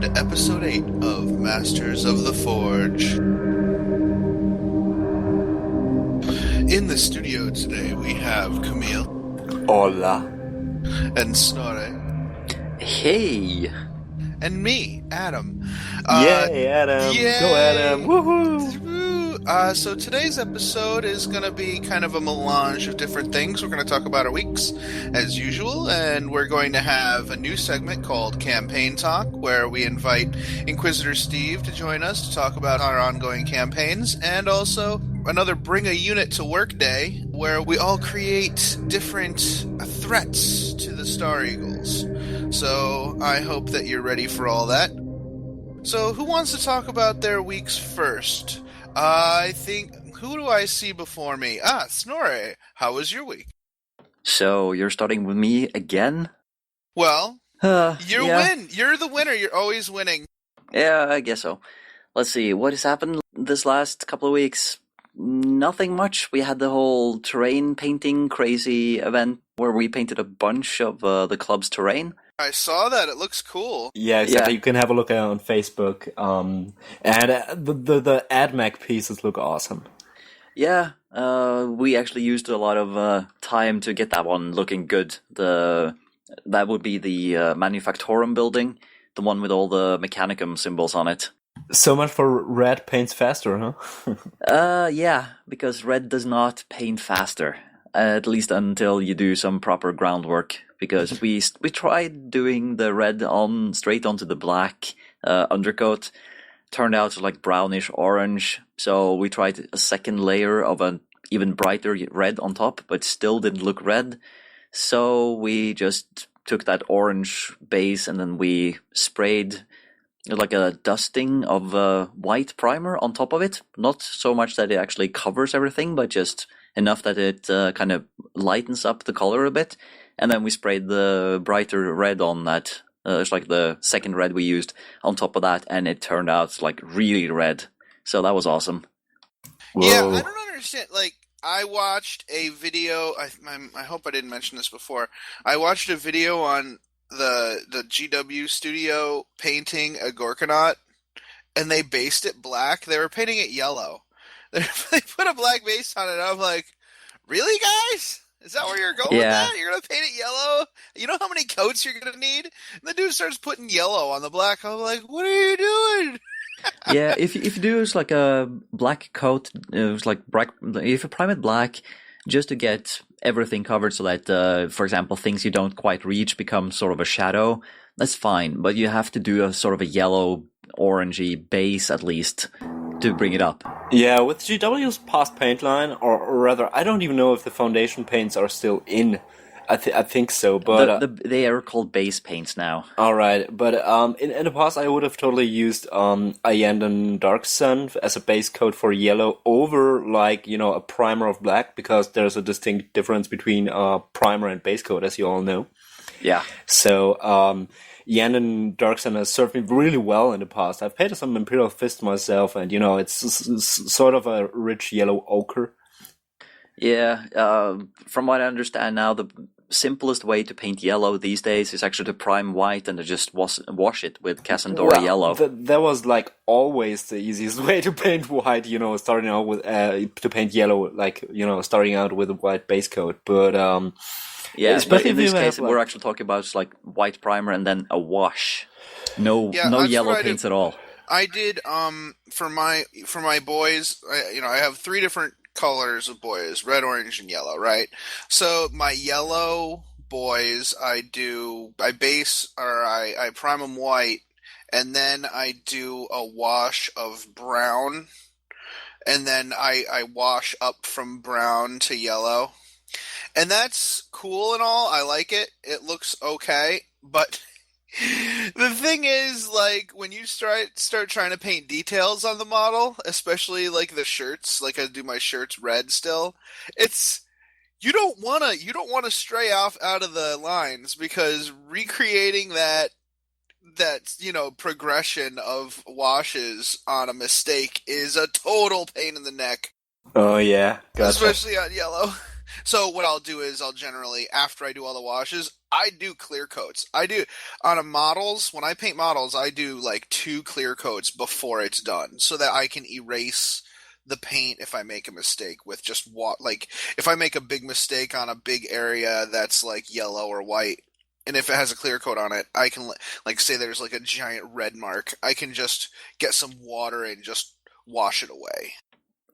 to Episode 8 of Masters of the Forge. In the studio today, we have Camille. Hola. And Snorre. Hey! And me, Adam. Yay, Adam. Yay! Go, Adam. Woohoo! So today's episode is going to be kind of a melange of different things. We're going to talk about our weeks, as usual, and we're going to have a new segment called Campaign Talk, where we invite Inquisitor Steve to join us to talk about our ongoing campaigns, and also another Bring a Unit to Work Day, where we all create different threats to the Star Eagles. So I hope that you're ready for all that. So who wants to talk about their weeks first? I think, who do I see before me? Snorre, how was your week? So, you're starting with me again? Well, Yeah. win. You're the winner. You're always winning. Yeah, I guess so. Let's see, what has happened this last couple of weeks? Nothing much. We had the whole terrain painting crazy event where we painted a bunch of the club's terrain. I saw that. It looks cool. Yeah, exactly. Yeah. You can have a look on Facebook. And the AdMac pieces look awesome. Yeah, we actually used a lot of time to get that one looking good. That would be the Manufactorum building, the one with all the Mechanicum symbols on it. So much for red paints faster, huh? Yeah, because red does not paint faster, at least until you do some proper groundwork. Because we tried doing the red straight onto the black undercoat, turned out like brownish orange. So we tried a second layer of an even brighter red on top, but still didn't look red. So we just took that orange base and then we sprayed like a dusting of white primer on top of it. Not so much that it actually covers everything, but just enough that it kind of lightens up the color a bit. And then we sprayed the brighter red on that. It's like the second red we used on top of that, and it turned out like really red. So that was awesome. Whoa. Yeah, I don't understand. Like, I watched a video. I hope I didn't mention this before. I watched a video on the GW studio painting a Gorkanaut, and they based it black. They were painting it yellow. They put a black base on it. And I'm like, really, guys? Is that where you're going with that? You're going to paint it yellow? You know how many coats you're going to need? And the dude starts putting yellow on the black. I'm like, what are you doing? Yeah, if you do like a black coat, it's like if you prime it black, just to get everything covered so that, for example, things you don't quite reach become sort of a shadow, that's fine. But you have to do a sort of a yellow, orangey base at least to bring it up. Yeah, with GW's past paint line, or rather, I don't even know if the foundation paints are still in. I think so, but they are called base paints now. All right, but in the past I would have totally used Iyanden Dark Sun as a base coat for yellow over like a primer of black, because there's a distinct difference between primer and base coat, as you all know. Yeah. So Iyanden Dark Sun has served me really well in the past. I've painted some Imperial Fist myself, and it's sort of a rich yellow ochre. Yeah, from what I understand now, the simplest way to paint yellow these days is actually to prime white and to just wash it with Cassandora yellow. That was like always the easiest way to paint white, starting out with to paint yellow, like starting out with a white base coat. But yeah, especially in this if you case, have, we're actually talking about like white primer and then a wash. No that's yellow what I paints did. at all. I did for my boys. I have 3 different colors of boys: red, orange, and yellow. Right. So my yellow boys, I prime them white, and then I do a wash of brown, and then I wash up from brown to yellow, and that's cool and all. I like it. It looks okay, but the thing is, like, when you start trying to paint details on the model, especially like the shirts, like I do my shirts red still, you don't wanna stray off out of the lines, because recreating that progression of washes on a mistake is a total pain in the neck. Oh yeah, gotcha. Especially on yellow. So what I'll do is I'll generally, after I do all the washes, I do clear coats. I do on a models. When I paint models, I do like 2 clear coats before it's done, so that I can erase the paint if I make a mistake with just like if I make a big mistake on a big area that's like yellow or white, and if it has a clear coat on it, I can like say there's like a giant red mark. I can just get some water and just wash it away.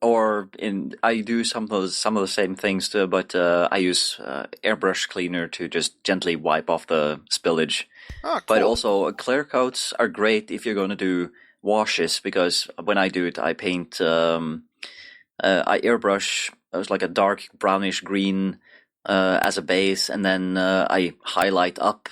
I do some of the same things too, but I use airbrush cleaner to just gently wipe off the spillage. Oh, cool. But also clear coats are great if you're going to do washes, because when I do it, I paint. I airbrush. It's like a dark brownish green as a base, and then I highlight up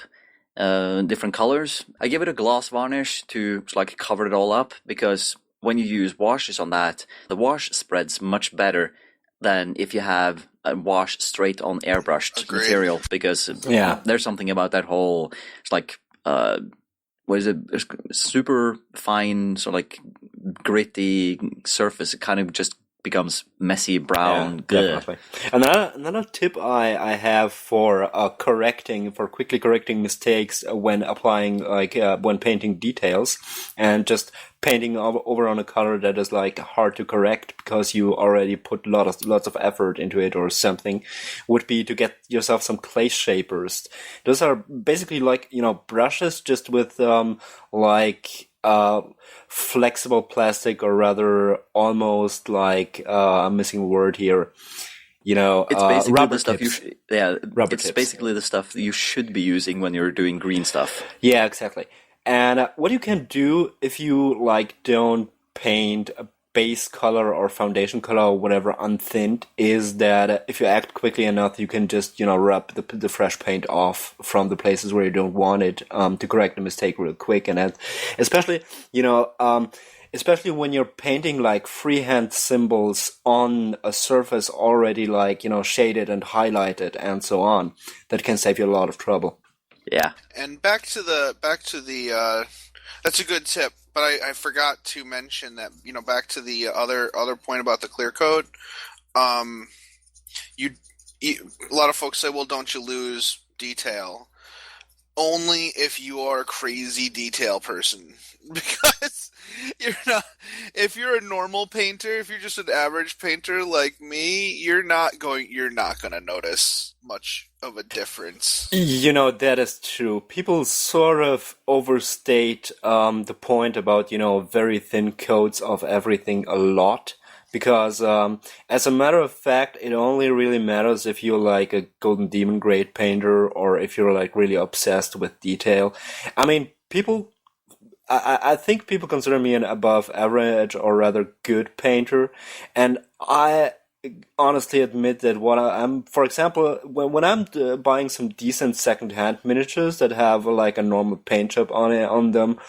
different colors. I give it a gloss varnish to like cover it all up, because when you use washes on that, the wash spreads much better than if you have a wash straight on airbrushed material, because there's something about that whole, it's like, what is it, super fine, sort of like gritty surface. It kind of just becomes messy brown. Definitely. Another tip I have for quickly correcting mistakes when applying, when painting details, and just painting over on a color that is like hard to correct because you already put lots of effort into it or something, would be to get yourself some clay shapers. Those are basically like, brushes just with flexible plastic, or rather almost like I'm missing a word here. It's basically rubber the stuff tips. Rubber tips. Basically the stuff you should be using when you're doing green stuff. Yeah, exactly. And what you can do if you don't paint a base color or foundation color or whatever unthinned, is that if you act quickly enough, you can just rub the fresh paint off from the places where you don't want it, to correct the mistake real quick. And that, especially especially when you're painting like freehand symbols on a surface already shaded and highlighted and so on, that can save you a lot of trouble. Yeah. And back to the that's a good tip, but I forgot to mention that, back to the other point about the clear coat. A lot of folks say, well, don't you lose detail? Only if you are a crazy detail person, because if you're a normal painter, if you're just an average painter like me, you're not going to notice much of a difference. That is true. People sort of overstate the point about, very thin coats of everything a lot. Because, as a matter of fact, it only really matters if you're like a Golden Demon grade painter, or if you're like really obsessed with detail. I mean, I think people consider me an above average or rather good painter, and I honestly admit that I'm, for example, when I'm buying some decent second-hand miniatures that have like a normal paint job on them,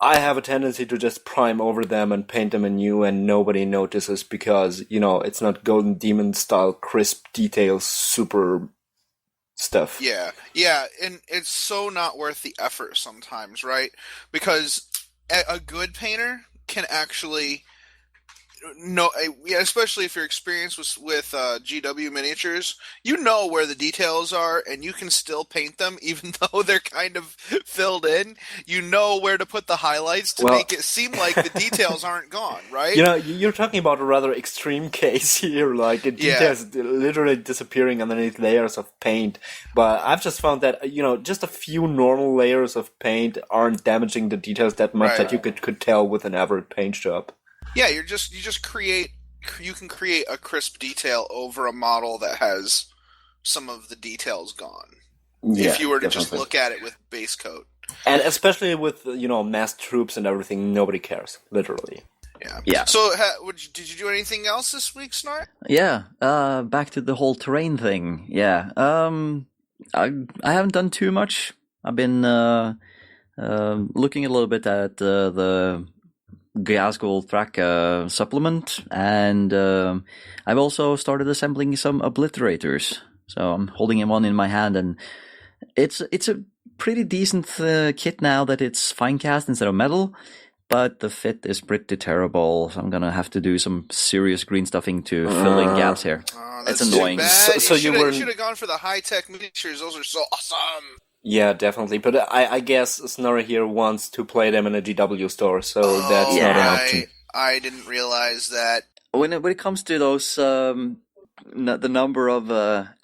I have a tendency to just prime over them and paint them anew, and nobody notices because, it's not Golden Demon style crisp details, super stuff. Yeah, and it's so not worth the effort sometimes, right? Because a good painter can actually especially if you're experienced with GW miniatures, where the details are, and you can still paint them even though they're kind of filled in. You know where to put the highlights to make it seem like the details aren't gone, right? You're talking about a rather extreme case here, like the details literally disappearing underneath layers of paint. But I've just found that, just a few normal layers of paint aren't damaging the details that much that you could tell with an average paint job. Yeah, you can create a crisp detail over a model that has some of the details gone. Yeah, if you were to definitely. just look at it with base coat. And especially with, massed troops and everything, nobody cares, literally. Yeah. So, did you do anything else this week, Snart? Yeah, back to the whole terrain thing. Yeah, I haven't done too much. I've been looking a little bit at the Glasgow Track supplement, and I've also started assembling some obliterators. So I'm holding one in my hand, and it's a pretty decent kit now that it's fine cast instead of metal. but the fit is pretty terrible. So I'm gonna have to do some serious green stuffing to fill in gaps here. Oh, It's that's annoying. Too bad. So you should have gone for the high-tech miniatures. Those are so awesome. Yeah, definitely. But I guess Snorri here wants to play them in a GW store, so that's Yeah. not an option. I didn't realize that. When it comes to those, the number of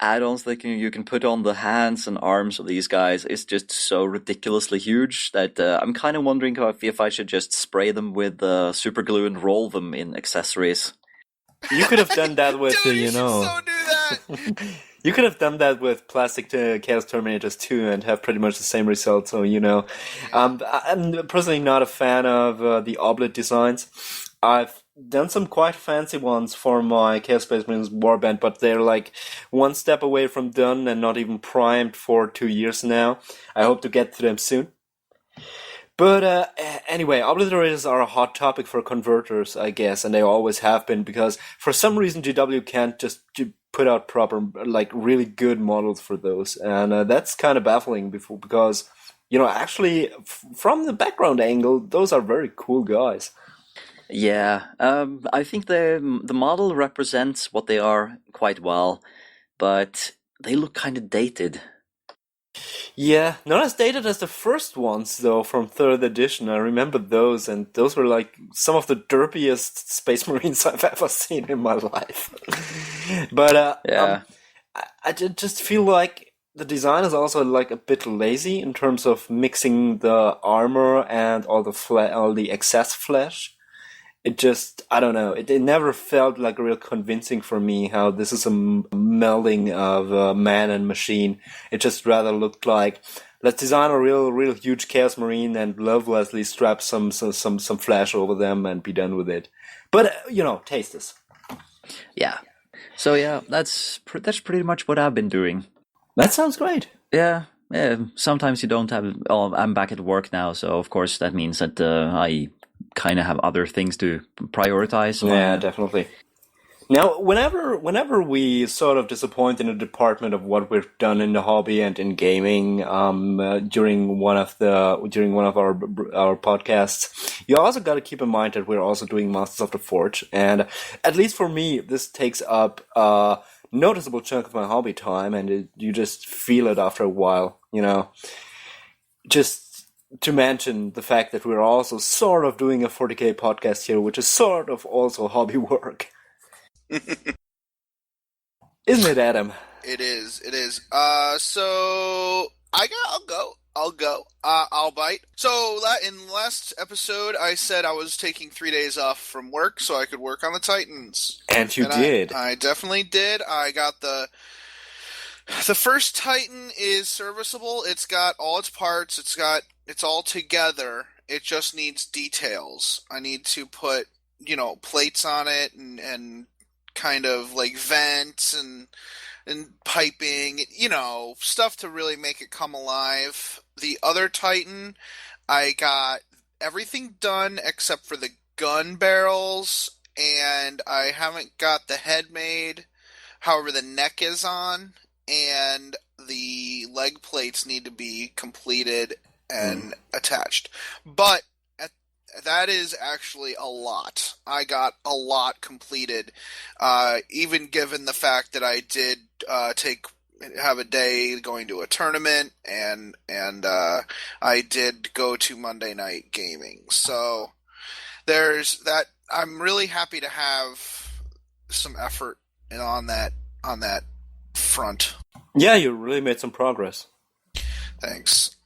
add-ons that you can put on the hands and arms of these guys is just so ridiculously huge that I'm kind of wondering if I should just spray them with super glue and roll them in accessories. You could have done that with, Dude, you should so do that. You could have done that with plastic Chaos Terminators too and have pretty much the same result, so I'm personally not a fan of the oblit designs. I've done some quite fancy ones for my Chaos Space Marines Warband, but they're like one step away from done and not even primed for 2 years now. I hope to get to them soon. But anyway, obliterators are a hot topic for converters, I guess, and they always have been, because for some reason GW can't just put out proper, like, really good models for those, and that's kind of baffling because, actually, from the background angle, those are very cool guys. Yeah, I think the model represents what they are quite well, but they look kind of dated. Yeah, not as dated as the first ones, though, from 3rd edition. I remember those, and those were like some of the derpiest Space Marines I've ever seen in my life. But Yeah. I just feel like the design is also like a bit lazy in terms of mixing the armor and all the excess flesh. It just, I don't know, it never felt like real convincing for me how this is a melding of man and machine. It just rather looked like, let's design a real huge Chaos Marine and lovelessly strap some flash over them and be done with it. But, taste this. Yeah. So yeah, that's pretty much what I've been doing. That sounds great. Yeah. Sometimes you don't have, I'm back at work now, so of course that means that I kind of have other things to prioritize. Yeah, definitely. Now, whenever we sort of disappoint in the department of what we've done in the hobby and in gaming, during one of our podcasts, you also got to keep in mind that we're also doing Masters of the Forge, and at least for me, this takes up a noticeable chunk of my hobby time, and you just feel it after a while, Just to mention the fact that we're also sort of doing a 40k podcast here, which is sort of also hobby work. Isn't it, Adam? It is. So I'll go. I'll bite. So in the last episode, I said I was taking 3 days off from work so I could work on the Titans. And you did. I definitely did. I got the first Titan is serviceable. It's got all its parts. It's all together. It just needs details. I need to put, plates on it and kind of like vents and piping, stuff to really make it come alive. The other Titan, I got everything done except for the gun barrels, and I haven't got the head made. However, the neck is on, and the leg plates need to be completed and attached. But that is actually a lot. I got a lot completed, even given the fact that I did have a day going to a tournament, and I did go to Monday Night Gaming. So there's that. I'm really happy to have some effort on that front. Yeah, you really made some progress. Thanks.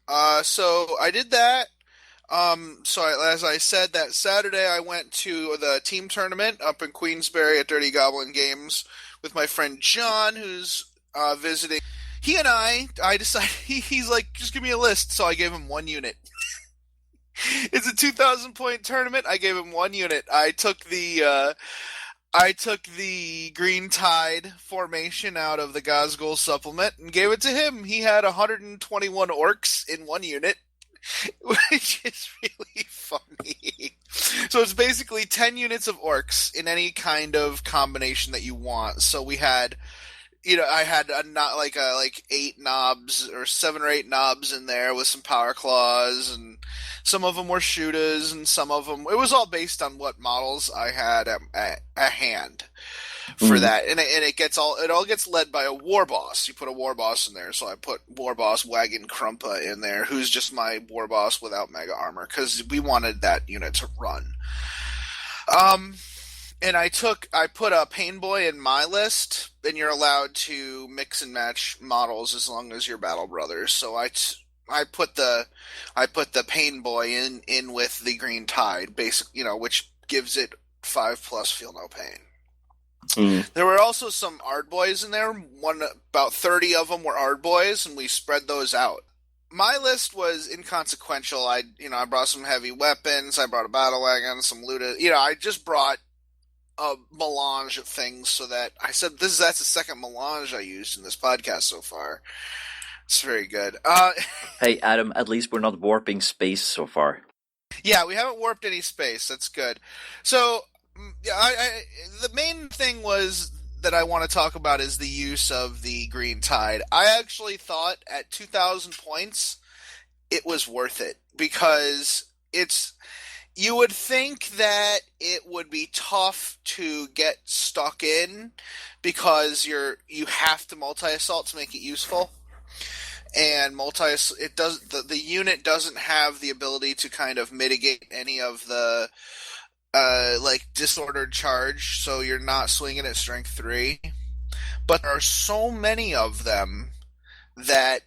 So I did that. As I said, that Saturday I went to the team tournament up in Queensbury at Dirty Goblin Games with my friend John, who's visiting. He and I decided, he's like, just give me a list. So I gave him 1 unit. It's a 2,000 point tournament. I gave him 1 unit. I took the Green Tide formation out of the Gazgul supplement and gave it to him. He had 121 orcs in 1 unit, which is really funny. So it's basically 10 units of orcs in any kind of combination that you want. So we had, I had like 8 knobs or 7 or 8 knobs in there with some power claws and Some of them were shooters, and some of them... It was all based on what models I had at hand for that. And it all gets led by a war boss. You put a war boss in there, so I put war boss Wagon Krumpa in there, who's just my war boss without mega armor, because we wanted that unit to run. And I put a Pain Boy in my list, and you're allowed to mix and match models as long as you're Battle Brothers. So I put the Pain Boy in with the Green Tide, which gives it 5+ Feel No Pain. There were also some Ard Boys in there. About 30 of them were Ard Boys, and we spread those out. My list was inconsequential. I brought some heavy weapons. I brought a battle wagon, some looted. I just brought a melange of things, so that I said that's the second melange I used in this podcast so far. It's very good. Hey, Adam, at least we're not warping space so far. Yeah, we haven't warped any space. That's good. So, the main thing that I want to talk about is the use of the Green Tide. I actually thought at 2,000 points, it was worth it, because you would think that it would be tough to get stuck in, because you have to multi-assault to make it useful. And the unit doesn't have the ability to kind of mitigate any of the disordered charge, so you're not swinging at strength 3. But there are so many of them that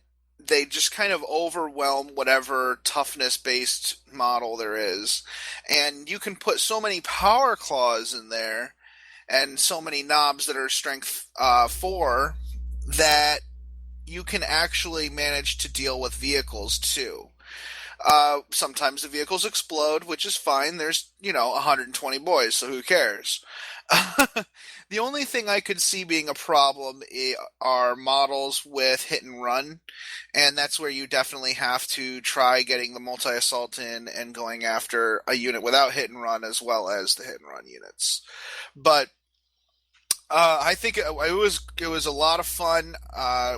they just kind of overwhelm whatever toughness-based model there is. And you can put so many power claws in there, and so many knobs that are strength 4, that you can actually manage to deal with vehicles too. Sometimes the vehicles explode, which is fine. There's, 120 boys, so who cares? The only thing I could see being a problem are models with hit and run, and that's where you definitely have to try getting the multi-assault in and going after a unit without hit and run as well as the hit and run units. But I think it was a lot of fun.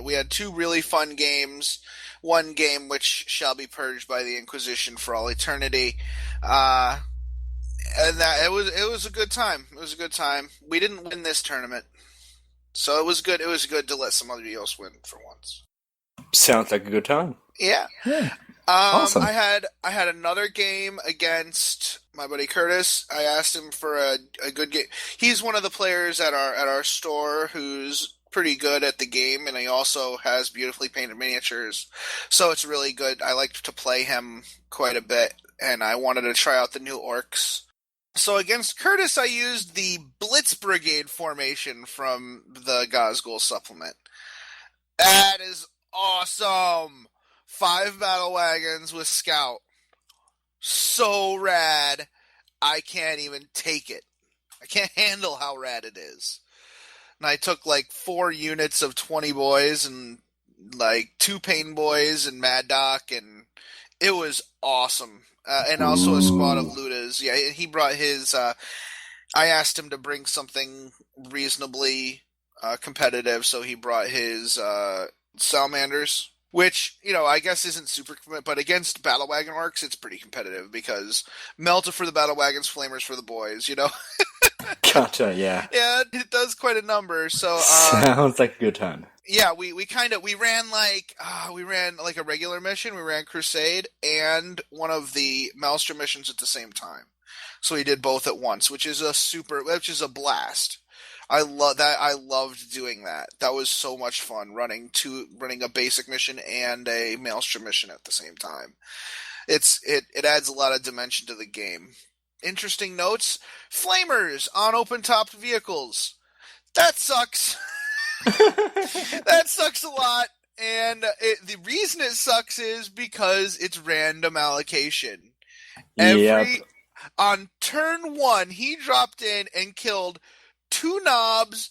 We had 2 really fun games. One game which shall be purged by the Inquisition for all eternity. And that it was a good time. It was a good time. We didn't win this tournament, so it was good. It was good to let somebody else win for once. Sounds like a good time. Yeah. Awesome. I had another game against my buddy Curtis. I asked him for a good game. He's one of the players at our store who's pretty good at the game, and he also has beautifully painted miniatures. So it's really good. I like to play him quite a bit, and I wanted to try out the new orcs. So against Curtis, I used the Blitz Brigade formation from the Gazgul supplement. That is awesome! 5 battle wagons with scout. So rad. I can't even take it. I can't handle how rad it is. And I took 4 units of 20 boys and 2 Pain Boys and Mad Doc, and it was awesome. And also a squad of Ludas. Yeah, he brought his... I asked him to bring something reasonably competitive, so he brought his Salamanders, which, I guess isn't super... But against Battle Wagon Orcs, it's pretty competitive, because Melta for the Battle Wagons, Flamers for the boys, Gotcha, yeah. Yeah, it does quite a number, so... Sounds like a good time. Yeah, we ran a regular mission. We ran Crusade and one of the Maelstrom missions at the same time. So we did both at once, which is a blast. I love that. I loved doing that. That was so much fun, running a basic mission and a Maelstrom mission at the same time. It adds a lot of dimension to the game. Interesting notes: Flamers on open-topped vehicles. That sucks. That sucks a lot, and the reason it sucks is because it's random allocation. On turn 1, he dropped in and killed 2 knobs,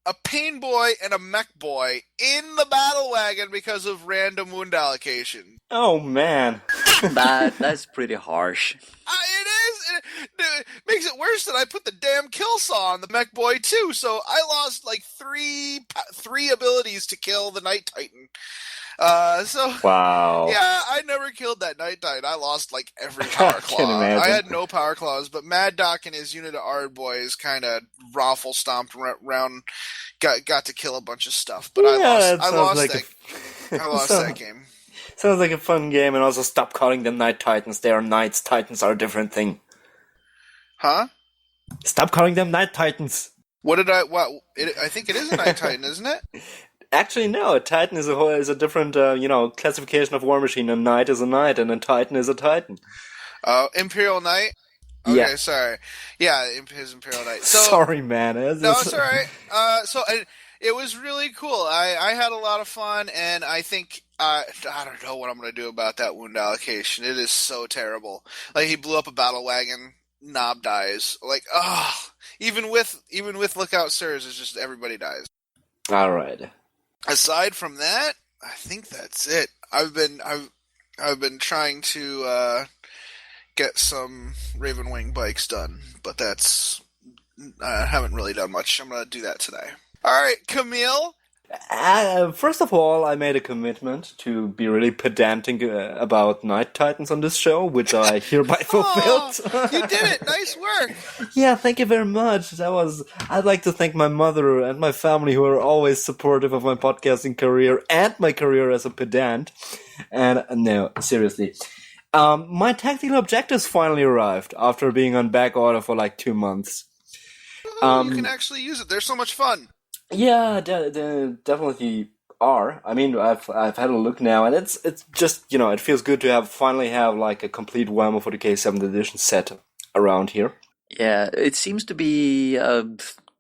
a Pain Boy, and a Mech Boy in the battle wagon because of random wound allocation. Oh man, that's pretty harsh. It is. It makes it worse that I put the damn kill saw on the Mech Boy too, so I lost 3 abilities to kill the Night Titan. Wow. Yeah, I never killed that Night Titan. I lost like every power I claw. can imagine. I had no power claws, but Mad Doc and his unit of Ard boys kind of raffle stomped around, got to kill a bunch of stuff. But I lost. I lost that game. Sounds like a fun game, and also stop calling them Night Titans. They are knights. Titans are a different thing. Huh? Stop calling them Night Titans. What did I? What? I think it is a Night Titan, isn't it? Actually, no. A Titan is a different, classification of War Machine. A Knight is a Knight, and a Titan is a Titan. Imperial Knight. Okay, yeah. Sorry. Yeah, his Imperial Knight. So, sorry, man. No, it's all right. It was really cool. I had a lot of fun, and I think I don't know what I'm going to do about that wound allocation. It is so terrible. Like, he blew up a battle wagon. Knob dies. Like, even with Lookout Sirs, it's just everybody dies. All right. Aside from that, I think that's it. I've been trying to get some Raven Wing bikes done, but I haven't really done much. I'm going to do that today. All right, Camille. First of all, I made a commitment to be really pedantic about Night Titans on this show, which I hereby fulfilled. You did it! Nice work! Yeah, thank you very much. I'd like to thank my mother and my family who are always supportive of my podcasting career and my career as a pedant. And no, seriously. My tactical objectives finally arrived after being on back order for like 2 months. You can actually use it. They're so much fun. Yeah, they definitely are. I mean, I've had a look now, and it's just, it feels good to finally have like a complete Warhammer 40k 7th edition set around here. Yeah, it seems to be a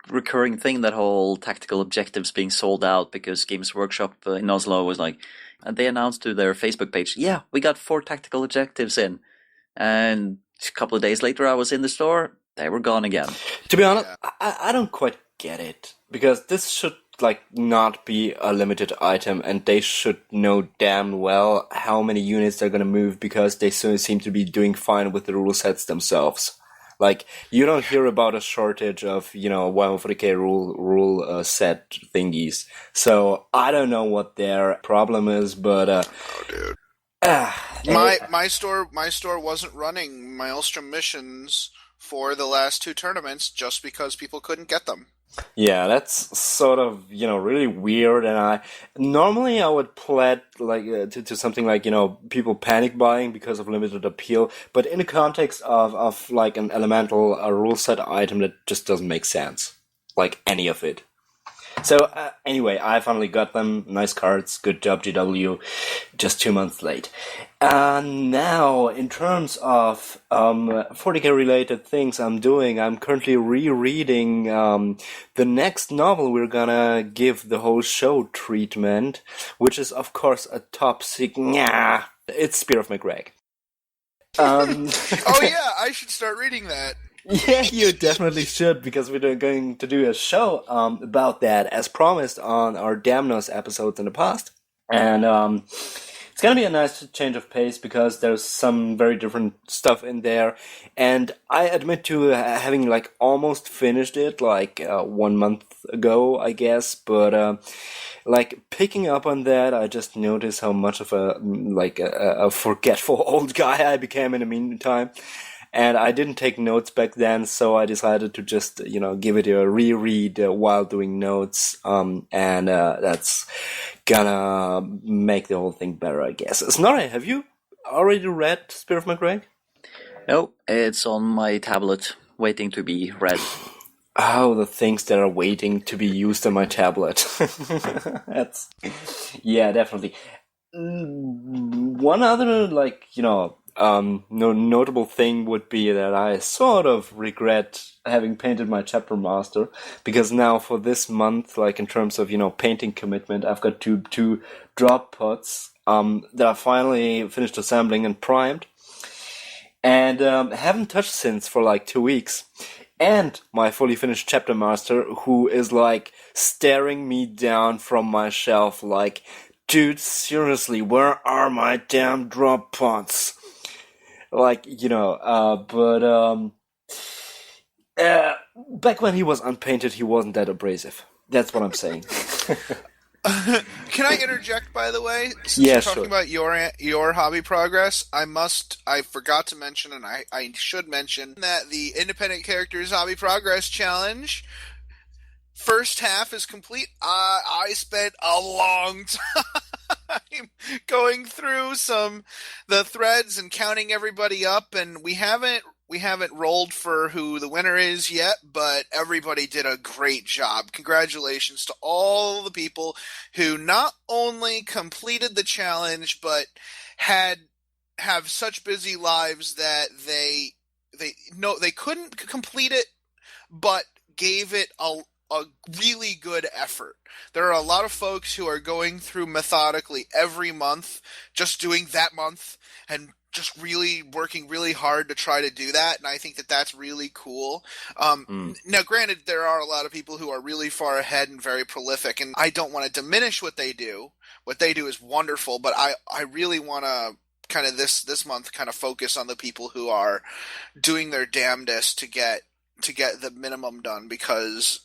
recurring thing, that whole tactical objectives being sold out, because Games Workshop in Oslo was like, they announced to their Facebook page, yeah, we got 4 tactical objectives in. And a couple of days later, I was in the store, they were gone again. To be honest, I don't quite get it, because this should not be a limited item, and they should know damn well how many units they're gonna move, because they seem to be doing fine with the rule sets themselves. Like, you don't hear about a shortage of, Warhammer 40k rule set thingies. So I don't know what their problem is, but dude. My store wasn't running Maelstrom missions for the last 2 tournaments just because people couldn't get them. Yeah, that's sort of, really weird, and I would plead, to something like, people panic buying because of limited appeal, but in the context of like, an elemental rule set item, that just doesn't make sense. Like, any of it. So, anyway, I finally got them. Nice cards. Good job, GW. Just 2 months late. Now, in terms of 40k related things I'm doing, I'm currently rereading the next novel we're gonna give the whole show treatment, which is, of course, a top secret. It's Spear of McGregor. Oh yeah, I should start reading that. Yeah, you definitely should, because we're going to do a show about that, as promised on our Damnos episodes in the past. And it's going to be a nice change of pace, because there's some very different stuff in there. And I admit to having almost finished it 1 month ago, I guess. But picking up on that, I just noticed how much of a forgetful old guy I became in the meantime. And I didn't take notes back then, so I decided to just, give it a reread while doing notes. And that's gonna make the whole thing better, I guess. Snorri, have you already read Spear of McGregor? No, it's on my tablet, waiting to be read. Oh, the things that are waiting to be used on my tablet. Yeah, definitely. One other, notable thing would be that I sort of regret having painted my chapter master, because now for this month, in terms of, painting commitment, I've got two drop pots that I finally finished assembling and primed, and haven't touched since for 2 weeks. And my fully finished chapter master, who is staring me down from my shelf dude, seriously, where are my damn drop pots? Back when he was unpainted, he wasn't that abrasive. That's what I'm saying. Can I interject, by the way? Since Yeah, you're talking sure. about your hobby progress, I forgot to mention, and I should mention, that the Independent Characters Hobby Progress Challenge first half is complete. I spent a long time going through the threads and counting everybody up, and we haven't rolled for who the winner is yet, but everybody did a great job. Congratulations to all the people who not only completed the challenge, but have such busy lives that they couldn't complete it, but gave it a really good effort. There are a lot of folks who are going through methodically every month, just doing that month, and just really working really hard to try to do that, and I think that that's really cool. Now, granted, there are a lot of people who are really far ahead and very prolific, and I don't want to diminish what they do. What they do is wonderful, but I really want to kind of this month kind of focus on the people who are doing their damnedest to get the minimum done because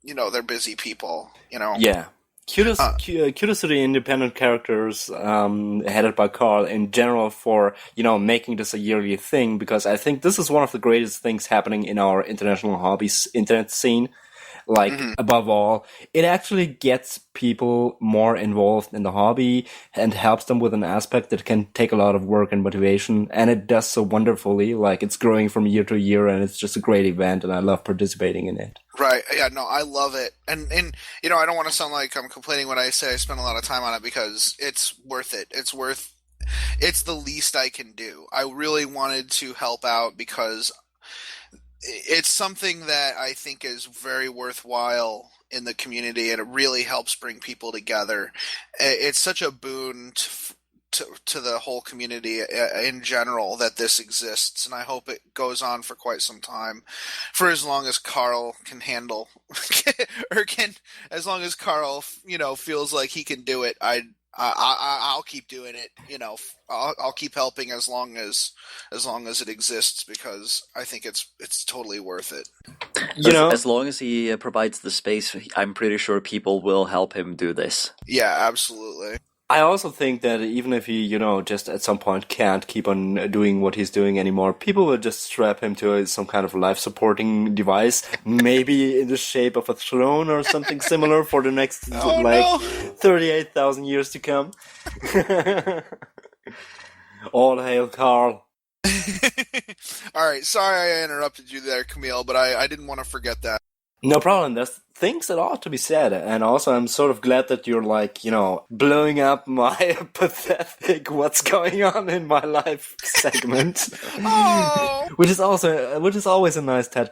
they're busy people. Yeah. Kudos to the independent characters headed by Carl in general for making this a yearly thing, because I think this is one of the greatest things happening in our international hobbies internet scene. Like, above all, it actually gets people more involved in the hobby and helps them with an aspect that can take a lot of work and motivation, and it does so wonderfully. Like, it's growing from year to year, and it's just a great event, and I love participating in it. Right. Yeah, no, I love it. And I don't want to sound like I'm complaining when I say I spent a lot of time on it, because it's worth it. It's the least I can do. I really wanted to help out because it's something that I think is very worthwhile in the community, and it really helps bring people together. It's such a boon to the whole community in general that this exists, and I hope it goes on for quite some time, for as long as Carl can handle, as long as Carl feels like he can do it. I'll keep doing it. I'll keep helping as long as it exists, because I think it's totally worth it. As long as he provides the space, I'm pretty sure people will help him do this. Yeah, absolutely. I also think that even if he, just at some point can't keep on doing what he's doing anymore, people will just strap him to some kind of life-supporting device, maybe in the shape of a throne or something similar for the next, 38,000 years to come. All hail Carl. All right, sorry I interrupted you there, Camille, but I didn't want to forget that. No problem. There's things that ought to be said, and also I'm sort of glad that you're blowing up my pathetic "what's going on in my life" segment, which is always a nice touch.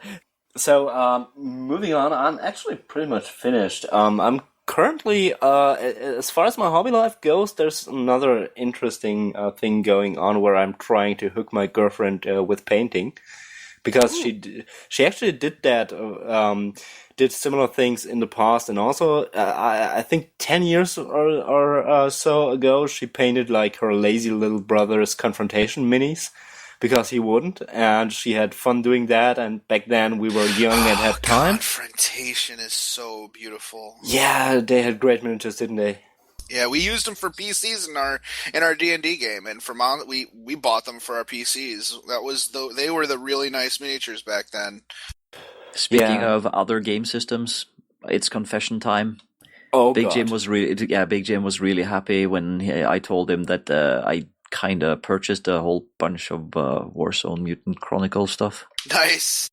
So, moving on, I'm actually pretty much finished. I'm currently, as far as my hobby life goes, there's another interesting thing going on where I'm trying to hook my girlfriend with painting. Because she actually did that, did similar things in the past, and also I think 10 years or so ago she painted her lazy little brother's confrontation minis, because he wouldn't, and she had fun doing that. And back then we were young and had time. Confrontation is so beautiful. Yeah, they had great miniatures, didn't they? Yeah, we used them for PCs in our D&D game, and we bought them for our PCs. They were the really nice miniatures back then. Speaking of other game systems, it's confession time. Oh, Big God. Jim was really happy when I told him that I kind of purchased a whole bunch of Warzone Mutant Chronicle stuff. Nice.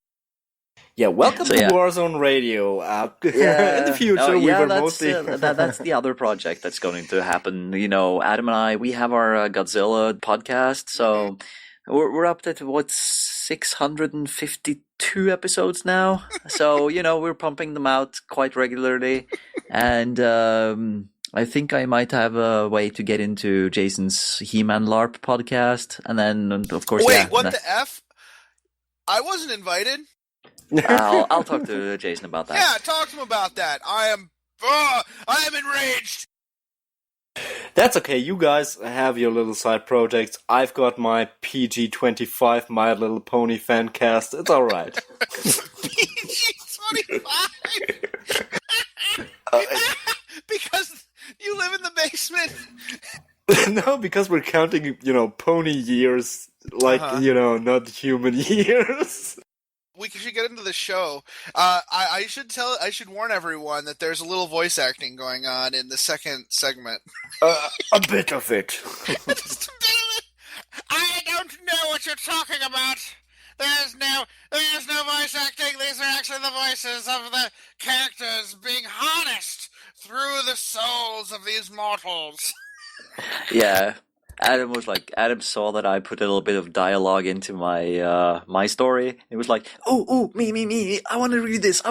Yeah, welcome to Warzone Radio. In the future, we were mostly... that's the other project that's going to happen. Adam and I, we have our Godzilla podcast, so we're up to, 652 episodes now? So, we're pumping them out quite regularly, and I think I might have a way to get into Jason's He-Man LARP podcast, and then, of course... Wait, what the F? I wasn't invited? I'll talk to Jason about that. Yeah, talk to him about that. I am enraged. That's okay. You guys have your little side projects. I've got my PG-25 My Little Pony fan cast. It's all right. PG-25. Because No, because we're counting, pony years, like, not human years. We should get into the show. I should warn everyone that there's a little voice acting going on in the second segment. A bit of it. Just a bit of it. I don't know what you're talking about. There's no voice acting. These are actually the voices of the characters being harnessed through the souls of these mortals. Yeah. Adam saw that I put a little bit of dialogue into my my story. It was like, oh, me, I want to read this,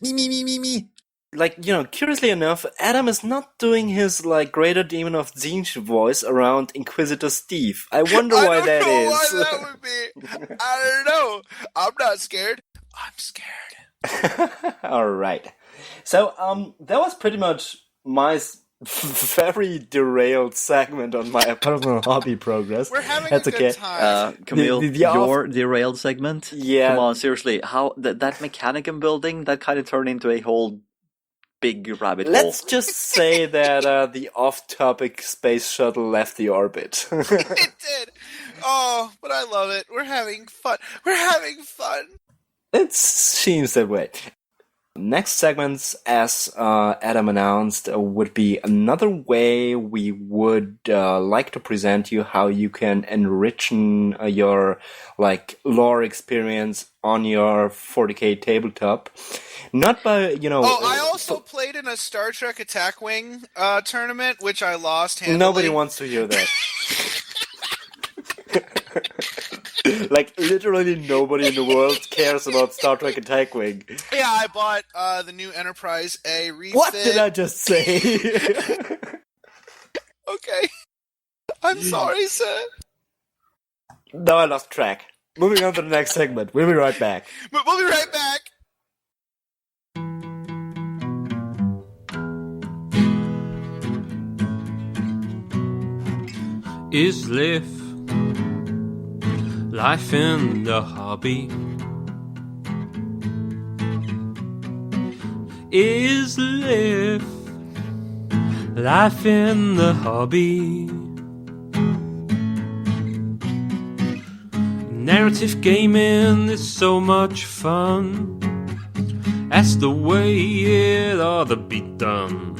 me. Like, curiously enough, Adam is not doing his, Greater Demon of Tzeentch voice around Inquisitor Steve. I wonder why that is. I don't know why that would be. I don't know. I'm not scared. I'm scared. Alright. So, that was pretty much my very derailed segment on my personal hobby progress. We're having That's a good okay. time. Camille, your derailed segment? Yeah. Come on, seriously. How that Mechanicum building, that kind of turned into a whole big rabbit hole. Let's just say that the off-topic space shuttle left the orbit. It did. Oh, but I love it. We're having fun. It seems that way. Next segments, as Adam announced, would be another way we would like to present you how you can enrich your lore experience on your 40k tabletop. Not by, I also played in a Star Trek Attack Wing tournament, which I lost handily. Nobody wants to hear that. Literally nobody in the world cares about Star Trek Attack Wing. Yeah, I bought the new Enterprise A refit. What did I just say? Okay. I'm sorry, sir. No, I lost track. Moving on to the next segment. We'll be right back. We'll be right back. Is LitH life in the hobby? Is LitH life in the hobby? Narrative gaming is so much fun. That's the way it ought to be done.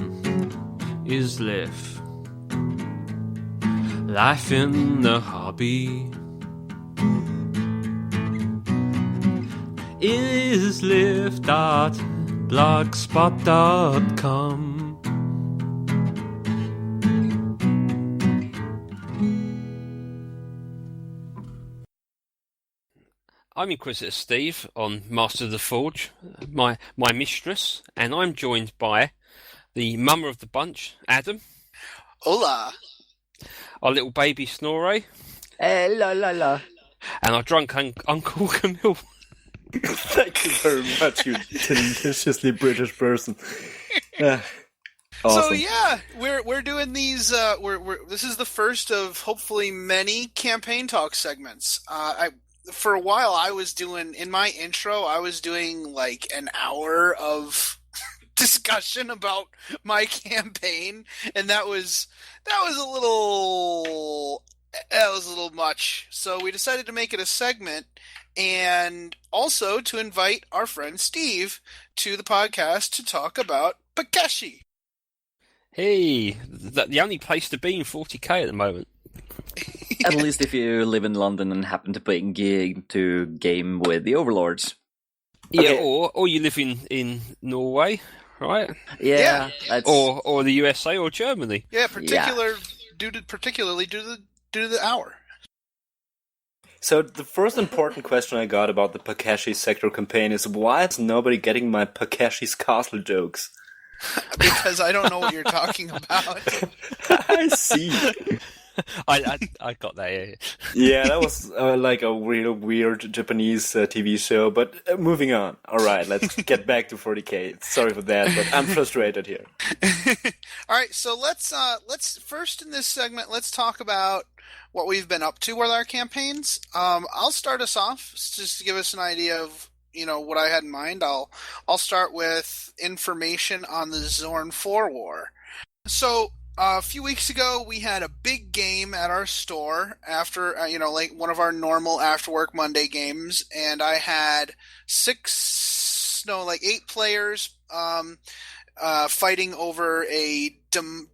Is LitH life in the hobby? Is LitH.blogspot.com. I'm Inquisitor Steve on Master of the Forge, my mistress, and I'm joined by the mummer of the bunch, Adam. Hola. Our little baby Snorre. La la la. And our drunk Uncle Camille. Thank you very much, you deliciously British person. Awesome. So yeah, we're doing these. This is the first of hopefully many campaign talk segments. For a while, I was doing in my intro. I was doing an hour of discussion about my campaign, and that was a little much. So we decided to make it a segment, and also to invite our friend Steve to the podcast to talk about Pakeshi. Hey, the only place to be in 40k at the moment. At least if you live in London and happen to to game with the Overlords. Yeah, okay. or you live in Norway, right? Yeah. Or the USA or Germany. Yeah, particularly due to the hour. So the first important question I got about the Pakeshi's sector campaign is, why is nobody getting my Pakeshi's castle jokes? Because I don't know what you're talking about. I see. I got that, yeah. Yeah, that was a real weird Japanese TV show, but moving on. Alright, let's get back to 40k. Sorry for that, but I'm frustrated here. Alright, so let's first in this segment, let's talk about what we've been up to with our campaigns. I'll start us off, just to give us an idea of what I had in mind. I'll start with information on the Zorn 4 War. So A few weeks ago, we had a big game at our store after, like one of our normal after work Monday games, and I had eight players fighting over a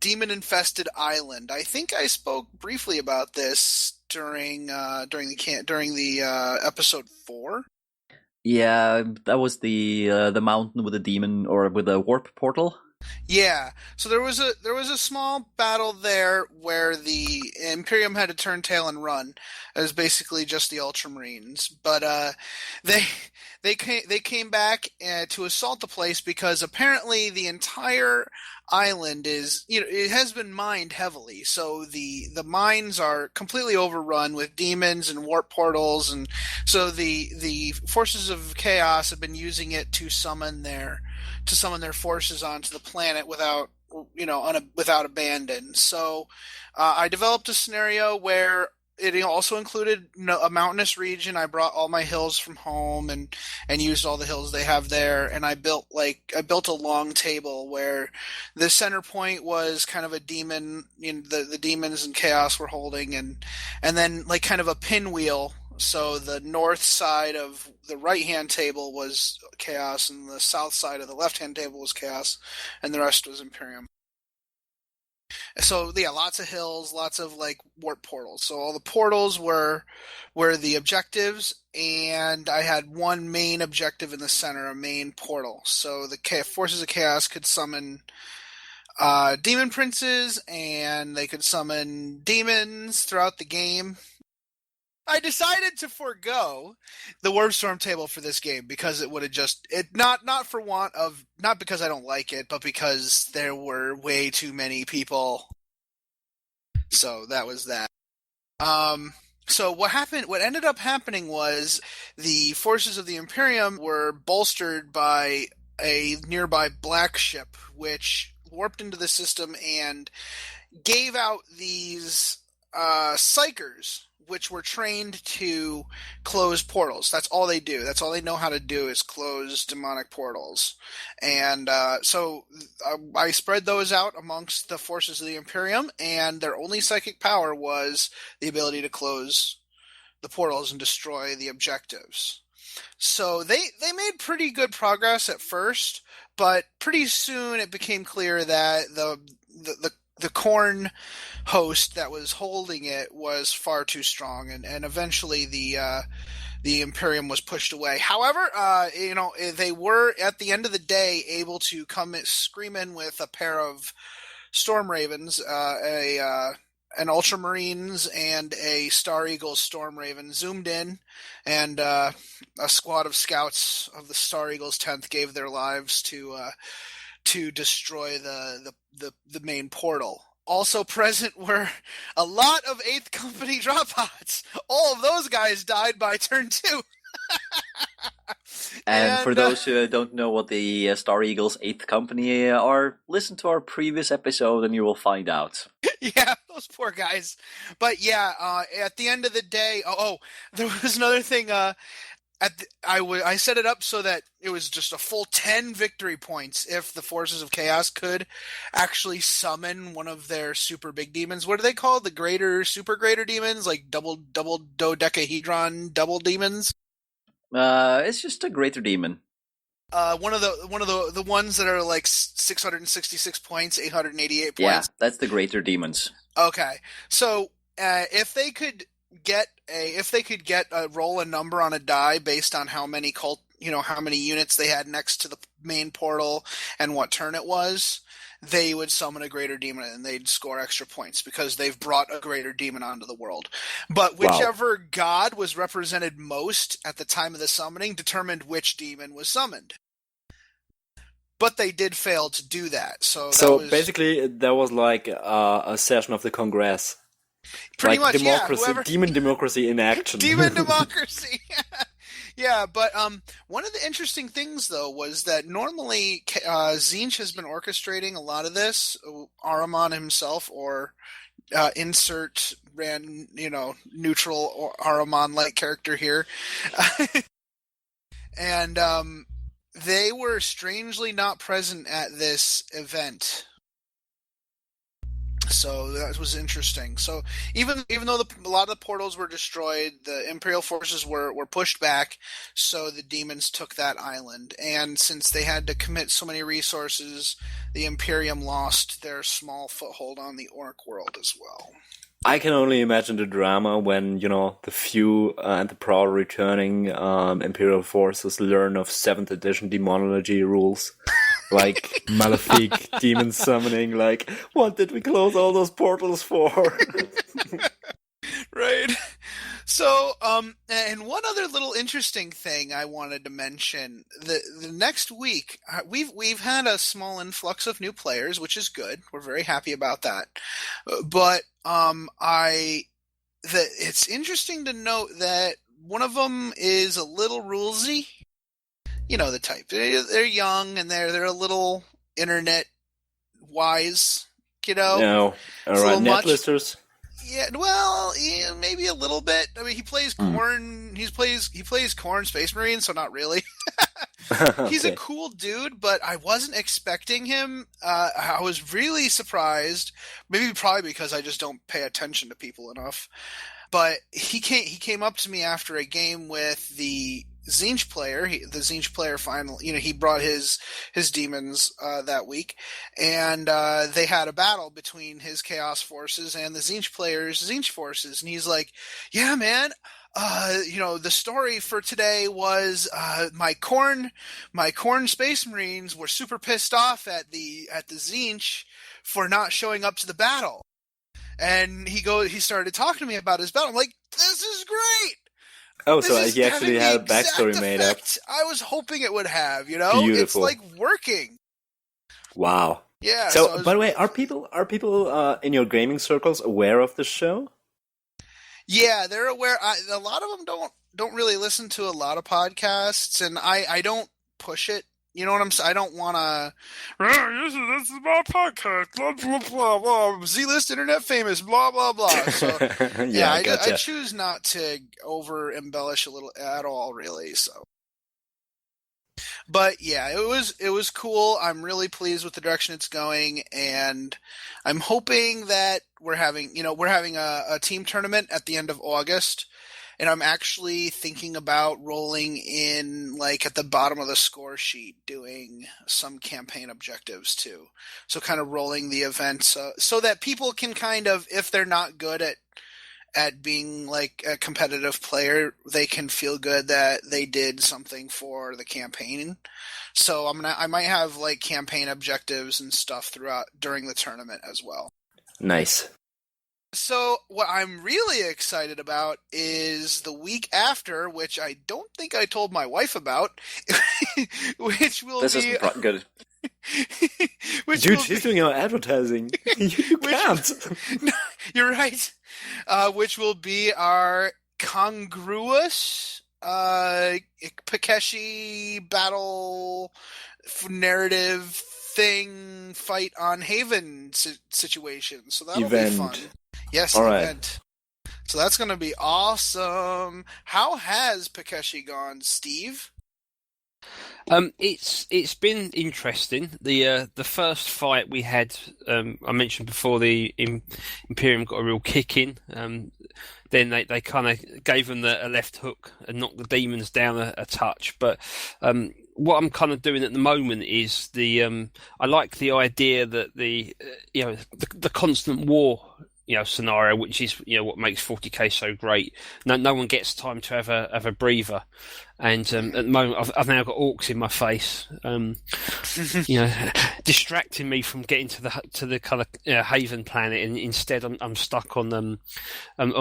demon-infested island. I think I spoke briefly about this during the episode 4. Yeah, that was the mountain with a demon or with a warp portal. Yeah, so there was a small battle there where the Imperium had to turn tail and run. It was basically just the Ultramarines, but they came back to assault the place because apparently the entire island is, it has been mined heavily. So the mines are completely overrun with demons and warp portals, and so the forces of chaos have been using it to summon their forces onto the planet without abandon. So I developed a scenario where it also included a mountainous region. I brought all my hills from home and used all the hills they have there, and I built a long table where the center point was kind of a demon, the demons and chaos were holding, and then like kind of a pinwheel. So the north side of the right-hand table was chaos, and the south side of the left-hand table was chaos, and the rest was Imperium. So yeah, lots of hills, lots of like warp portals. So all the portals were the objectives, and I had one main objective in the center, a main portal. So the forces of chaos could summon demon princes, and they could summon demons throughout the game. I decided to forego the Warp Storm table for this game because it would have not because I don't like it, but because there were way too many people. So that was that. So what ended up happening was the forces of the Imperium were bolstered by a nearby black ship, which warped into the system and gave out these psychers, which were trained to close portals. That's all they do. That's all they know how to do is close demonic portals. And so I spread those out amongst the forces of the Imperium, and their only psychic power was the ability to close the portals and destroy the objectives. So they made pretty good progress at first, but pretty soon it became clear that the Khorne host that was holding it was far too strong, and eventually the Imperium was pushed away. However, they were at the end of the day able to scream in with a pair of Storm Ravens, an Ultramarines and a Star Eagle Storm Raven zoomed in, and a squad of scouts of the Star Eagle's 10th gave their lives to destroy the main portal. Also present were a lot of 8th Company drop pods. All of those guys died by turn 2. And for those who don't know what the Star Eagles 8th Company are, listen to our previous episode and you will find out. Yeah, those poor guys. But yeah, at the end of the day, there was another thing. I set it up so that it was just a full 10 victory points if the forces of chaos could actually summon one of their super big demons. What are they called? The super greater demons, like double dodecahedron double demons. It's just a greater demon. One of the ones that are like 666 points, 888 points. Yeah, that's the greater demons. Okay, so if they could get roll a number on a die based on how many units they had next to the main portal and what turn it was, they would summon a greater demon and they'd score extra points because they've brought a greater demon onto the world. But whichever god was represented most at the time of the summoning determined which demon was summoned. But they did fail to do that. Basically, there was like a session of the Congress. Pretty much, democracy, yeah. Demon democracy in action. Demon democracy. Yeah, but one of the interesting things, though, was that normally Tzeentch has been orchestrating a lot of this. Ahriman himself, or insert neutral or Ahriman-like character here. And they were strangely not present at this event. So that was interesting. So even though a lot of the portals were destroyed, the Imperial forces were pushed back, so the demons took that island. And since they had to commit so many resources, the Imperium lost their small foothold on the Orc world as well. I can only imagine the drama when, the few and the proud returning Imperial forces learn of 7th edition demonology rules. Like malefic demon summoning, like, what did we close all those portals for? Right. So, and one other little interesting thing I wanted to mention: the next week we've had a small influx of new players, which is good. We're very happy about that. But it's interesting to note that one of them is a little rulesy. You know the type. They're young and they're a little internet wise. No, all right, net listers. Yeah, well, yeah, maybe a little bit. I mean, he plays Khorne. He plays Khorne Space Marine, so not really. He's a cool dude, but I wasn't expecting him. I was really surprised. Probably because I just don't pay attention to people enough. But he came up to me after a game with the Tzeentch player. The Tzeentch player finally, he brought his demons that week, and they had a battle between his Chaos forces and the Tzeentch players' Tzeentch forces. And he's like, "Yeah, man. The story for today was my Khorne Space Marines were super pissed off at the Tzeentch for not showing up to the battle." And he started talking to me about his battle. I'm like, "This is great." Oh, so he actually had a backstory made up. I was hoping it would have, Beautiful. It's like working. Wow. Yeah. So by the way, are people in your gaming circles aware of the show? Yeah, they're aware. A lot of them don't really listen to a lot of podcasts, and I don't push it. You know what I'm saying? I don't want to. This is my podcast. Blah blah blah blah. Z-list internet famous. Blah blah blah. So yeah, gotcha. I choose not to over embellish a little at all, really. So, but yeah, it was cool. I'm really pleased with the direction it's going, and I'm hoping that we're having a team tournament at the end of August. And I'm actually thinking about rolling in, like, at the bottom of the score sheet, doing some campaign objectives, too. So kind of rolling the events so that people can kind of, if they're not good at being, like, a competitive player, they can feel good that they did something for the campaign. So I might have, like, campaign objectives and stuff during the tournament as well. Nice. So what I'm really excited about is the week after, which I don't think I told my wife about, which will this be... This isn't good. Dude, she's doing our advertising. You can't. No, you're right. Which will be our congruous Pikeshi battle narrative thing fight on Haven situation. So that'll be fun. Yes, all event. Right. So that's going to be awesome. How has Pikeshi gone, Steve? It's been interesting. The first fight we had, I mentioned before, the Imperium got a real kick in. Then they kind of gave them a left hook and knocked the demons down a touch. But what I'm kind of doing at the moment is I like the idea that the constant war scenario, which is what makes 40k so great. No one gets time to have a breather, and at the moment I've now got orcs in my face, distracting me from getting to the kind of Haven planet, and instead I'm stuck on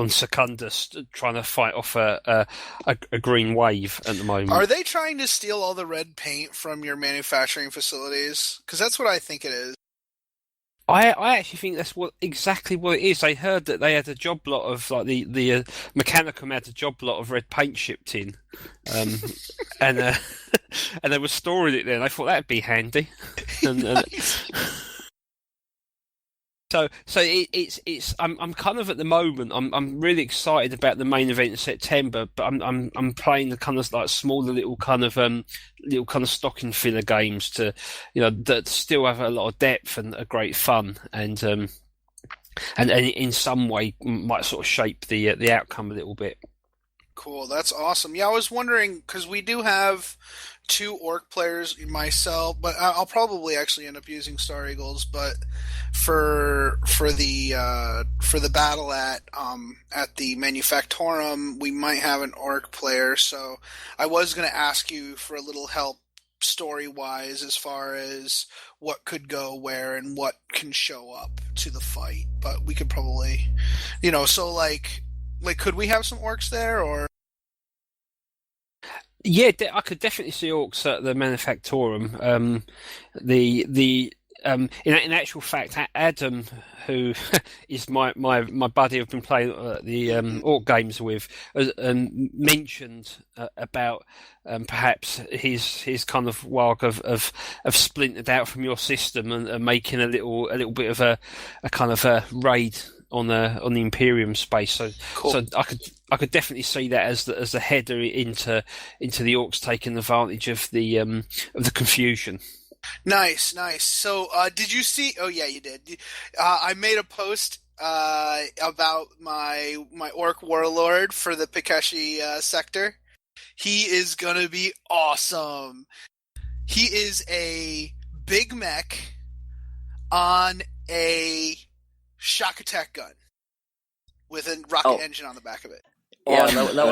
Secundus trying to fight off a green wave at the moment. Are they trying to steal all the red paint from your manufacturing facilities? Because that's what I think it is. I actually think that's exactly what it is. I heard that they had a job lot of, like, the Mechanicum had a job lot of red paint shipped in, and they were storing it there. And I thought that'd be handy. So it's I'm kind of at the moment I'm really excited about the main event in September, but I'm playing the kind of like smaller little kind of stocking filler games to that still have a lot of depth and are great fun, and and in some way might sort of shape the outcome a little bit. Cool, that's awesome. Yeah, I was wondering because we do have 2 orc players myself, but I'll probably actually end up using Star Eagles. But for the battle at the Manufactorum, we might have an orc player. So I was going to ask you for a little help story wise as far as what could go where and what can show up to the fight. But we could probably, so like could we have some orcs there or? Yeah, I could definitely see orcs at the Manufactorum. In actual fact, Adam, who is my buddy I've been playing the orc games with, mentioned about perhaps his kind of warg of splintered out from your system and making a little bit of a kind of a raid on the Imperium space. So cool. So I could definitely see that as the header into the orcs taking advantage of the confusion. Nice. So, did you see? Oh, yeah, you did. I made a post about my orc warlord for the Pikeshi sector. He is gonna be awesome. He is a big mech on a shock attack gun with a rocket engine on the back of it. Yeah, that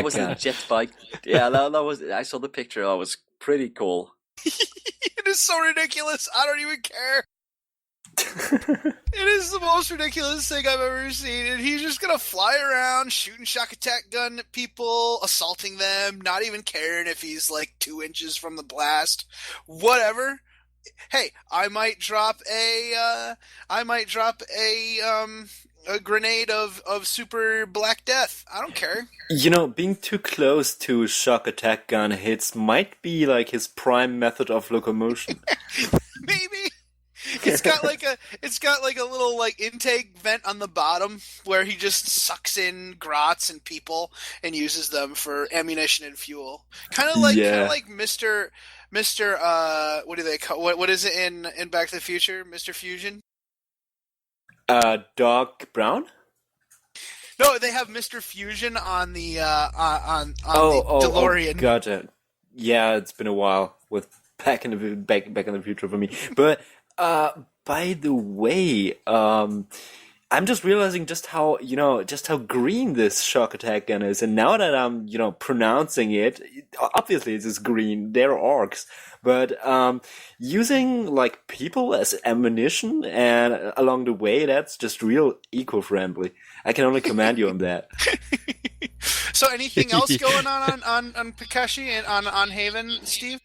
was a jet bike. Yeah, that was. I saw the picture. That was pretty cool. It is so ridiculous. I don't even care. It is the most ridiculous thing I've ever seen. And he's just going to fly around shooting shock attack gun at people, assaulting them, not even caring if he's like 2 inches from the blast. Whatever. Hey, I might drop a grenade of super black death. I don't care. Being too close to shock attack gun hits might be like his prime method of locomotion. Maybe. It's got like a little like intake vent on the bottom where he just sucks in grots and people and uses them for ammunition and fuel. Kind of like Mr. What do they call? What is it in Back to the Future? Mr. Fusion. Doc Brown? No, they have Mr. Fusion on the on the DeLorean. Oh, gotcha. Yeah, it's been a while with Back in the Future for me. But by the way, I'm just realizing just how green this shock attack gun is, and now that I'm pronouncing it, obviously it is green. They're orcs, but using like people as ammunition and along the way, that's just real eco-friendly. I can only commend you on that. So, anything else going on Pikeshi and on Haven, Steve?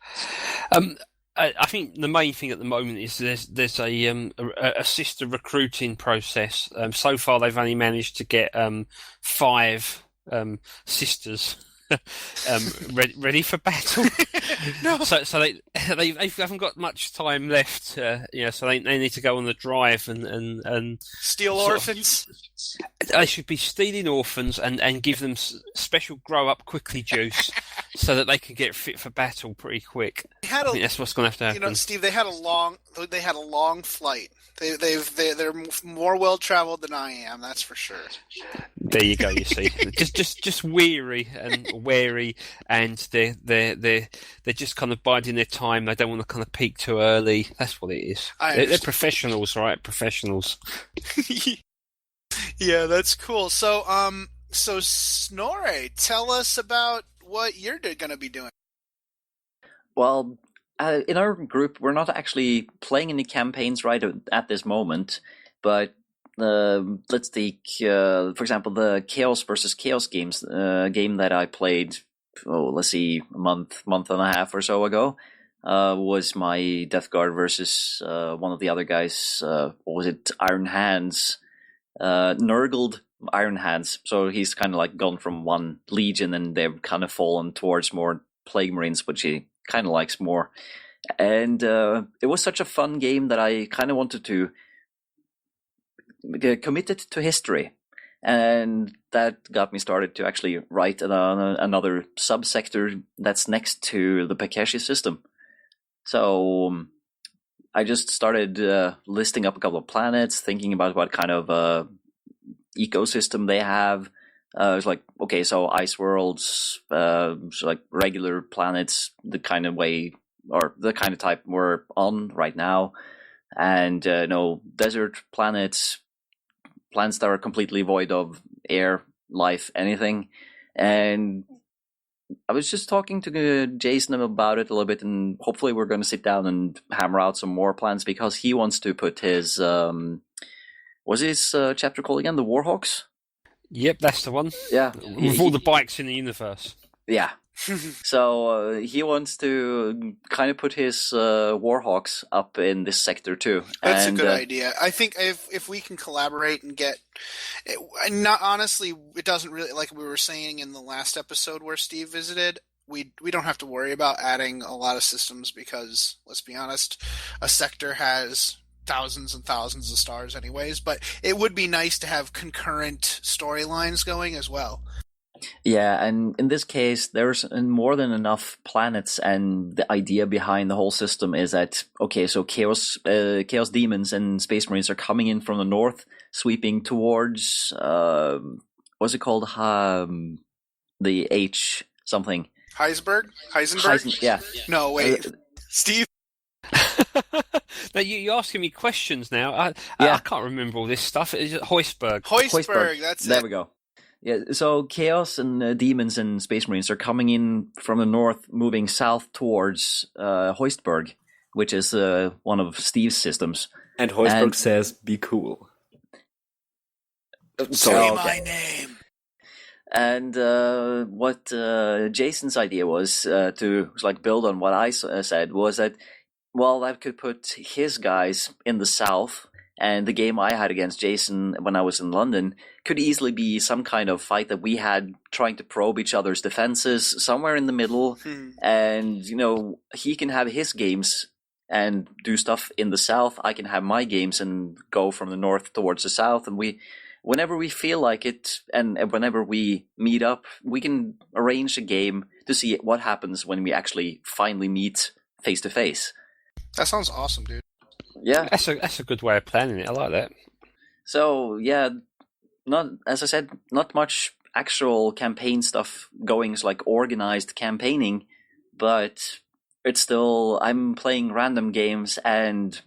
I think the main thing at the moment is there's a sister recruiting process. So far, they've only managed to get 5 sisters ready for battle. No. So they haven't got much time left. So they need to go on the drive and steal orphans. They should be stealing orphans and give them special grow up quickly juice so that they can get fit for battle pretty quick. I think that's what's going to have to happen. Steve, they had a long flight. They're more well traveled than I am. That's for sure. There you go. You see, just weary and wary, and they're just kind of biding their time. They don't want to kind of peak too early. That's what it is. They're professionals, right? Professionals. Yeah, that's cool. So Snorre, tell us about what you're going to be doing. Well, in our group, we're not actually playing any campaigns right at this moment, but let's take, for example, the Chaos versus Chaos games, game that I played, let's see, a month and a half or so ago, was my Death Guard versus one of the other guys, what was it, Iron Hands, Nurgled Iron Hands. So he's kind of like gone from one legion and they've kind of fallen towards more Plague Marines, which he kind of likes more. And it was such a fun game that I kind of wanted to commit it to history. And that got me started to actually write another subsector that's next to the Pikeshi system. So I just started listing up a couple of planets, thinking about what kind of ecosystem they have. It's like, okay, so ice worlds, so like regular planets, the kind of way or the kind of type we're on right now, and desert planets, planets that are completely void of air, life, anything. And I was just talking to Jason about it a little bit, and hopefully we're going to sit down and hammer out some more plans, because he wants to put his what's his chapter called again? The Warhawks? Yep, that's the one. Yeah. With all the bikes in the universe. Yeah. So he wants to kind of put his Warhawks up in this sector too. That's a good idea. I think if we can collaborate and get, not honestly, it doesn't really, like we were saying in the last episode where Steve visited, we don't have to worry about adding a lot of systems, because let's be honest, a sector has thousands and thousands of stars anyways, but it would be nice to have concurrent storylines going as well. Yeah, and in this case, there's more than enough planets, and the idea behind the whole system is that, okay, so chaos demons and space marines are coming in from the north, sweeping towards, what's it called? The H something. Heisenberg? Yeah. No, wait. Steve? Now you're asking me questions now. I can't remember all this stuff. Is it Heusberg? Heusberg, that's there it. We go. Yeah, so chaos and demons and space marines are coming in from the north, moving south towards Heustberg, which is one of Steve's systems. And Heustberg says, "Be cool." Say my name. And what Jason's idea was to build on what I said was that, well, I could put his guys in the south, and the game I had against Jason when I was in London could easily be some kind of fight that we had trying to probe each other's defenses somewhere in the middle. And, he can have his games and do stuff in the south. I can have my games and go from the north towards the south. And whenever we feel like it and whenever we meet up, we can arrange a game to see what happens when we actually finally meet face to face. That sounds awesome, dude. Yeah, that's a good way of planning it. I like that. So yeah, as I said, not much actual campaign stuff going, like organized campaigning, but it's still, I'm playing random games and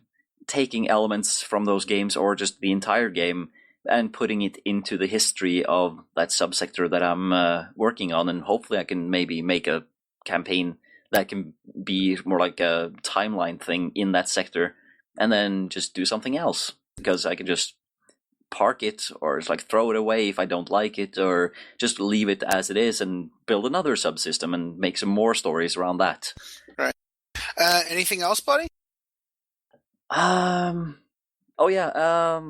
taking elements from those games or just the entire game and putting it into the history of that subsector that I'm working on, and hopefully I can maybe make a campaign that can be more like a timeline thing in that sector, and then just do something else, because I can just park it or throw it away if I don't like it, or just leave it as it is and build another subsystem and make some more stories around that. Right. Anything else, buddy?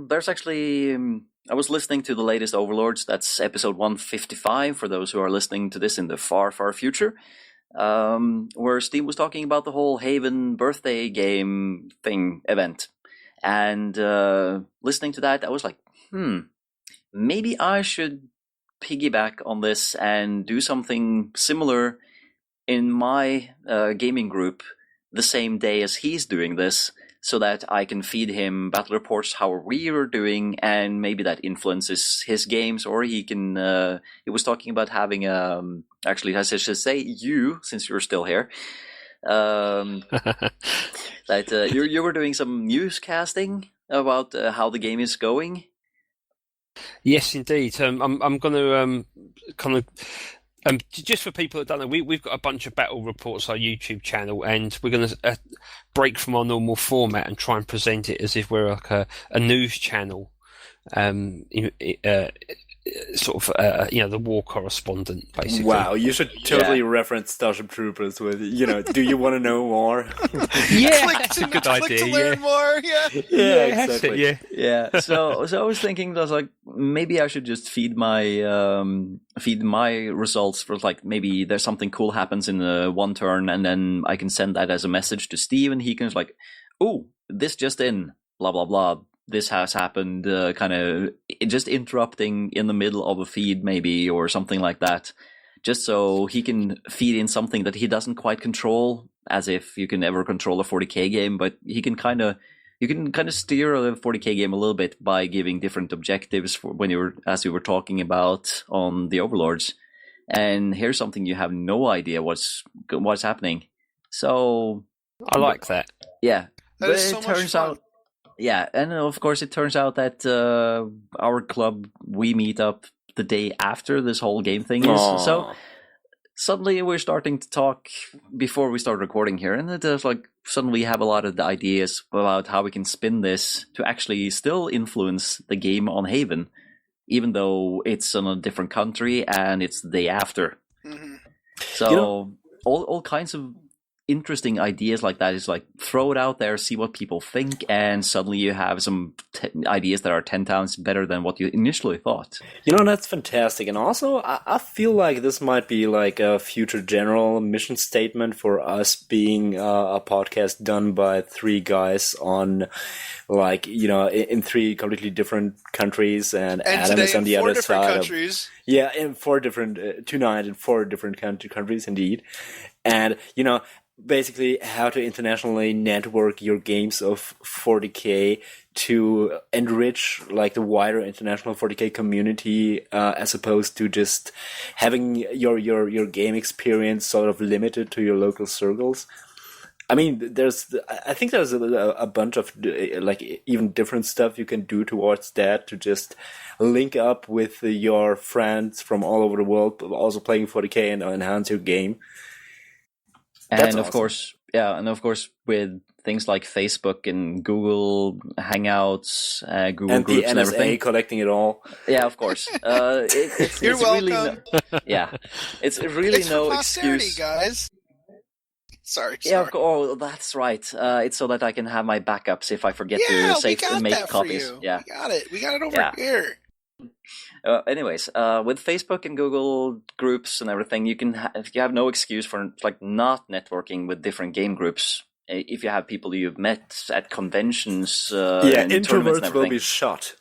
There's actually, I was listening to the latest Overlords. That's episode 155 for those who are listening to this in the far, far future. Where Steve was talking about the whole Haven birthday game thing event. And listening to that, I was like, maybe I should piggyback on this and do something similar in my gaming group the same day as he's doing this, so that I can feed him battle reports how we are doing, and maybe that influences his games, or he can, he was talking about having, actually I should say you, since you're still here, that you were doing some newscasting about how the game is going. Yes, indeed. I'm going to kind of... just for people that don't know, we've got a bunch of battle reports on our YouTube channel, and we're going to break from our normal format and try and present it as if we're like a news channel, the war correspondent, basically. Wow, you should totally reference Starship Troopers with, do you want to know more? Yeah, that's a good idea. To learn more, yeah, exactly. Yeah. So I was thinking, maybe I should just feed my results for maybe there's something cool happens in one turn, and then I can send that as a message to Steve, and he can oh, this just in, blah blah blah. This has happened, kind of just interrupting in the middle of a feed maybe, or something like that, just so he can feed in something that he doesn't quite control as if you can ever control a 40k game, but you can kind of steer a 40k game a little bit by giving different objectives for as you were talking about on the Overlords. And here's something you have no idea what's happening. So I like that. Yeah, that but is so it turns much fun. out. Yeah, and of course it turns out that our club, we meet up the day after this whole game thing is. Aww. So suddenly we're starting to talk before we start recording here, and it's like suddenly we have a lot of the ideas about how we can spin this to actually still influence the game on Haven, even though it's in a different country and it's the day after. Mm-hmm. So all kinds of interesting ideas like that is like throw it out there, see what people think, and suddenly you have some ideas that are 10 times better than what you initially thought. That's fantastic. And also, I feel like this might be like a future general mission statement for us being a podcast done by three guys on, like, in three completely different countries, and Adam is on the other side. Countries. In 4 different, tonight in 4 different countries, indeed. And, basically how to internationally network your games of 40k to enrich like the wider international 40k community, as opposed to just having your game experience sort of limited to your local circles. I mean, I think there's a bunch of like even different stuff you can do towards that, to just link up with your friends from all over the world, also playing 40k, and enhance your game. And of course, with things like Facebook and Google Hangouts, Google and Groups, the NSA and everything, collecting it all. Yeah, of course. You're welcome. It's really it's no for posterity, excuse, guys. Sorry. Yeah, that's right. It's so that I can have my backups if I forget to save and make copies. Yeah, we got it over here. Anyways, with Facebook and Google groups and everything, you have no excuse for like not networking with different game groups. If you have people you've met at conventions, and tournaments and introverts will be shot.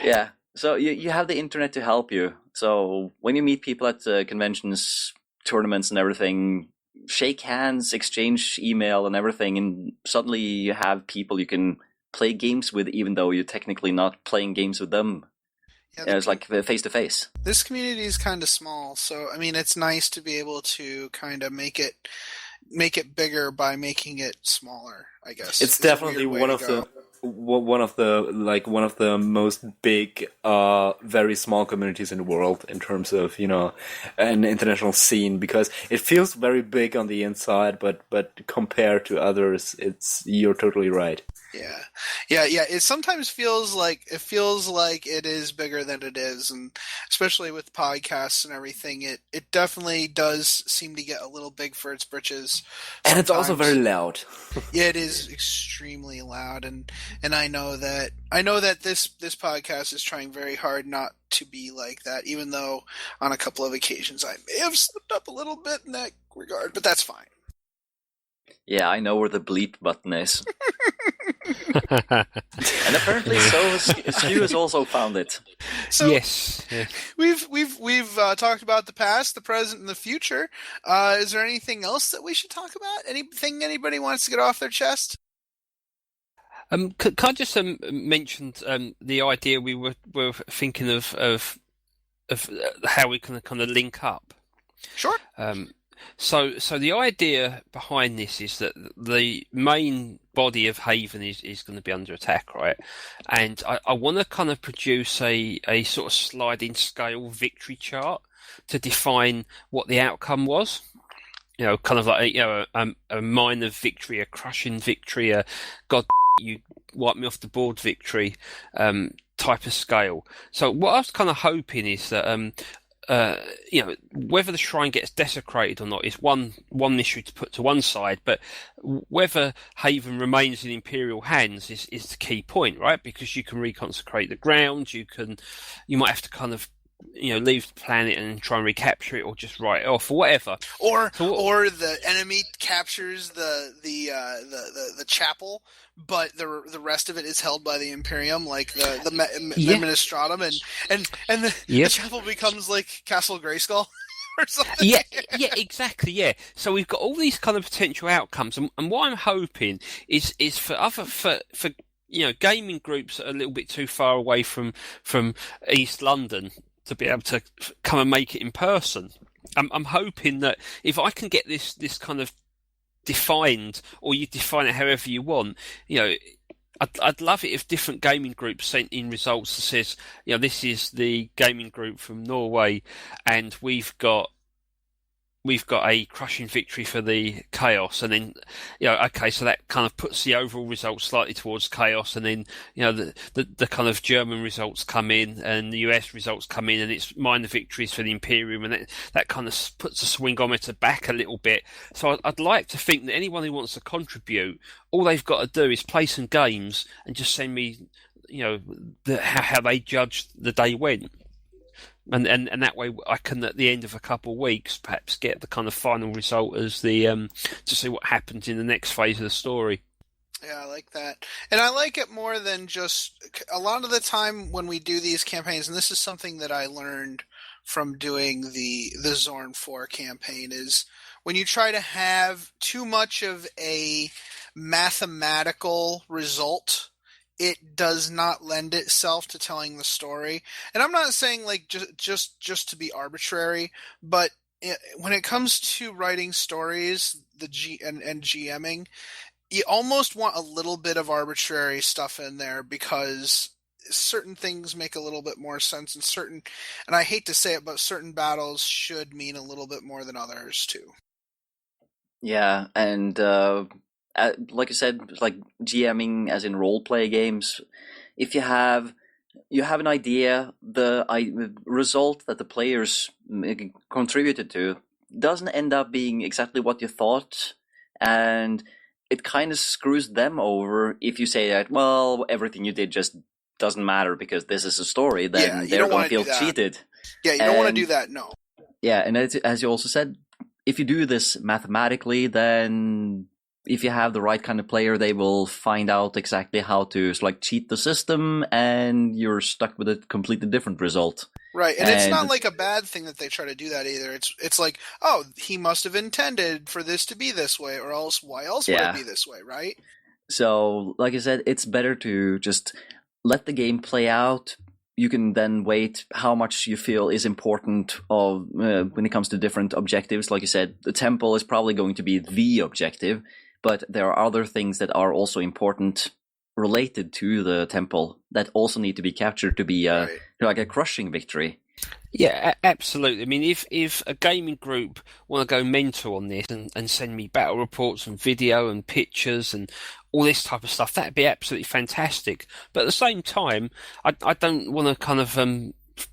Yeah, so you have the internet to help you. So when you meet people at conventions, tournaments, and everything, shake hands, exchange email and everything, and suddenly you have people you can play games with, even though you're technically not playing games with them. It's like face to face. This community is kind of small, so I mean, it's nice to be able to kind of make it bigger by making it smaller, I guess. It's definitely one of the most big, very small communities in the world in terms of, an international scene, because it feels very big on the inside, but compared to others, you're totally right. Yeah. It sometimes feels like it is bigger than it is, and especially with podcasts and everything, it definitely does seem to get a little big for its britches. And it's also very loud. Yeah, it is extremely loud, and I know that this podcast is trying very hard not to be like that, even though on a couple of occasions I may have slipped up a little bit in that regard, but that's fine. Yeah, I know where the bleep button is. And apparently Stu has also found it. So yes. We've talked about the past, the present, and the future. Is there anything else that we should talk about? Anything anybody wants to get off their chest? Can I just mention the idea we were thinking of how we can kind of link up? Sure. So the idea behind this is that the main body of Haven is going to be under attack, right? And I want to kind of produce a sort of sliding scale victory chart to define what the outcome was. Kind of like a minor victory, a crushing victory, a God, you wipe me off the board victory type of scale. So what I was kind of hoping is that whether the shrine gets desecrated or not is one issue to put to one side, but whether Haven remains in Imperial hands is the key point, right? Because you can reconsecrate the ground, you might have to kind of leave the planet and try and recapture it, or just write it off, or whatever. Or the enemy captures the chapel, but the rest of it is held by the Imperium, like the Administratum, and the chapel becomes like Castle Grayskull. or something. Yeah, exactly. Yeah. So we've got all these kind of potential outcomes, and what I'm hoping is for gaming groups that are a little bit too far away from East London to be able to come and make it in person. I'm hoping that if I can get this kind of defined, or you define it however you want, I'd love it if different gaming groups sent in results that says, this is the gaming group from Norway, and we've got a crushing victory for the Chaos, and then okay, so that kind of puts the overall result slightly towards Chaos, and then the kind of German results come in and the US results come in, and it's minor victories for the Imperium, and that kind of puts the swingometer back a little bit. So I'd like to think that anyone who wants to contribute, all they've got to do is play some games and just send me how they judged the day went. And that way I can, at the end of a couple of weeks, perhaps get the kind of final result as the to see what happens in the next phase of the story. Yeah, I like that. And I like it more than just a lot of the time when we do these campaigns, and this is something that I learned from doing the Zorn 4 campaign, is when you try to have too much of a mathematical result, it does not lend itself to telling the story. And I'm not saying like just to be arbitrary, but when it comes to writing stories, and GMing, you almost want a little bit of arbitrary stuff in there, because certain things make a little bit more sense, and I hate to say it, but certain battles should mean a little bit more than others too. Yeah, and like I said, like GMing as in role play games, if you have an idea, the result that the players contributed to doesn't end up being exactly what you thought, and it kind of screws them over if you say that, well, everything you did just doesn't matter because this is a story, then they're going to feel cheated. Yeah, you don't want to do that, no. Yeah, and as you also said, if you do this mathematically, then if you have the right kind of player, they will find out exactly how to cheat the system, and you're stuck with a completely different result. Right, and it's not like a bad thing that they try to do that either. It's like, oh, he must have intended for this to be this way, or else why else would it be this way, right? So, like I said, it's better to just let the game play out. You can then weight how much you feel is important when it comes to different objectives. Like you said, the temple is probably going to be the objective, but there are other things that are also important related to the temple that also need to be captured to be like a crushing victory. Yeah, absolutely. I mean, if a gaming group want to go mental on this and send me battle reports and video and pictures and all this type of stuff, that'd be absolutely fantastic. But at the same time, I don't want to kind of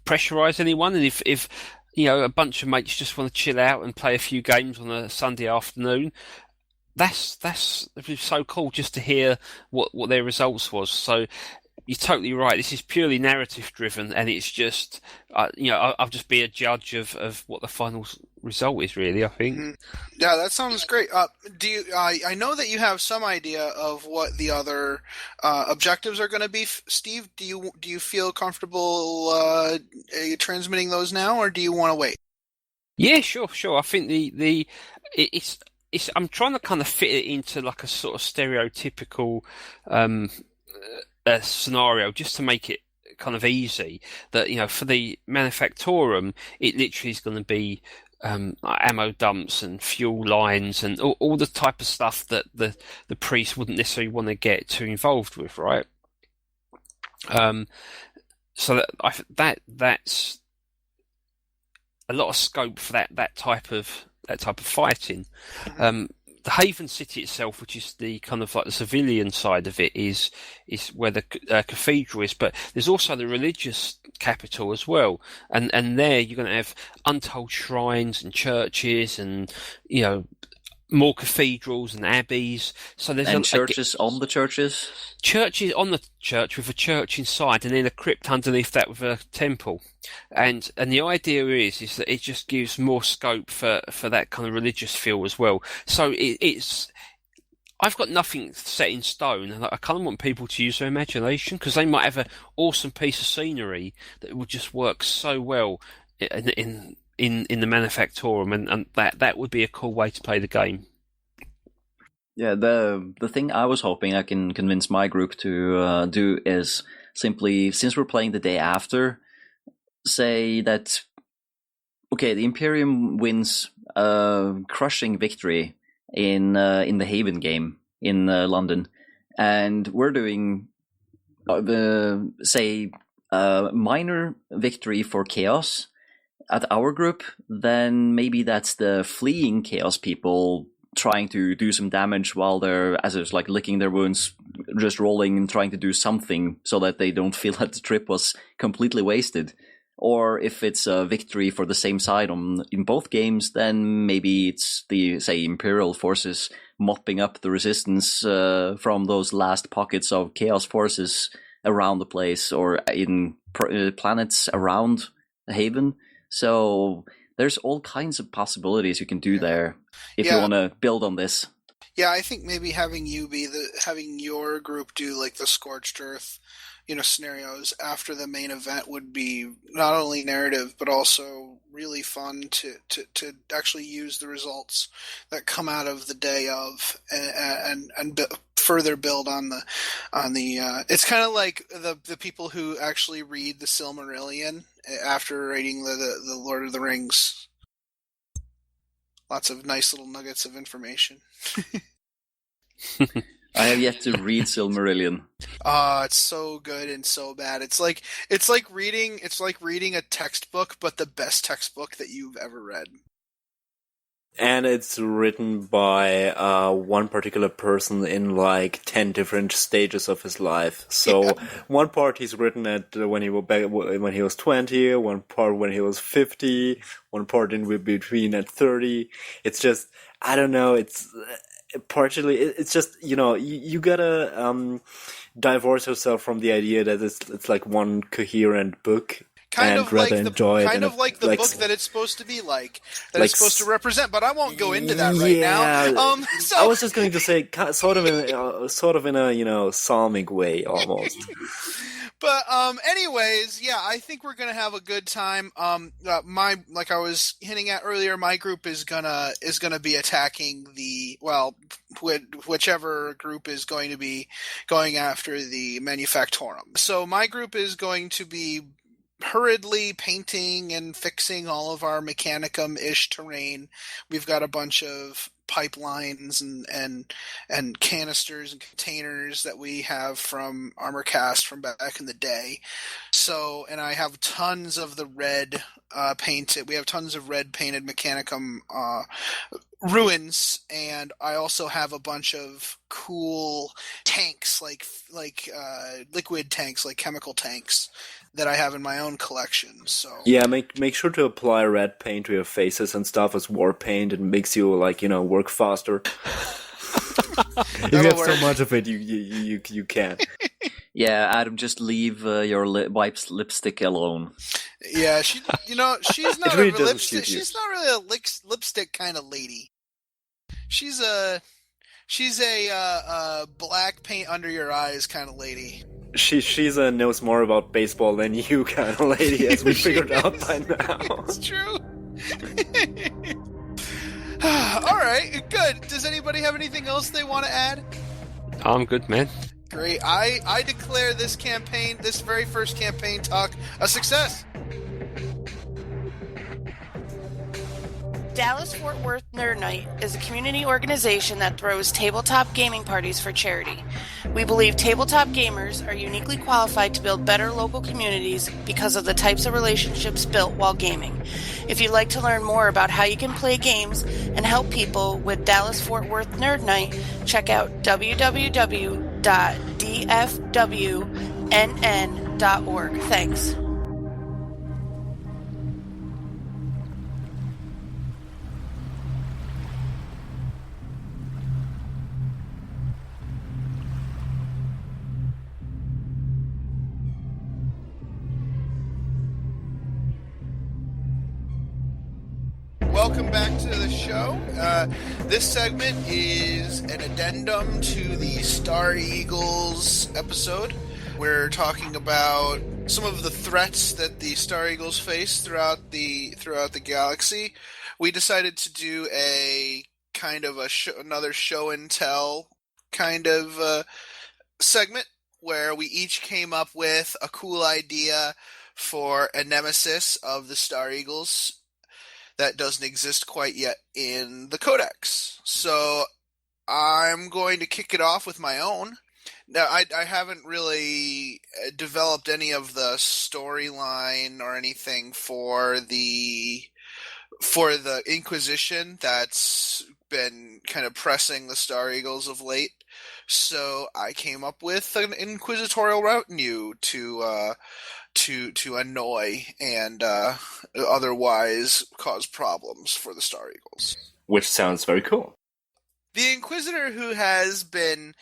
pressurize anyone. And if a bunch of mates just want to chill out and play a few games on a Sunday afternoon, that's so cool just to hear what their results was. So you're totally right. This is purely narrative driven, and it's just I'll just be a judge of what the final result is, really, I think. Mm-hmm. Yeah, that sounds great. I know that you have some idea of what the other objectives are going to be, Steve. Do you feel comfortable transmitting those now, or do you want to wait? Yeah, sure. I think it's I'm trying to kind of fit it into like a sort of stereotypical scenario, just to make it kind of easy. That for the Manufactorum, it literally is going to be ammo dumps and fuel lines and all the type of stuff that the priest wouldn't necessarily want to get too involved with, right? So that's a lot of scope for that type of fighting. The Haven City itself, which is the kind of like the civilian side of it, is where the cathedral is. But there's also the religious capital as well, and there you're going to have untold shrines and churches, and more cathedrals and abbeys. So there's churches on the churches. Churches on the church with a church inside, and then a crypt underneath that with a temple. And the idea is that it just gives more scope for that kind of religious feel as well. So it's I've got nothing set in stone, and I kind of want people to use their imagination, because they might have an awesome piece of scenery that would just work so well in in the Manufactorum, and that would be a cool way to play the game. Yeah, the thing I was hoping I can convince my group to do is simply, since we're playing the day after, say that, okay, the Imperium wins a crushing victory in the Haven game in London, and we're doing minor victory for Chaos at our group. Then maybe that's the fleeing Chaos people trying to do some damage while they're, as it's like licking their wounds, just rolling and trying to do something so that they don't feel that the trip was completely wasted. Or if it's a victory for the same side in both games, then maybe it's the, say, Imperial forces mopping up the resistance from those last pockets of Chaos forces around the place or in planets around Haven. So there's all kinds of possibilities you can do there if you want to build on this. Yeah, I think maybe having your group do like the Scorched Earth, scenarios after the main event would be not only narrative but also really fun to actually use the results that come out of the day of and further build on the it's kind of like the people who actually read the Silmarillion after reading the Lord of the Rings. Lots of nice little nuggets of information. I have yet to read Silmarillion. It's so good and so bad. It's like reading a textbook, but the best textbook that you've ever read. And it's written by one particular person in like 10 different stages of his life. So one part he's written at when he was 20, one part when he was 50, one part in between at 30. It's just, I don't know, it's partially, it's just, you gotta divorce yourself from the idea that it's like one coherent book. Kind of like the book that it's supposed to be like, it's supposed to represent. But I won't go into that right now. So I was just going to say, sort of in a psalmic way almost. But anyways, yeah, I think we're gonna have a good time. Like I was hinting at earlier, my group is gonna be attacking whichever group is going to be going after the Manufactorum. So my group is going to be hurriedly painting and fixing all of our Mechanicum-ish terrain. We've got a bunch of pipelines and canisters and containers that we have from Armorcast from back in the day. So, and I have tons of the red painted. We have tons of red painted Mechanicum ruins, and I also have a bunch of cool tanks, like liquid tanks, like chemical tanks, that I have in my own collection. So yeah, make sure to apply red paint to your faces and stuff as war paint. It makes you work faster. If you have so much of it, you can. Yeah, Adam, just leave your wife's lipstick alone. Yeah, she's not really a lipstick. She's not really a lipstick kind of lady. She's a black paint under your eyes kind of lady. She's knows more about baseball than you kind of lady, as we figured out by now. It's true. All right, good. Does anybody have anything else they want to add? I'm good, man. Great. I declare this very first campaign talk, a success. Dallas-Fort Worth Nerd Night is a community organization that throws tabletop gaming parties for charity. We believe tabletop gamers are uniquely qualified to build better local communities because of the types of relationships built while gaming. If you'd like to learn more about how you can play games and help people with Dallas-Fort Worth Nerd Night, check out www.dfwnn.org. Thanks. Welcome back to the show. This segment is an addendum to the Star Eagles episode. We're talking about the threats that the Star Eagles face throughout the galaxy, we decided to do a kind of another show and tell kind of segment where we each came up with a cool idea for a nemesis of the Star Eagles that doesn't exist quite yet in the Codex. So I'm going to kick it off with my own. Now, I haven't really developed any of the storyline or anything for the Inquisition that's been kind of pressing the Star Eagles of late. So I came up with an inquisitorial retinue to annoy and otherwise cause problems for the Star Eagles. Which sounds very cool. The Inquisitor, who has been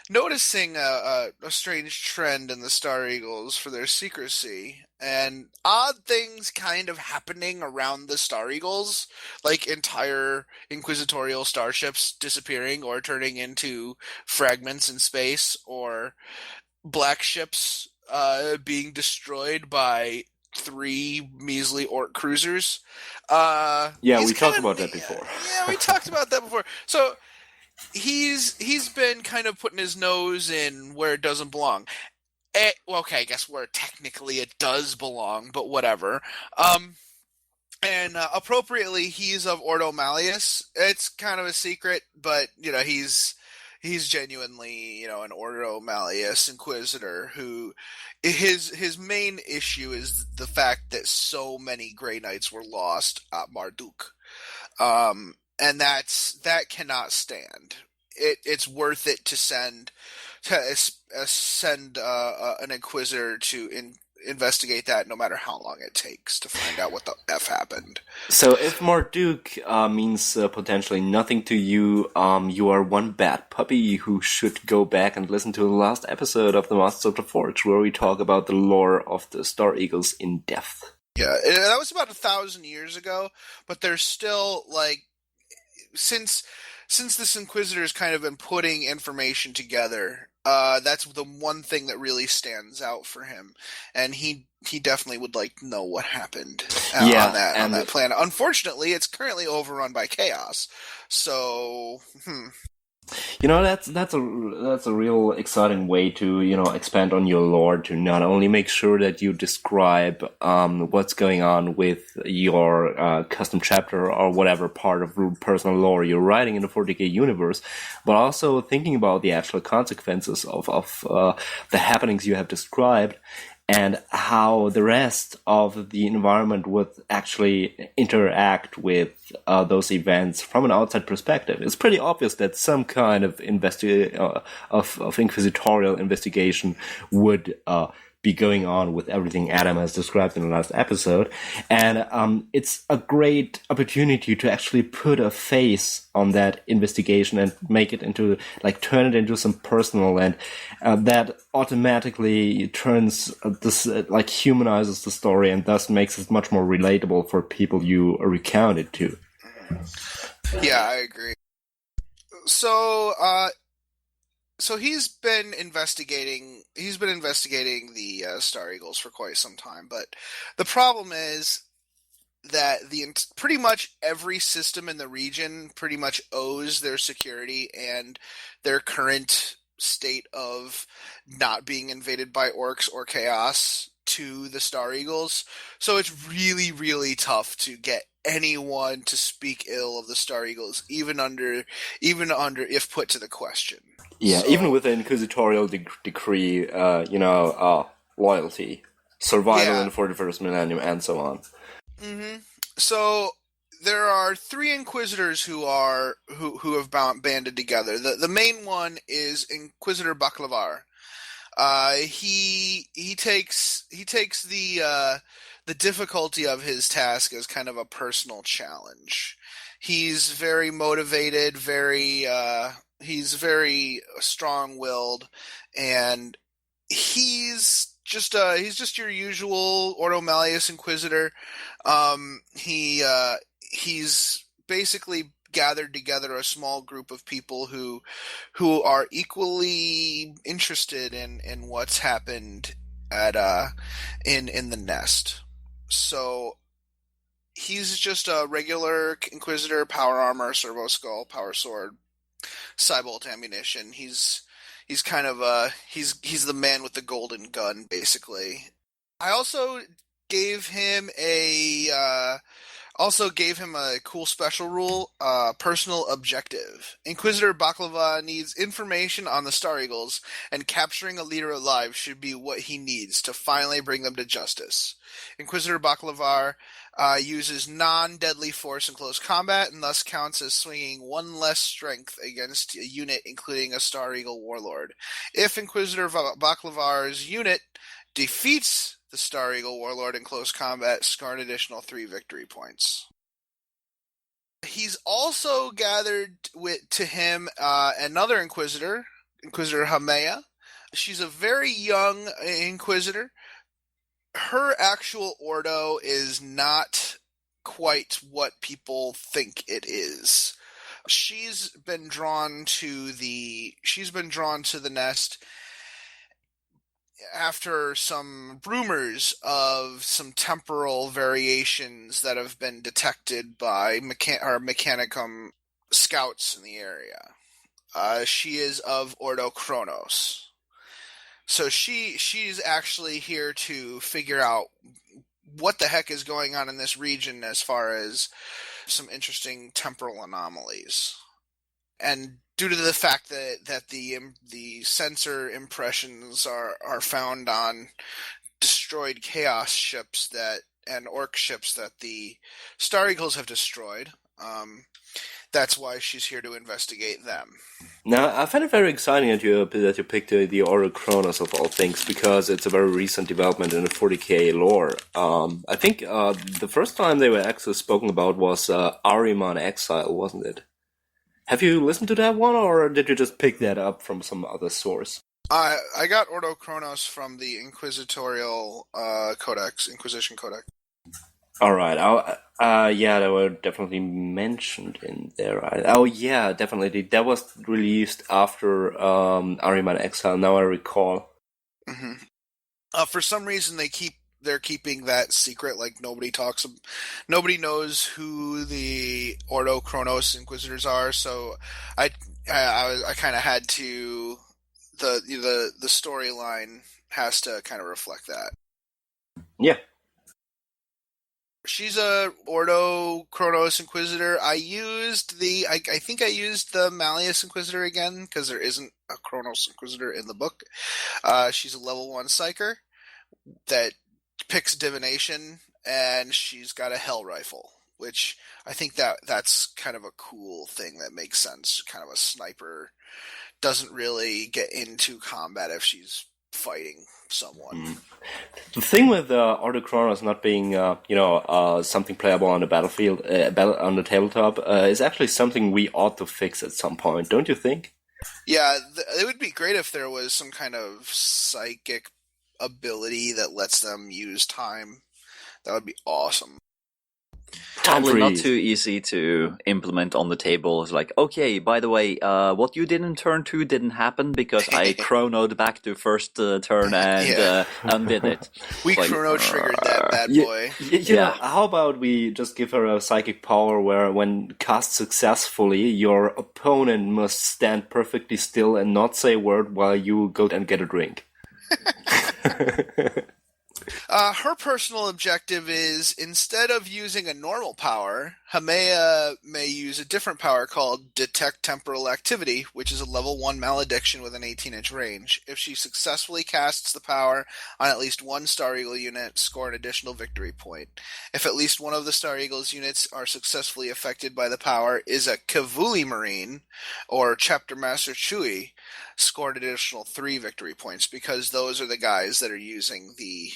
noticing a strange trend in the Star Eagles for their secrecy and odd things kind of happening around the Star Eagles, like entire inquisitorial starships disappearing or turning into fragments in space, or black ships being destroyed by 3 measly orc cruisers. We talked about that before. Yeah, we talked about that before. So he's been kind of putting his nose in where it doesn't belong. Okay, I guess where technically it does belong, but whatever. And appropriately, he's of Ordo Malleus. It's kind of a secret, but he's genuinely an Ordo Malleus Inquisitor who his main issue is the fact that so many Grey Knights were lost at Marduk. And that cannot stand. It's worth it to send an Inquisitor to investigate that, no matter how long it takes to find out what the F happened. So if Marduk means potentially nothing to you, you are one bad puppy who should go back and listen to the last episode of the Masters of the Forge, where we talk about the lore of the Star Eagles in depth. Yeah, that was about 1,000 years ago, but there's still, since this Inquisitor's kind of been putting information together, that's the one thing that really stands out for him, and he definitely would like to know what happened on that planet. Unfortunately, it's currently overrun by chaos. So, that's a real exciting way to expand on your lore, to not only make sure that you describe what's going on with your custom chapter or whatever part of personal lore you're writing in the 40k universe, but also thinking about the actual consequences of the happenings you have described, and how the rest of the environment would actually interact with those events from an outside perspective. It's pretty obvious that some kind of inquisitorial investigation would be going on with everything Adam has described in the last episode. And it's a great opportunity to actually put a face on that investigation and make it into, turn it into some personal, and that automatically turns this, humanizes the story, and thus makes it much more relatable for people you recount it to. Yeah, I agree. So he's been investigating the Star Eagles for quite some time, but the problem is that pretty much every system in the region pretty much owes their security and their current state of not being invaded by orcs or chaos to the Star Eagles. So it's really, really tough to get anyone to speak ill of the Star Eagles, even under if put to the question. Yeah, so, even with the inquisitorial decree, loyalty, survival in the 41st millennium, and so on. Mm-hmm. So there are 3 Inquisitors who have banded together. The main one is Inquisitor Baklavar. He takes the difficulty of his task as kind of a personal challenge. He's very motivated, he's very strong-willed, and he's just your usual Ordo Malleus Inquisitor. He's basically gathered together a small group of people who are equally interested in what's happened at in the nest. So he's just a regular Inquisitor, power armor, servo skull, power sword, Cybolt ammunition. He's kind of he's the man with the golden gun, basically. I also gave him a cool special rule, personal objective. Inquisitor Baklava needs information on the Star Eagles, and capturing a leader alive should be what he needs to finally bring them to justice. Inquisitor Baklavar uses non-deadly force in close combat, and thus counts as swinging one less strength against a unit, including a Star Eagle Warlord. If Inquisitor Baklavar's unit defeats the Star Eagle Warlord in close combat, score an additional 3 victory points. He's also gathered to him another Inquisitor, Inquisitor Hamea. She's a very young Inquisitor. Her actual Ordo is not quite what people think it is. She's been drawn to the nest after some rumors of some temporal variations that have been detected by Mechanicum scouts in the area. She is of Ordo Chronos. So she's actually here to figure out what the heck is going on in this region as far as some interesting temporal anomalies. And due to the fact that the sensor impressions are found on destroyed Chaos ships and Orc ships that the Star Eagles have destroyed, that's why she's here to investigate them. Now, I find it very exciting that you picked the Ordo Chronos of all things, because it's a very recent development in the 40k lore. I think the first time they were actually spoken about was Ahriman Exile, wasn't it? Have you listened to that one, or did you just pick that up from some other source? I got Ordo Chronos from the Inquisitorial Codex, Inquisition Codex. All right. Yeah, they were definitely mentioned in there. Oh, yeah, definitely. That was released after Ahriman Exile. Now I recall. Mm-hmm. For some reason, they're keeping that secret. Like nobody knows who the Ordo Chronos Inquisitors are. So I kind of had to the storyline has to kind of reflect that. Yeah. She's a Ordo Chronos Inquisitor. I think I used the Malleus Inquisitor again, because there isn't a Chronos Inquisitor in the book. She's a level 1 Psyker that picks divination, and she's got a Hell Rifle, which I think that's kind of a cool thing that makes sense. Kind of a sniper, doesn't really get into combat if she's fighting someone. The thing with Ordo Chronos not being, something playable on the battlefield, on the tabletop, is actually something we ought to fix at some point, don't you think? Yeah, it would be great if there was some kind of psychic ability that lets them use time. That would be awesome. Probably not too easy to implement on the table. It's like, okay, by the way, what you did in turn 2 didn't happen because I chronoed back to first turn and undid it. We chrono triggered that bad boy. Yeah. How about we just give her a psychic power where, when cast successfully, your opponent must stand perfectly still and not say a word while you go and get a drink? Her personal objective is, instead of using a normal power, Hamea may use a different power called Detect Temporal Activity, which is a level 1 malediction with an 18-inch range. If she successfully casts the power on at least one Star Eagle unit, score an additional victory point. If at least one of the Star Eagle's units are successfully affected by the power is a Kavuli Marine or Chapter Master Chui, score an additional 3 victory points, because those are the guys that are using the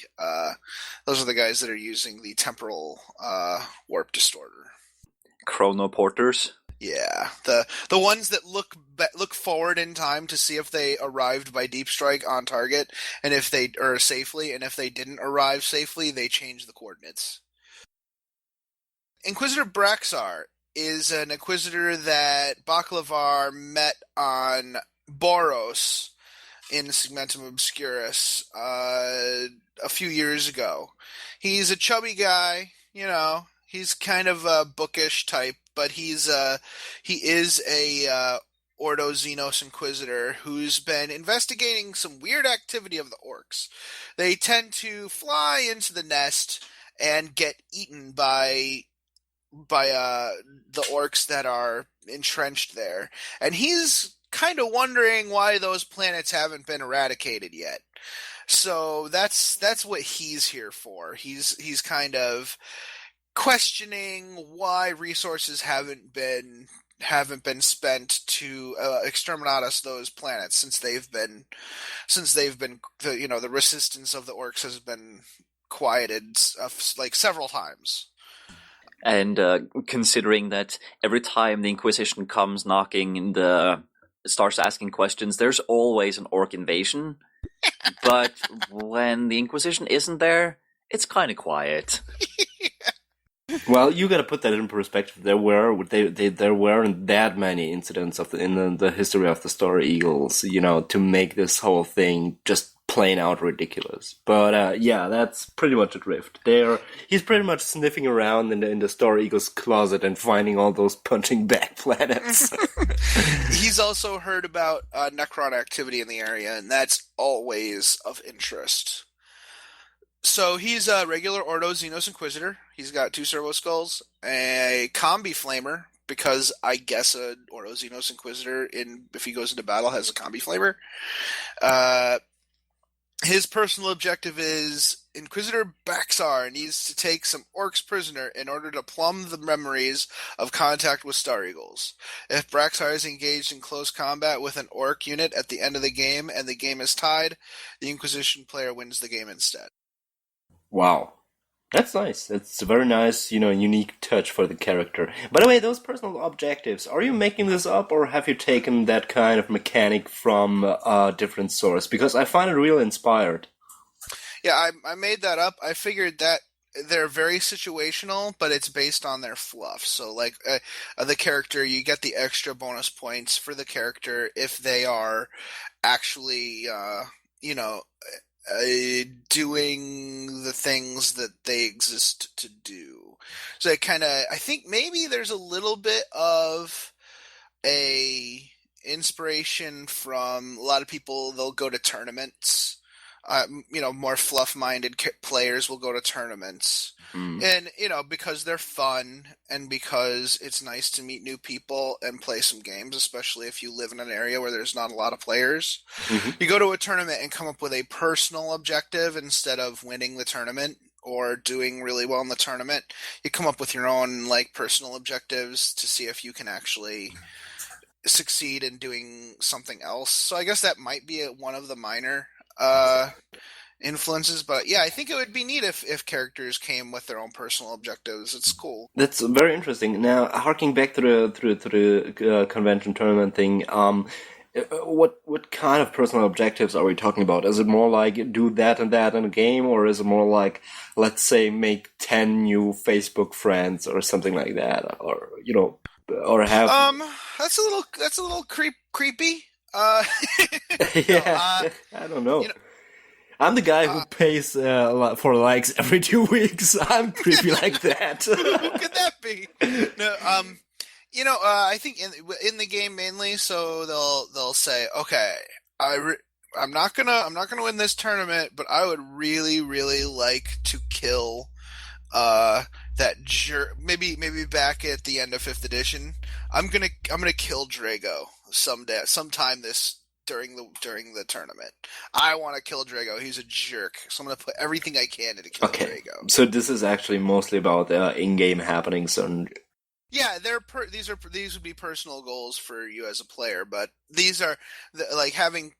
temporal warp distorter. Chronoporters. Yeah, the ones that look forward in time to see if they arrived by deep strike on target, and if they safely, and if they didn't arrive safely, they change the coordinates. Inquisitor Braxar is an Inquisitor that Baklavar met on Boros in Segmentum Obscurus a few years ago. He's a chubby guy, he's kind of a bookish type, but he is a Ordo Xenos Inquisitor who's been investigating some weird activity of the orcs. They tend to fly into the nest and get eaten by the orcs that are entrenched there, and he's kind of wondering why those planets haven't been eradicated yet. So that's what he's here for. He's kind of questioning why resources haven't been spent to exterminate those planets since they've been the resistance of the orcs has been quieted like several times. And considering that every time the Inquisition comes knocking and starts asking questions, there's always an orc invasion. But when the Inquisition isn't there, it's kind of quiet. Well, you got to put that in perspective. There weren't that many incidents in the history of the Star Eagles, to make this whole thing just plain out ridiculous. But yeah, that's pretty much a drift. He's pretty much sniffing around in the Star Eagles closet and finding all those punching bag planets. He's also heard about Necron activity in the area, and that's always of interest. So he's a regular Ordo Xenos Inquisitor. He's got 2 servo skulls, a combi flamer, because I guess an Ordo Xenos Inquisitor, if he goes into battle, has a combi flamer. His personal objective is Inquisitor Baxar needs to take some orcs prisoner in order to plumb the memories of contact with Star Eagles. If Baxar is engaged in close combat with an orc unit at the end of the game and the game is tied, the Inquisition player wins the game instead. Wow. That's nice. That's a very nice, unique touch for the character. By the way, those personal objectives, are you making this up or have you taken that kind of mechanic from a different source? Because I find it really inspired. Yeah, I made that up. I figured that they're very situational, but it's based on their fluff. So, like, the character, you get the extra bonus points for the character if they are actually, doing the things that they exist to do. So I think maybe there's a little bit of a inspiration from a lot of people. They'll go to tournaments. More fluff-minded players will go to tournaments. And, because they're fun and because it's nice to meet new people and play some games, especially if you live in an area where there's not a lot of players. Mm-hmm. You go to a tournament and come up with a personal objective instead of winning the tournament or doing really well in the tournament. You come up with your own, personal objectives to see if you can actually succeed in doing something else. So I guess that might be one of the minor influences, but yeah, I think it would be neat if characters came with their own personal objectives. It's cool. That's very interesting. Now, harking back to the convention tournament thing, what kind of personal objectives are we talking about? Is it more like do that and that in a game, or is it more like, let's say, make 10 new Facebook friends or something like that, or or have? That's a little creepy. Yeah, I don't know. I'm the guy who pays for likes every 2 weeks. I'm creepy like that. Who could that be? No, I think in the game mainly, so they'll say, okay, I'm not gonna win this tournament, but I would really, really like to kill that jerk. Maybe back at the end of 5th edition, I'm gonna kill Drago sometime during the tournament. I want to kill Drago. He's a jerk, so I'm gonna put everything I can into kill Drago. So this is actually mostly about in-game happenings and. Yeah, these would be personal goals for you as a player, but these are like having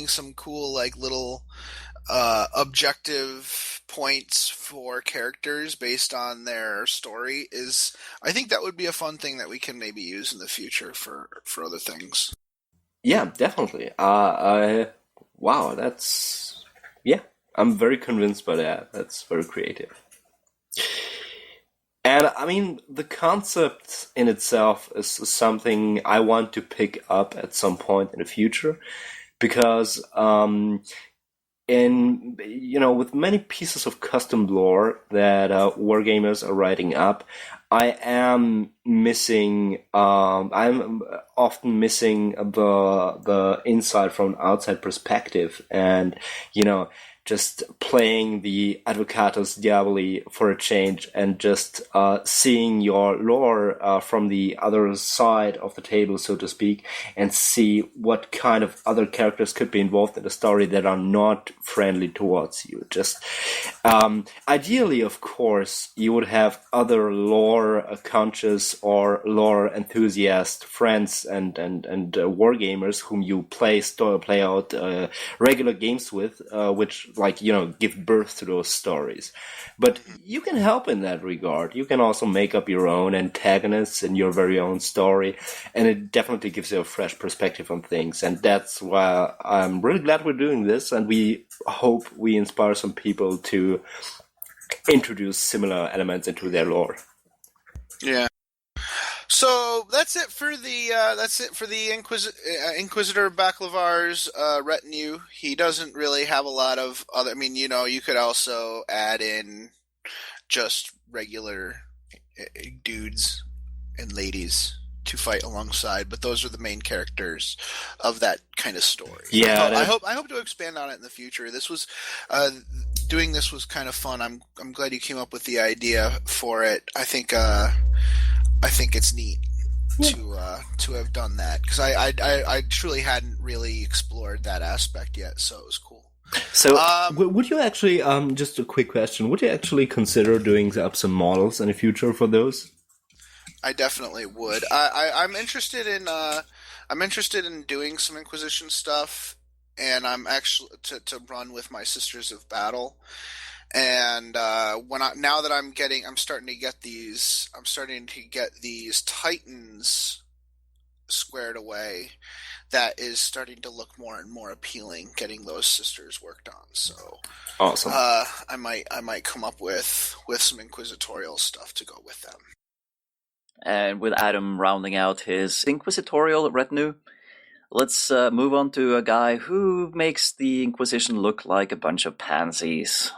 some cool little objective points for characters based on their story I think that would be a fun thing that we can maybe use in the future for other things. Yeah, definitely. Wow, I'm very convinced by that. That's very creative. And I mean, the concept in itself is something I want to pick up at some point in the future, because with many pieces of custom lore that wargamers are writing up, I'm often missing the insight from an outside perspective, and just playing the Advocatus Diaboli for a change, and just seeing your lore from the other side of the table, so to speak, and see what kind of other characters could be involved in the story that are not friendly towards you. Just ideally, of course, you would have other lore conscious or lore enthusiast friends and wargamers whom you play out regular games with, which give birth to those stories. But you can help in that regard. You can also make up your own antagonists in your very own story, and it definitely gives you a fresh perspective on things. And that's why I'm really glad we're doing this, and we hope we inspire some people to introduce similar elements into their lore. Yeah. So that's it for the Inquisitor Baklavar's retinue. He doesn't really have a lot of other. I mean, you could also add in just regular dudes and ladies to fight alongside, but those are the main characters of that kind of story. Yeah, I hope to expand on it in the future. This was doing this was kind of fun. I'm glad you came up with the idea for it. I think it's neat to have done that, because I truly hadn't really explored that aspect yet, so it was cool. So, would you actually, just a quick question, would you actually consider doing up some models in the future for those? I definitely would. I'm interested in doing some Inquisition stuff, and I'm actually to run with my Sisters of Battle. And now that I'm starting to get these Titans squared away, that is starting to look more and more appealing, getting those sisters worked on. So awesome. I might come up with some inquisitorial stuff to go with them. And with Adam rounding out his inquisitorial retinue, let's move on to a guy who makes the Inquisition look like a bunch of pansies.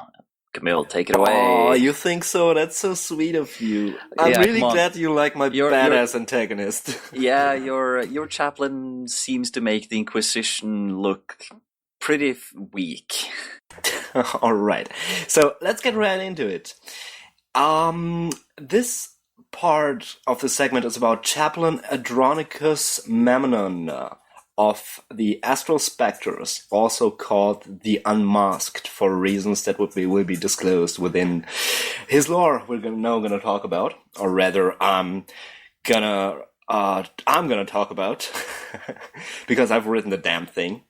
Camille, take it away. Oh, you think so? That's so sweet of you. I'm really glad you like my badass antagonist. Yeah, your chaplain seems to make the Inquisition look pretty weak. All right, so let's get right into it. This part of the segment is about Chaplain Andronicus Memnon of the Astral Spectres, also called the Unmasked, for reasons that will be disclosed within his lore. We're now going to talk about, or rather, I'm gonna talk about, because I've written the damn thing.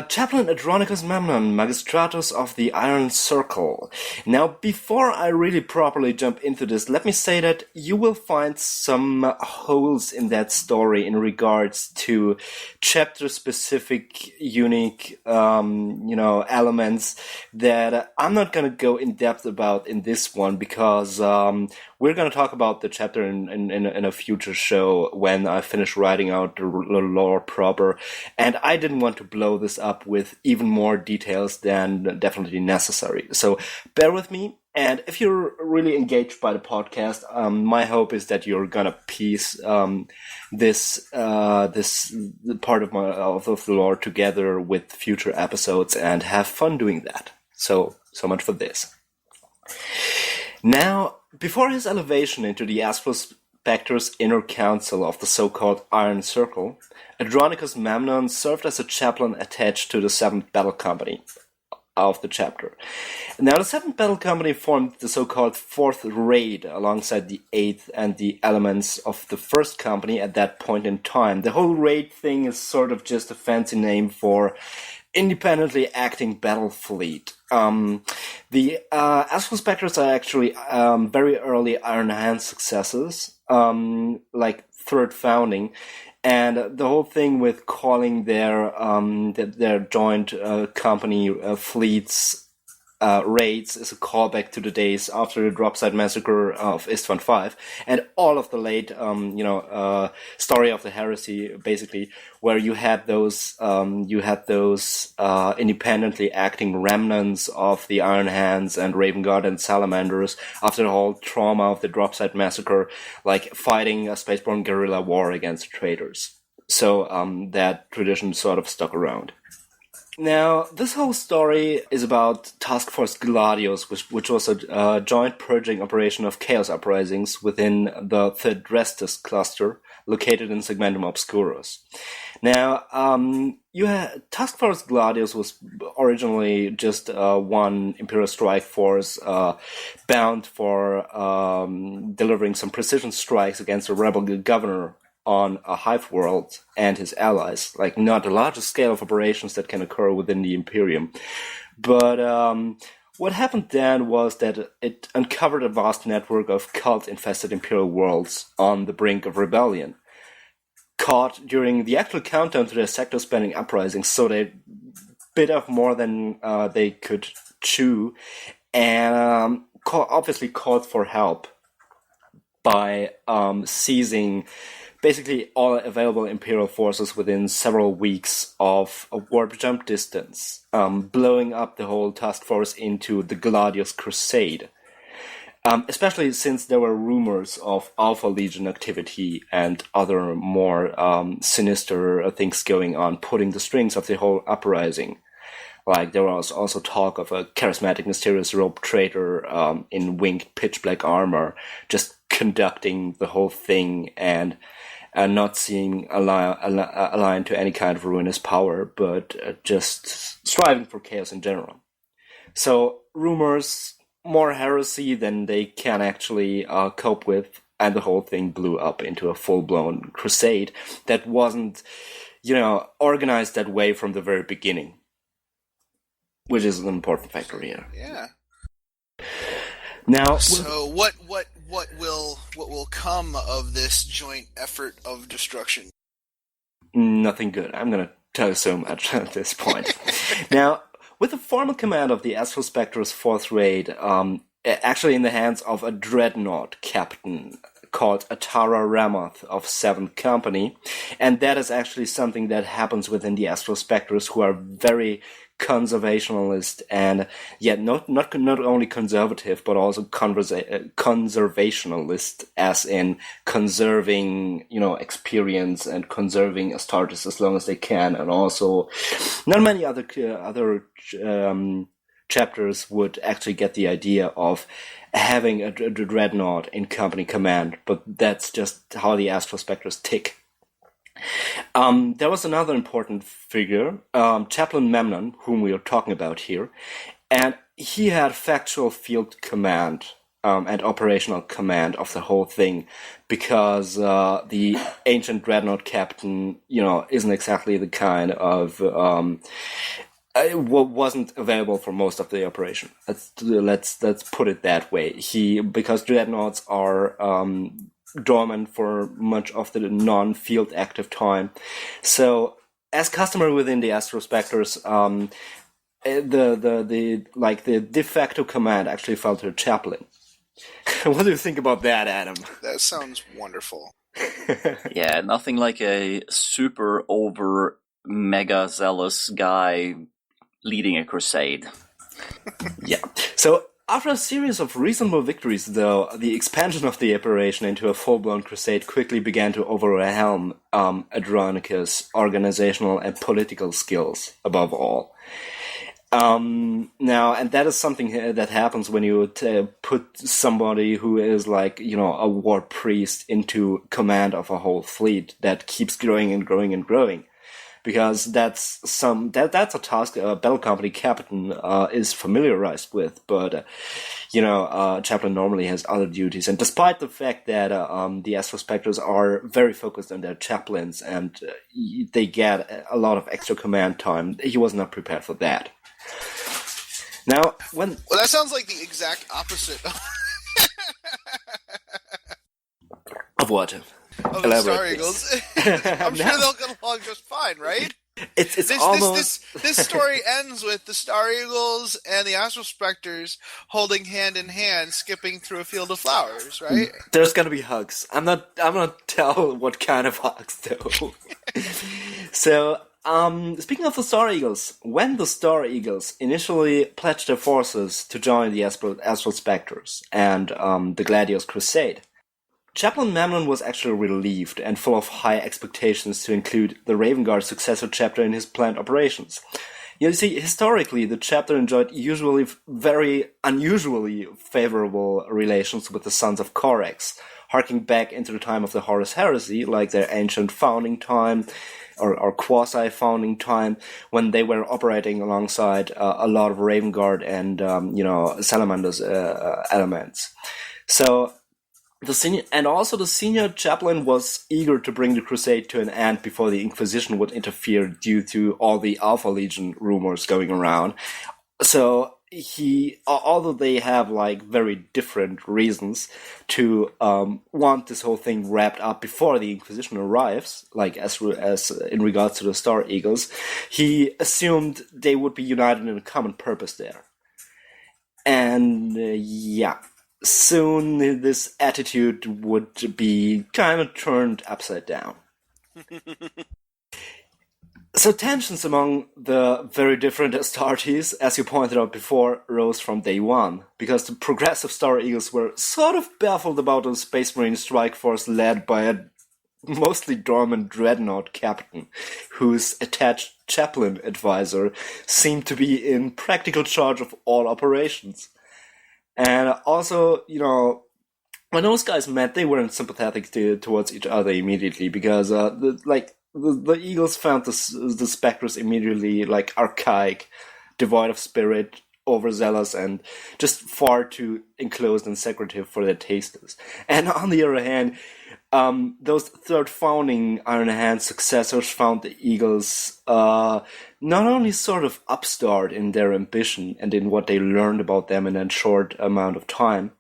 Chaplain Andronicus Memnon, Magistratus of the Iron Circle. Now, before I really properly jump into this, let me say that you will find some holes in that story in regards to chapter-specific, unique, elements that I'm not going to go in depth about in this one, because we're going to talk about the chapter in a future show when I finish writing out the lore proper, and I didn't want to blow this up with even more details than definitely necessary. So bear with me, and if you're really engaged by the podcast, my hope is that you're gonna piece this part of the lore together with future episodes and have fun doing that. So much for this. Now, before his elevation into the Astral Spectre's inner council of the so-called Iron Circle, Andronicus Memnon served as a chaplain attached to the 7th Battle Company of the chapter. Now, the 7th Battle Company formed the so-called 4th Raid alongside the 8th and the elements of the 1st Company at that point in time. The whole raid thing is sort of just a fancy name for independently acting battle fleet. The Astral Spectres are actually very early Iron Hand successes, like third founding, and the whole thing with calling their joint company fleets raids is a callback to the days after the Dropsite Massacre of Istvan V, and all of the late, story of the heresy, basically, where you had those independently acting remnants of the Iron Hands and Raven Guard and Salamanders after the whole trauma of the Dropsite Massacre, like fighting a spaceborne guerrilla war against traitors. So that tradition sort of stuck around. Now, this whole story is about Task Force Gladios, which was a joint purging operation of Chaos Uprisings within the Thedrestus cluster, located in Segmentum Obscurus. Now, Task Force Gladios was originally just one Imperial Strike Force bound for delivering some precision strikes against a rebel governor on a hive world and his allies, like not the largest scale of operations that can occur within the Imperium. But what happened then was that it uncovered a vast network of cult-infested Imperial worlds on the brink of rebellion, caught during the actual countdown to their sector-spanning uprisings, so they bit off more than they could chew, and obviously called for help by seizing basically all available Imperial forces within several weeks of a warp jump distance, blowing up the whole task force into the Gladios Crusade. Especially since there were rumors of Alpha Legion activity and other more sinister things going on, putting the strings of the whole uprising. Like, there was also talk of a charismatic, mysterious rogue traitor in winged pitch-black armor just conducting the whole thing and not seeing aligned to any kind of ruinous power, but just striving for chaos in general. So, rumors, more heresy than they can actually cope with, and the whole thing blew up into a full-blown crusade that wasn't, organized that way from the very beginning. Which is an important factor here. Yeah. Now, so what will come of this joint effort of destruction? Nothing good. I'm going to tell you so much at this point. Now, with the formal command of the Astrospectre's fourth raid, actually in the hands of a dreadnought captain called Atara Ramoth of 7th Company, and that is actually something that happens within the Astrospectres, who are very conservationalist and yet not only conservative but also conservationalist, as in conserving experience and conserving Astartes as long as they can, and also not many other chapters would actually get the idea of having a dreadnought in company command, but that's just how the Astrospectres tick. There was another important figure, Chaplin Memnon, whom we are talking about here, and he had factual field command and operational command of the whole thing, because the ancient dreadnought captain, isn't exactly the kind of wasn't available for most of the operation. Let's put it that way. Because dreadnoughts are dormant for much of the non-field active time. So, as customary within the Astrospectres, the de facto command actually fell to Chaplin. What do you think about that, Adam? That sounds wonderful. Yeah, nothing like a super over mega zealous guy leading a crusade. Yeah. So, after a series of reasonable victories, though, the expansion of the operation into a full-blown crusade quickly began to overwhelm Adronicus' organizational and political skills, above all. Now, and that is something that happens when you put somebody who is like, a war priest into command of a whole fleet that keeps growing and growing and growing. Because that's a task a battle company captain is familiarized with, but Chaplin normally has other duties. And despite the fact that the Astrospectres are very focused on their chaplains and they get a lot of extra command time, he was not prepared for that. Now, well, that sounds like the exact opposite of what? of the Star Eagles. I'm sure they'll get along just fine, right? It's This almost this story ends with the Star Eagles and the Astral Spectres holding hand in hand, skipping through a field of flowers, right? there's gonna be hugs. I'm not tell what kind of hugs though. So, speaking of the Star Eagles, when the Star Eagles initially pledged their forces to join the Astral Spectres and the Gladios Crusade, Chaplin Memnon was actually relieved and full of high expectations to include the Raven Guard successor chapter in his planned operations. You see, historically, the chapter enjoyed usually very unusually favorable relations with the Sons of Codex, harking back into the time of the Horus Heresy, like their ancient founding time, or quasi-founding time, when they were operating alongside a lot of Raven Guard and, Salamander's elements. So, the senior chaplain was eager to bring the crusade to an end before the Inquisition would interfere due to all the Alpha Legion rumors going around. So although they have like very different reasons to want this whole thing wrapped up before the Inquisition arrives, like as in regards to the Star Eagles, he assumed they would be united in a common purpose there. And soon this attitude would be kind of turned upside down. So tensions among the very different Astartes, as you pointed out before, rose from day one, because the progressive Star Eagles were sort of baffled about a Space Marine strike force led by a mostly dormant dreadnought captain, whose attached chaplain advisor seemed to be in practical charge of all operations. And also, when those guys met, they weren't sympathetic towards each other immediately, because the Eagles found the Spectres immediately like archaic, devoid of spirit, overzealous, and just far too enclosed and secretive for their tastes. And on the other hand, those third founding Iron Hand successors found the Eagles not only sort of upstart in their ambition and in what they learned about them in a short amount of time,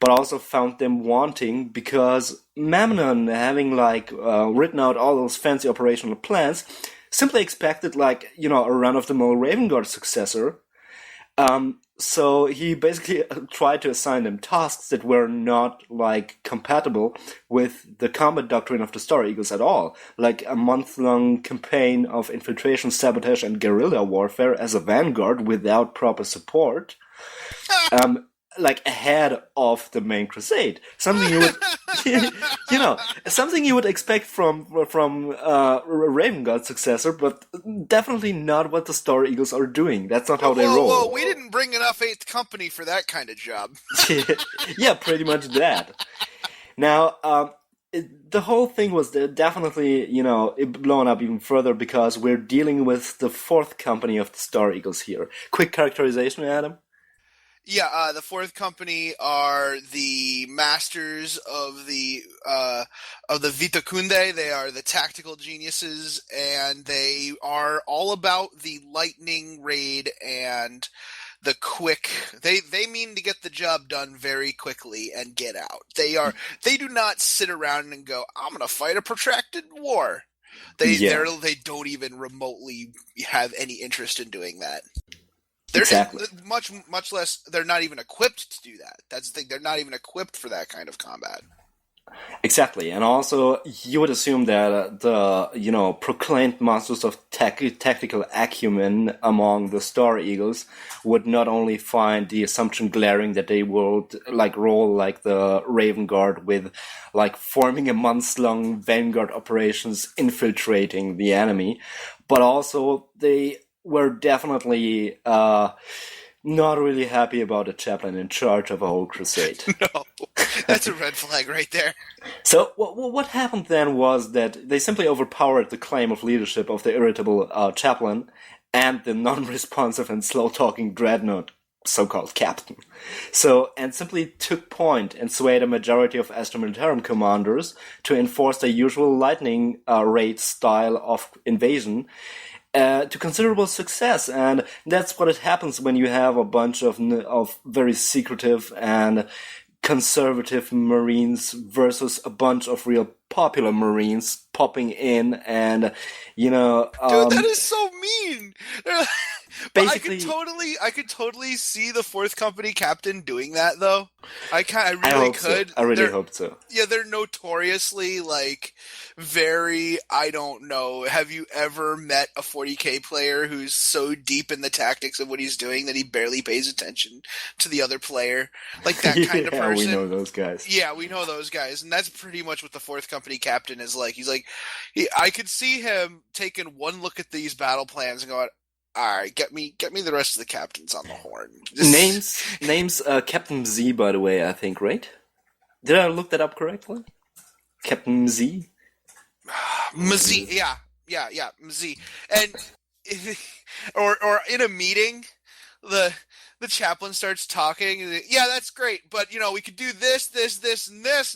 but also found them wanting because Memnon, having written out all those fancy operational plans, simply expected a run-of-the-mill Raven Guard successor. So he basically tried to assign them tasks that were not compatible with the combat doctrine of the Star Eagles at all, like a month-long campaign of infiltration, sabotage, and warfare as a vanguard without proper support. Ahead of the main crusade, something you would, something you would expect from Raven Guard successor, but definitely not what the Star Eagles are doing. That's not how they roll. Whoa, we didn't bring enough 8th Company for that kind of job. Yeah, pretty much that. Now, the whole thing was definitely, blown up even further because we're dealing with the 4th Company of the Star Eagles here. Quick characterization, Adam? Yeah, the 4th Company are the masters of the Vita Kunde. They are the tactical geniuses, and they are all about the lightning raid and the quick. They mean to get the job done very quickly and get out. They do not sit around and go, I'm going to fight a protracted war. They don't even remotely have any interest in doing that. Exactly. Much less, they're not even equipped to do that. That's the thing. They're not even equipped for that kind of combat. Exactly. And also, you would assume that the, proclaimed masters of tactical acumen among the Star Eagles would not only find the assumption glaring that they would, roll like the Raven Guard with, forming a months-long vanguard operations infiltrating the enemy, but also they were definitely not really happy about a chaplain in charge of a whole crusade. No, that's a red flag right there. So what happened then was that they simply overpowered the claim of leadership of the irritable chaplain and the non-responsive and slow-talking dreadnought so-called captain. And simply took point and swayed a majority of Astra Militarum commanders to enforce their usual lightning raid style of invasion to considerable success. And that's what it happens when you have a bunch of very secretive and conservative Marines versus a bunch of real popular Marines popping in and, Dude, that is so mean. Basically, I could totally see the 4th Company captain doing that, though. I really hope could. So. I really hope so. Yeah, they're notoriously, very, I don't know, have you ever met a 40k player who's so deep in the tactics of what he's doing that he barely pays attention to the other player? Like that kind of person. We know those guys. Yeah, we know those guys, and that's pretty much what the 4th Company captain is like. He's like, I could see him taking one look at these battle plans and going, all right, get me the rest of the captains on the horn. Names Captain Z, by the way, I think, right? Did I look that up correctly? Captain Z? Mz, yeah, Mz. And or in a meeting, the chaplain starts talking. And, yeah, that's great, but we could do this, and this.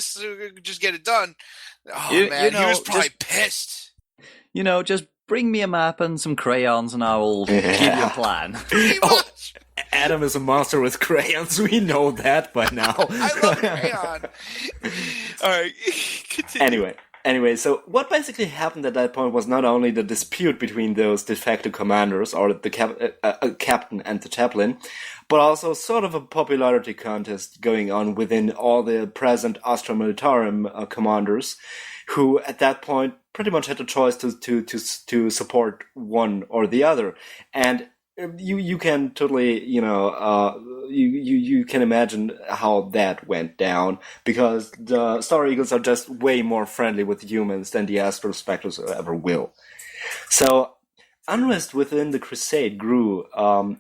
So we could just get it done. Oh man, he was probably pissed. Just bring me a map and some crayons, and I will give you a plan. Adam is a monster with crayons. We know that by now. I love crayon. All right, continue. Anyway, so what basically happened at that point was not only the dispute between those de facto commanders, or the captain and the chaplain, but also sort of a popularity contest going on within all the present Astra Militarum commanders, who at that point pretty much had a choice to support one or the other. And you can totally, you can imagine how that went down, because the Star Eagles are just way more friendly with humans than the Astral Spectres ever will. So unrest within the Crusade grew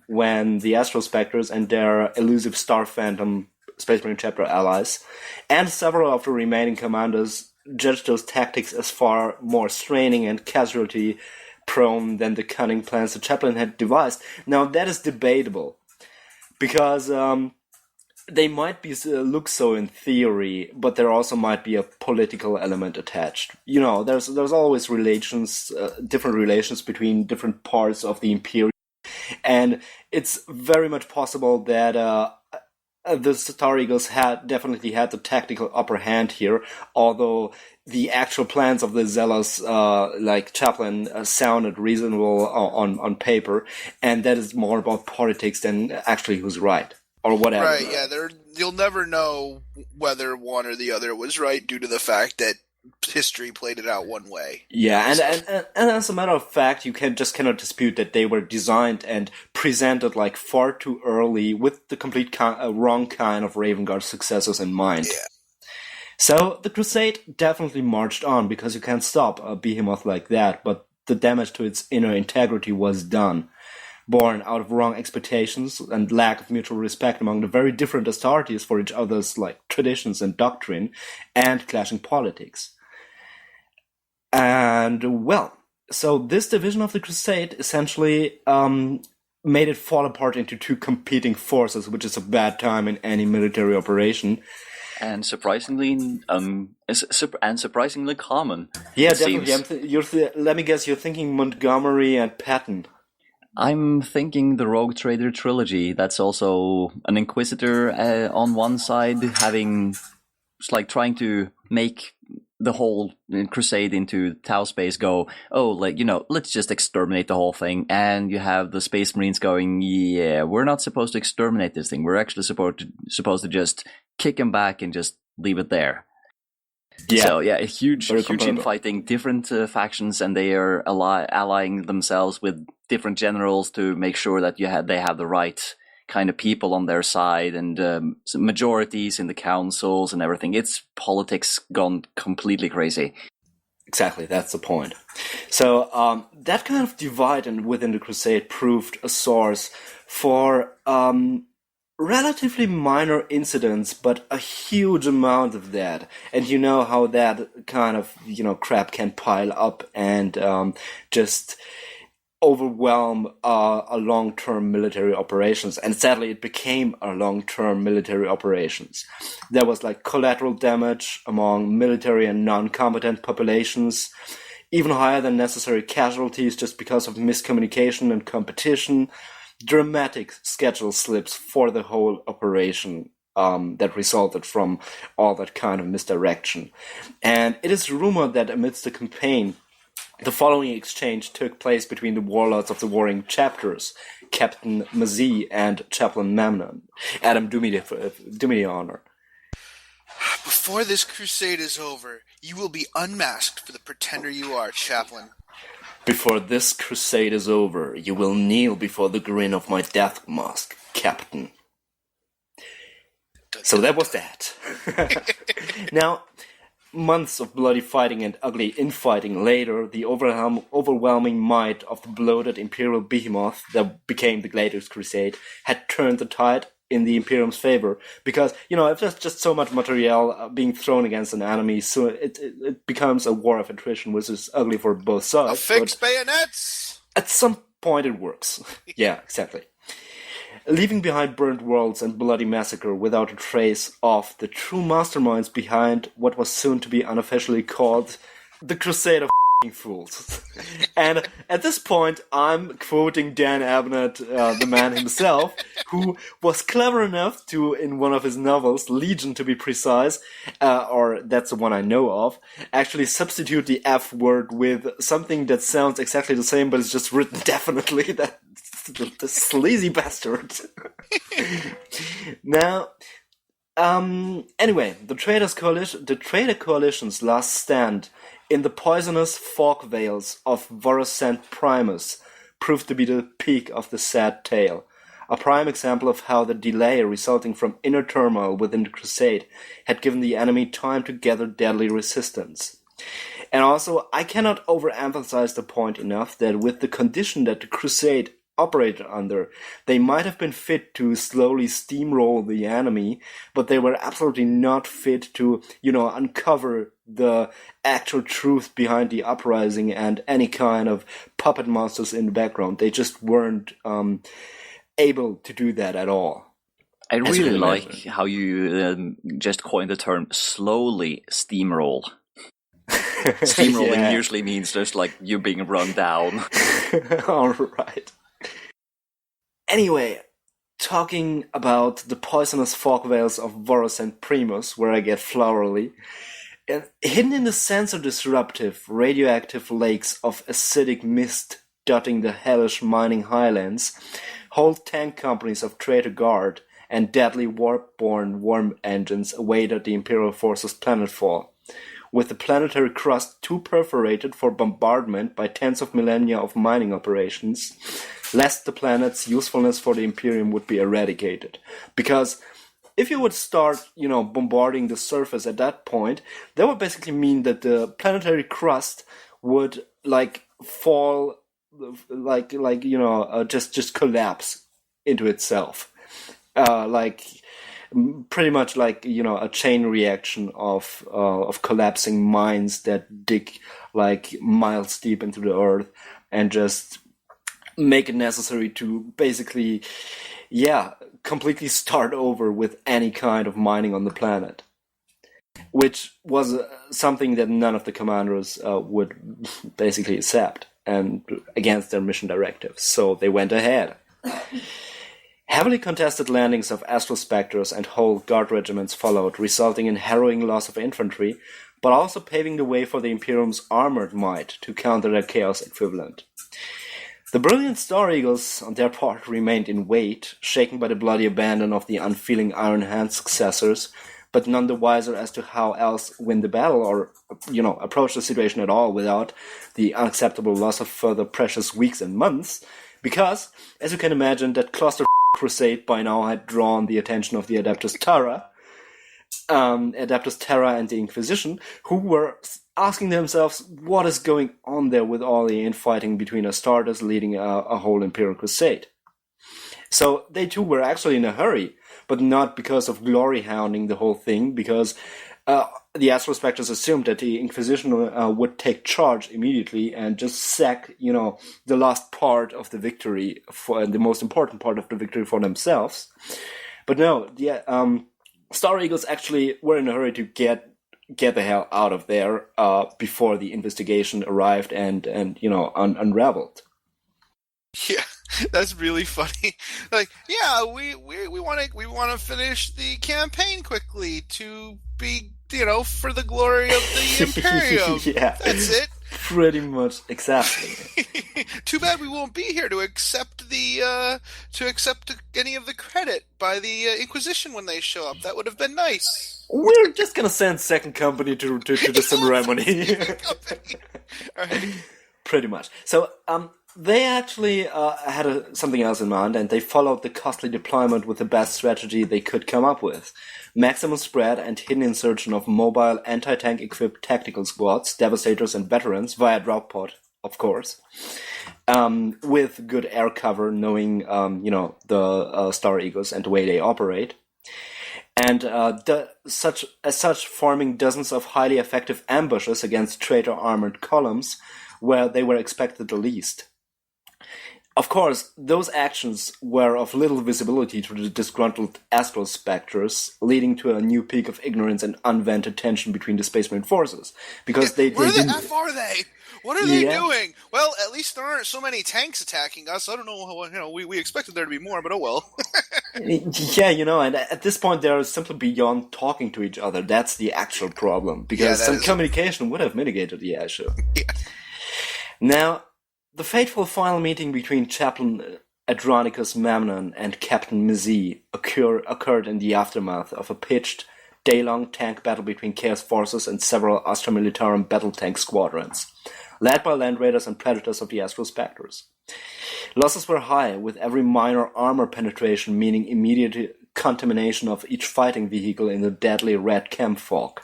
when the Astral Spectres and their elusive Star Phantom Space Marine Chapter allies and several of the remaining commanders judged those tactics as far more straining and casualty prone than the cunning plans the Chaplain had devised. Now that is debatable, because they might look so in theory, but there also might be a political element attached. There's always different relations between different parts of the Imperium, and it's very much possible that the Star Eagles definitely had the tactical upper hand here, although the actual plans of the zealous, Chaplin, sounded reasonable on paper, and that is more about politics than actually who's right, or whatever. Right, yeah, you'll never know whether one or the other was right due to the fact that history played it out one way. Yeah, and as a matter of fact, you cannot dispute that they were designed and presented far too early with the complete wrong kind of Raven Guard successors in mind. Yeah. So the Crusade definitely marched on, because you can't stop a behemoth like that, but the damage to its inner integrity was done, born out of wrong expectations and lack of mutual respect among the very different authorities for each other's traditions and doctrine, and clashing politics. And so this division of the Crusade essentially made it fall apart into two competing forces, which is a bad time in any military operation. And surprisingly common. Yeah, definitely. Let me guess, you're thinking Montgomery and Patton. I'm thinking the Rogue Trader trilogy. That's also an Inquisitor on one side, trying to make the whole Crusade into Tau Space go, let's just exterminate the whole thing. And you have the Space Marines going, yeah, we're not supposed to exterminate this thing. We're actually supposed to just kick him back and just leave it there. Yeah. So a huge infighting, different factions, and they are allying themselves with different generals to make sure that they have the right kind of people on their side, and majorities in the councils and everything. It's politics gone completely crazy. Exactly, that's the point. So that kind of divide within the Crusade proved a source for relatively minor incidents, but a huge amount of that. And you know how that kind of crap can pile up and just overwhelm a long-term military operations. And sadly, it became a long-term military operations. There was collateral damage among military and non-combatant populations, even higher than necessary casualties just because of miscommunication and competition, dramatic schedule slips for the whole operation. that resulted from all that kind of misdirection. And it is rumored that amidst the campaign, the following exchange took place between the warlords of the warring chapters, Captain Nemeses and Chaplin Memnon. Adam, do me the honor. Before this crusade is over, you will be unmasked for the pretender you are, Chaplin. Before this crusade is over, you will kneel before the grin of my death mask, Captain. So that was that. Now, months of bloody fighting and ugly infighting later, the overwhelming might of the bloated imperial behemoth that became the Gladios Crusade had turned the tide in the Imperium's favor, because, if there's just so much material being thrown against an enemy, so it becomes a war of attrition, which is ugly for both sides. Affix bayonets! At some point it works. Yeah, exactly. Leaving behind burnt worlds and bloody massacre without a trace of the true masterminds behind what was soon to be unofficially called the Crusade of Fools. And at this point, I'm quoting Dan Abnett, the man himself, who was clever enough to, in one of his novels, Legion to be precise, or that's the one I know of, actually substitute the F word with something that sounds exactly the same, but it's just written definitely. That the sleazy bastard. Now, anyway, the traitor coalition's last stand in the poisonous fog veils of Vorosant Primus proved to be the peak of the sad tale, a prime example of how the delay resulting from inner turmoil within the crusade had given the enemy time to gather deadly resistance. And also, I cannot overemphasize the point enough that with the condition that the crusade operated under, they might have been fit to slowly steamroll the enemy, but they were absolutely not fit to, uncover the actual truth behind the uprising and any kind of puppet monsters in the background. They just weren't able to do that at all. I really like how you just coined the term slowly steamroll. Steamrolling usually means just like you being run down. All right. Anyway, talking about the poisonous fog veils of Vorosant Primus, where I get flowery, hidden in the sensor-disruptive, radioactive lakes of acidic mist dotting the hellish mining highlands, whole tank companies of traitor guard and deadly warp-borne worm engines awaited the Imperial forces' planetfall, with the planetary crust too perforated for bombardment by tens of millennia of mining operations, lest the planet's usefulness for the Imperium would be eradicated. Because if you would start, bombarding the surface at that point, that would basically mean that the planetary crust would, fall, just collapse into itself. Pretty much like, a chain reaction of collapsing mines that dig, miles deep into the earth and just make it necessary to basically, completely start over with any kind of mining on the planet. Which was something that none of the commanders would basically accept, and against their mission directives. So they went ahead. Heavily contested landings of Astral Spectres and whole guard regiments followed, resulting in harrowing loss of infantry, but also paving the way for the Imperium's armored might to counter their Chaos equivalent. The brilliant Star Eagles, on their part, remained in wait, shaken by the bloody abandon of the unfeeling Iron Hand successors, but none the wiser as to how else win the battle or, approach the situation at all without the unacceptable loss of further precious weeks and months, because, as you can imagine, that cluster crusade by now had drawn the attention of the Adeptus Terra and the Inquisition, who were asking themselves what is going on there with all the infighting between Astartes leading a whole Imperial crusade. So they too were actually in a hurry, but not because of glory hounding the whole thing, because the Astral Spectres assumed that the Inquisition would take charge immediately and just sack, the last part of the victory, for the most important part of the victory for themselves. But no, the Star Eagles actually were in a hurry to get the hell out of there before the investigation arrived and unraveled. Yeah, That's really funny. Like, yeah, we want to finish the campaign quickly to be, for the glory of the Imperium. Yeah. That's it. Pretty much, exactly. Too bad we won't be here to accept any of the credit by the Inquisition when they show up. That would have been nice. We're just gonna send second company to the ceremony. All right. Pretty much. So, they actually had something else in mind, and they followed the costly deployment with the best strategy they could come up with. Maximum spread and hidden insertion of mobile anti-tank equipped tactical squads, devastators and veterans via drop pod, of course. With good air cover, knowing, the Star Eagles and the way they operate. And such forming dozens of highly effective ambushes against traitor armored columns where they were expected the least. Of course, those actions were of little visibility to the disgruntled astral specters, leading to a new peak of ignorance and unvented tension between the Space Marine forces. Because they Where didn't... the F are they? What are they doing? Well, at least there aren't so many tanks attacking us. I don't know. We expected there to be more, but oh well. Yeah, and at this point they're simply beyond talking to each other. That's the actual problem. Because some communication would have mitigated the issue. Yeah. Now, the fateful final meeting between Chaplin Adronicus Memnon and Captain Nemeses occurred in the aftermath of a pitched, day-long tank battle between Chaos forces and several Astra Militarum battle tank squadrons, led by Land Raiders and Predators of the Astral Spectres. Losses were high, with every minor armor penetration meaning immediate contamination of each fighting vehicle in the deadly red chem fog.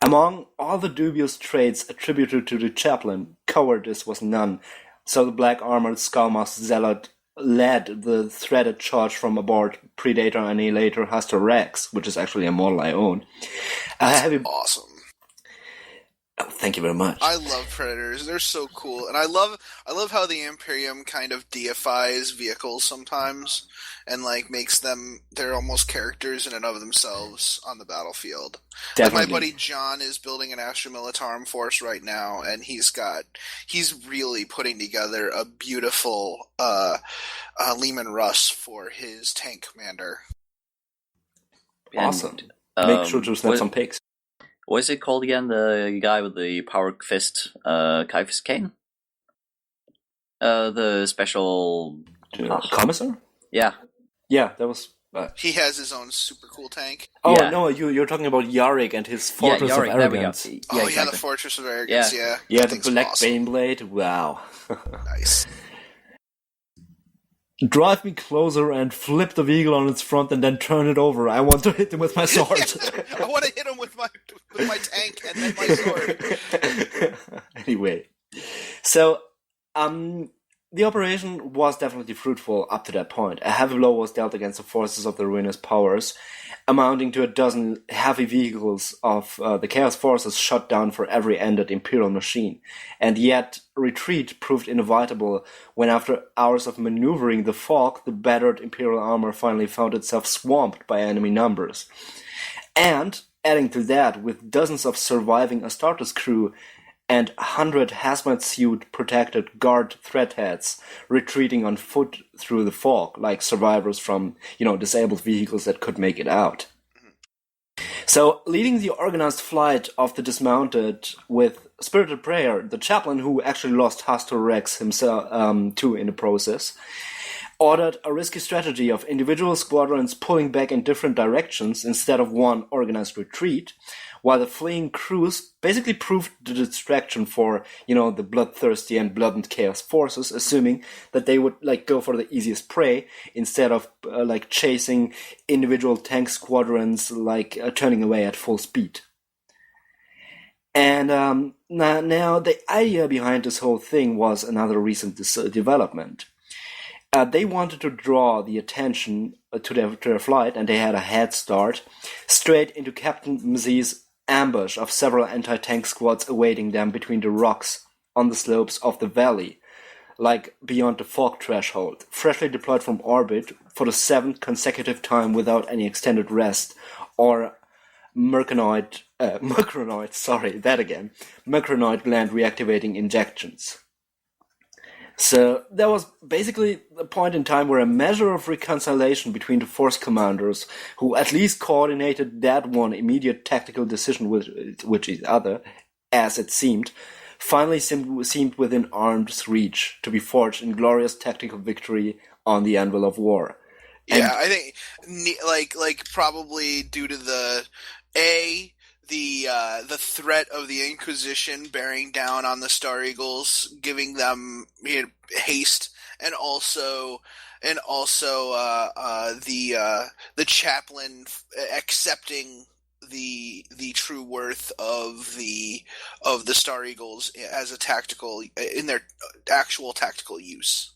Among all the dubious traits attributed to the Chaplain, cowardice was none, so the black-armored Skullmask Zealot led the threaded charge from aboard Predator Annihilator Hastur Rex, which is actually a model I own. Awesome. Oh, thank you very much. I love Predators. They're so cool. And I love how the Imperium kind of deifies vehicles sometimes and makes them, they're almost characters in and of themselves on the battlefield. Definitely. Like my buddy John is building an Astra Militarum force right now, and he's really putting together a beautiful Lehman Russ for his tank commander. Awesome. Make sure to snap some pics. What is it called again? The guy with the power fist, Kaifus Kane? The special... Commissar? Yeah. Yeah, that was... He has his own super cool tank. Oh, yeah. No, you're talking about Yarick and his Fortress of Arrogance. There we go. Exactly. The Fortress of Arrogance, yeah. Yeah, the Black Baneblade, wow. Nice. Drive me closer and flip the vehicle on its front and then turn it over. I want to hit him with my sword. I want to hit him with my tank and then my sword. Anyway, so the operation was definitely fruitful up to that point. A heavy blow was dealt against the forces of the ruinous powers, amounting to a dozen heavy vehicles of the Chaos forces shot down for every ended Imperial machine. And yet, retreat proved inevitable when after hours of maneuvering the fog, the battered Imperial armor finally found itself swamped by enemy numbers. And, adding to that, with dozens of surviving Astartes crew and 100 hazmat suit protected guard threat heads retreating on foot through the fog, like survivors from, disabled vehicles that could make it out. So, leading the organized flight of the dismounted with spirited prayer, the Chaplain, who actually lost Hastur Rex himself too in the process, ordered a risky strategy of individual squadrons pulling back in different directions instead of one organized retreat, while the fleeing crews basically proved the distraction for, the bloodthirsty and blatant Chaos forces, assuming that they would go for the easiest prey instead of chasing individual tank squadrons, turning away at full speed. And now the idea behind this whole thing was another recent development. They wanted to draw the attention to their flight, and they had a head start straight into Captain Nemeses' ambush of several anti-tank squads awaiting them between the rocks on the slopes of the valley, beyond the fog threshold, freshly deployed from orbit for the 7th consecutive time without any extended rest or Murkronoid gland reactivating injections. So there was basically a point in time where a measure of reconciliation between the force commanders, who at least coordinated that one immediate tactical decision with each other, as it seemed, finally seemed within arm's reach to be forged in glorious tactical victory on the anvil of war. Yeah, I think like probably due to the threat of the Inquisition bearing down on the Star Eagles, giving them haste, and also the Chaplain accepting the true worth of the Star Eagles as a tactical in their actual tactical use.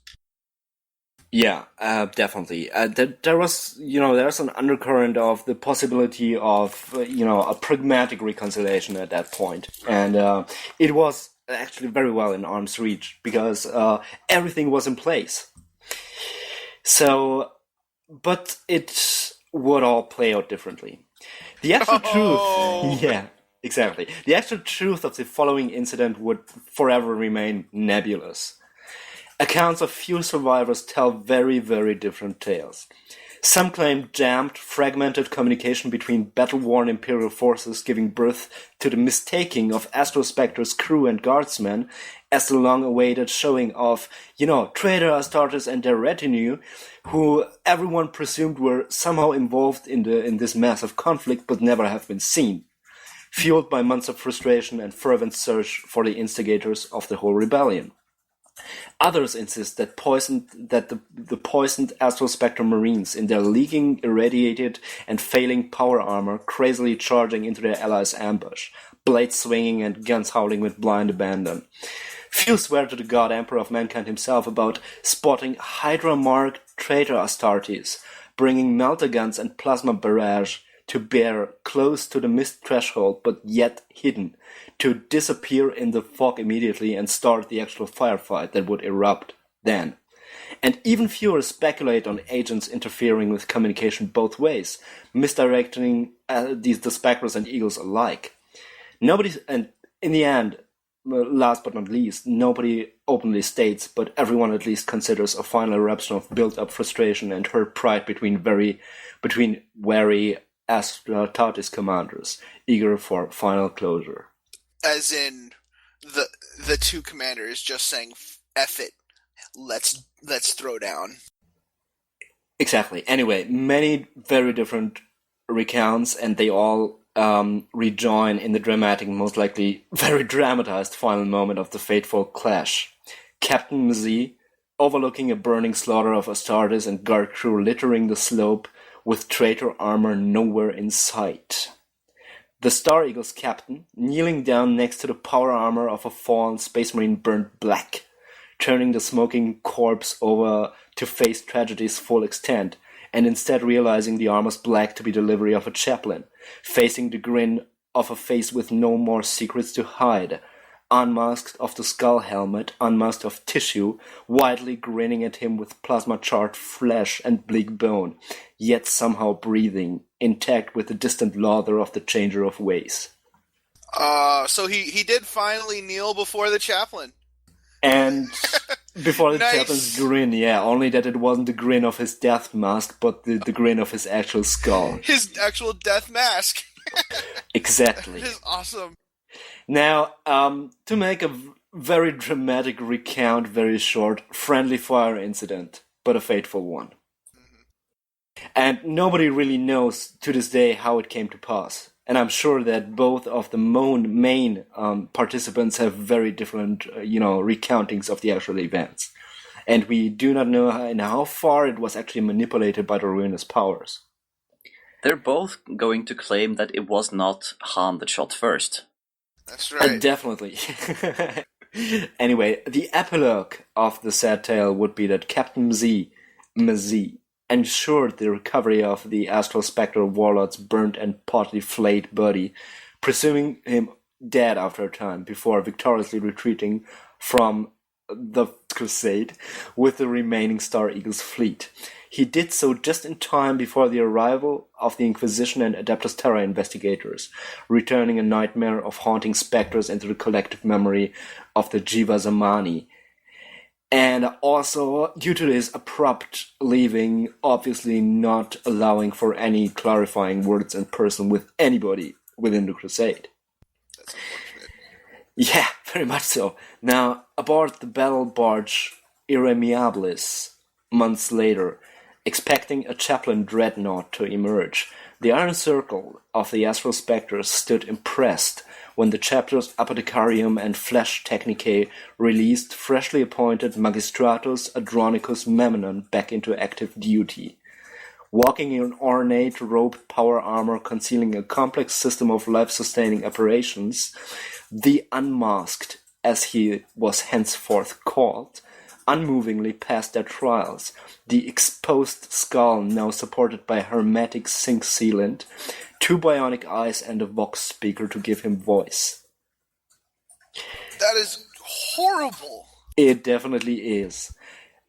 Yeah, definitely. There was, there's an undercurrent of the possibility of, a pragmatic reconciliation at that point. And it was actually very well in arm's reach because everything was in place. So, but it would all play out differently. The actual truth, yeah, exactly. The actual truth of the following incident would forever remain nebulous. Accounts of few survivors tell very, very different tales. Some claim jammed, fragmented communication between battle-worn Imperial forces giving birth to the mistaking of Astrospectre's crew and guardsmen as the long-awaited showing of, traitor Astartes and their retinue, who everyone presumed were somehow involved in this massive conflict but never have been seen, fueled by months of frustration and fervent search for the instigators of the whole rebellion. Others insist that the poisoned Astrospectre Marines in their leaking, irradiated, and failing power armor crazily charging into their allies' ambush, blades swinging and guns howling with blind abandon. Few swear to the God Emperor of Mankind himself about spotting Hydra-marked traitor Astartes, bringing melter guns and plasma barrage to bear close to the mist threshold but yet hidden, to disappear in the fog immediately and start the actual firefight that would erupt then. And even fewer speculate on agents interfering with communication both ways, misdirecting the Spectres and Eagles alike. And in the end, last but not least, nobody openly states, but everyone at least considers a final eruption of built-up frustration and hurt pride between wary Astartes commanders, eager for final closure. As in the two commanders just saying, "F it, let's throw down." Exactly. Anyway, many very different recounts, and they all rejoin in the dramatic, most likely very dramatized final moment of the fateful clash. Captain Nemeses, overlooking a burning slaughter of Astartes and guard crew littering the slope with traitor armor nowhere in sight. The Star Eagle's captain, kneeling down next to the power armor of a fallen Space Marine burnt black, turning the smoking corpse over to face tragedy's full extent, and instead realizing the armor's black to be the livery of a chaplain, facing the grin of a face with no more secrets to hide, unmasked of the skull helmet, unmasked of tissue, widely grinning at him with plasma-charred flesh and bleak bone, yet somehow breathing, intact with the distant laughter of the changer of ways. So he did finally kneel before the chaplain. And before the Nice. chaplain's grin, only that it wasn't the grin of his death mask, but the grin of his actual skull. His actual death mask. Exactly. It is awesome. Now, to make a very dramatic recount, very short, friendly fire incident, but a fateful one. And nobody really knows to this day how it came to pass. And I'm sure that both of the main participants have very different, recountings of the actual events. And we do not know how far it was actually manipulated by the ruinous powers. They're both going to claim that it was not Han that shot first. That's right. Definitely. Anyway, the epilogue of the sad tale would be that Captain Nemeses ensured the recovery of the Astral Spectre Warlord's burnt and partly flayed body, presuming him dead after a time, before victoriously retreating from the crusade with the remaining Star Eagles fleet. He did so just in time before the arrival of the Inquisition and Adeptus Terra investigators, returning a nightmare of haunting specters into the collective memory of the Jiva Zamani. And also, due to his abrupt leaving, obviously not allowing for any clarifying words in person with anybody within the Crusade. That's unfortunate. Yeah, very much so. Now, aboard the battle barge Irremiabilis, months later, expecting a Chaplin dreadnought to emerge, the Iron Circle of the Astral Spectres stood impressed when the chapter's Apothecarium and Flesh Technicae released freshly appointed Magistratus Andronicus Memnon back into active duty. Walking in ornate robed power armor concealing a complex system of life-sustaining operations, the Unmasked, as he was henceforth called, unmovingly passed their trials, the exposed skull now supported by hermetic zinc sealant, 2 bionic eyes and a vox speaker to give him voice. That is horrible. It definitely is.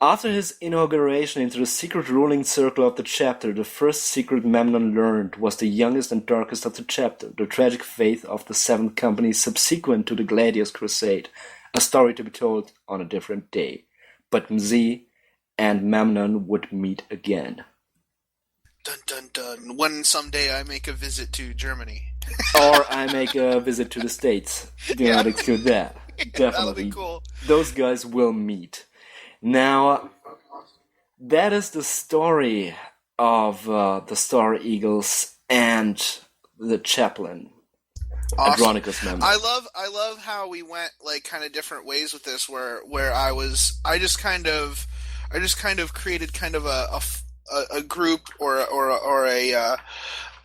After his inauguration into the secret ruling circle of the chapter, the first secret Memnon learned was the youngest and darkest of the chapter, the tragic fate of the Seventh Company subsequent to the Gladios crusade, a story to be told on a different day. But Mzi and Memnon would meet again. Dun dun dun. When someday I make a visit to Germany. Or I make a visit to the States. Do not exclude that. Definitely. That'll be cool. Those guys will meet. Now, that is the story of the Star Eagles and the Chaplain. Awesome. Andronicus Memnon. I love how we went like kind of different ways with this, where I just kind of created kind of a group or a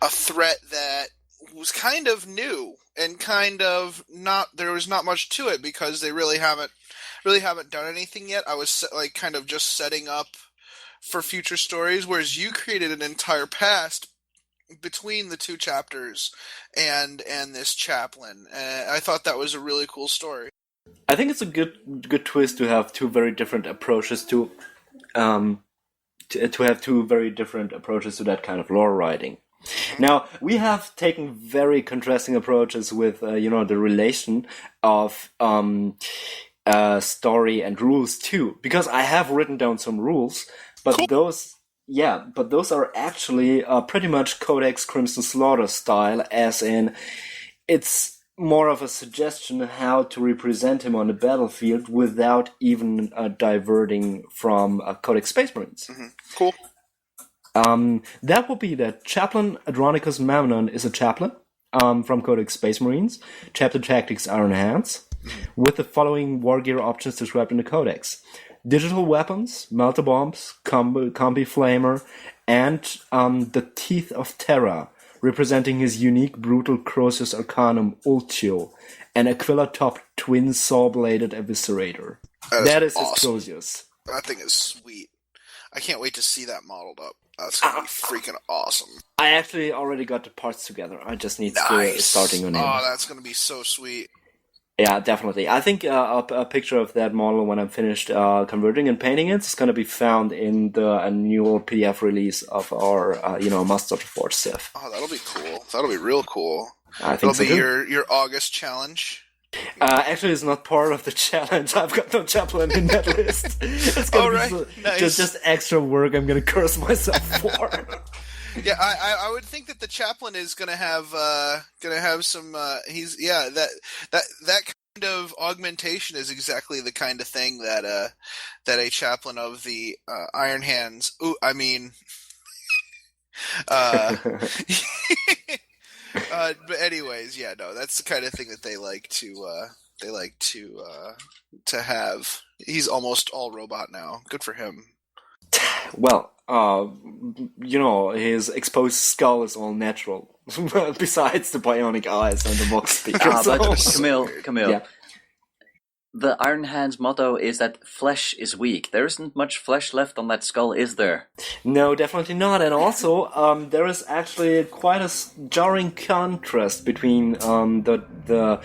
threat that was kind of new and kind of not, there was not much to it because they really haven't done anything yet. I was like kind of just setting up for future stories, whereas you created an entire past between the two chapters and this Chaplain. I thought that was a really cool story. I think it's a good twist to have two very different approaches to have two very different approaches to that kind of lore writing. Now, we have taken very contrasting approaches with the relation of story and rules too, because I have written down some rules, but cool. those are actually pretty much Codex Crimson Slaughter style, as in it's more of a suggestion how to represent him on the battlefield without even diverting from Codex Space Marines. Mm-hmm. Cool. That would be that Chaplain Andronicus Memnon is a chaplain from Codex Space Marines, Chapter Tactics Iron Hands, with the following war gear options described in the Codex: digital weapons, melter bombs, combi flamer, and the Teeth of Terra, representing his unique brutal Crozius Arcanum Ultio, an Aquila-topped twin saw-bladed eviscerator. That is awesome. His Crozius. That thing is sweet. I can't wait to see that modeled up. That's going to be freaking awesome. I actually already got the parts together. I just need to starting on him. Oh, that's going to be so sweet. Yeah, definitely. I think a picture of that model when I'm finished converting and painting it is going to be found in the annual PDF release of our, Master of the Forge Civ. Oh, that'll be cool. That'll be real cool. I think that'll be your August challenge. Actually, it's not part of the challenge. I've got no Chaplain in that list. It's gonna be nice. just extra work I'm going to curse myself for. Yeah, I would think that the Chaplain is gonna have some. That kind of augmentation is exactly the kind of thing that a Chaplain of the Iron Hands. But anyways, yeah, no, that's the kind of thing that they like to have. He's almost all robot now. Good for him. Well, his exposed skull is all natural, besides the bionic eyes and the vox speaker. But Camille. Yeah. The Iron Hands motto is that flesh is weak. There isn't much flesh left on that skull, is there? No, definitely not. And also, there is actually quite a jarring contrast between the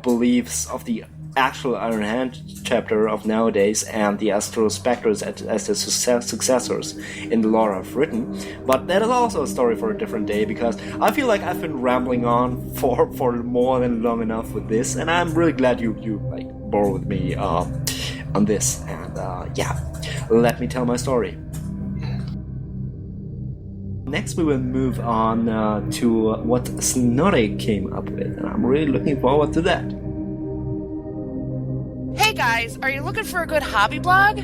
beliefs of the actual Iron Hand chapter of nowadays and the Astral Spectres as the successors in the lore I've written. But that is also a story for a different day, because I feel like I've been rambling on for more than long enough with this, and I'm really glad you bore with me on this. And let me tell my story. Next, we will move on to what Snorri came up with, and I'm really looking forward to that. Hey guys, are you looking for a good hobby blog?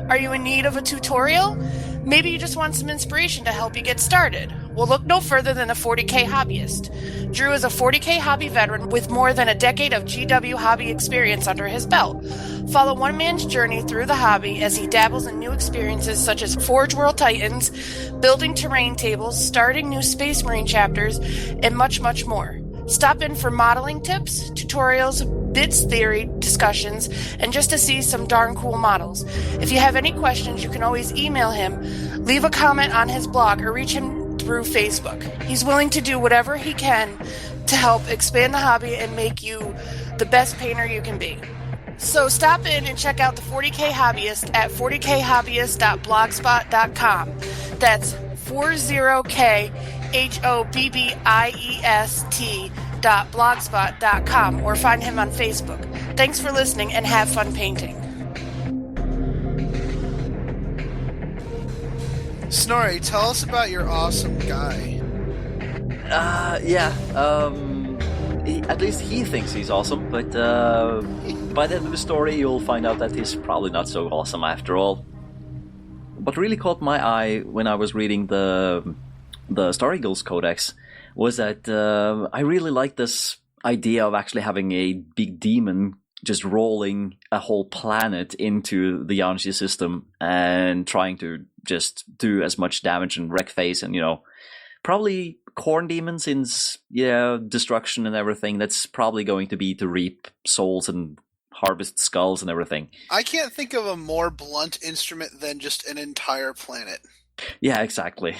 Are you in need of a tutorial? Maybe you just want some inspiration to help you get started. Well, look no further than a 40K hobbyist. Drew is a 40K hobby veteran with more than a decade of GW hobby experience under his belt. Follow one man's journey through the hobby as he dabbles in new experiences such as Forge World Titans, building terrain tables, starting new Space Marine chapters, and much, much more. Stop in for modeling tips, tutorials, bits theory, discussions, and just to see some darn cool models. If you have any questions, you can always email him, leave a comment on his blog, or reach him through Facebook. He's willing to do whatever he can to help expand the hobby and make you the best painter you can be. So stop in and check out the 40K Hobbyist at 40khobbyist.blogspot.com. That's 40khobbyist.blogspot.com, or find him on Facebook. Thanks for listening and have fun painting. Snorri, tell us about your awesome guy. At least he thinks he's awesome, but by the end of the story you'll find out that he's probably not so awesome after all. What really caught my eye when I was reading the Star Eagles Codex was that I really liked this idea of actually having a big demon just rolling a whole planet into the Yanshi system and trying to just do as much damage and wreck face and, probably corn demon, since, destruction and everything. That's probably going to be to reap souls and harvest skulls and everything. I can't think of a more blunt instrument than just an entire planet. Yeah, exactly.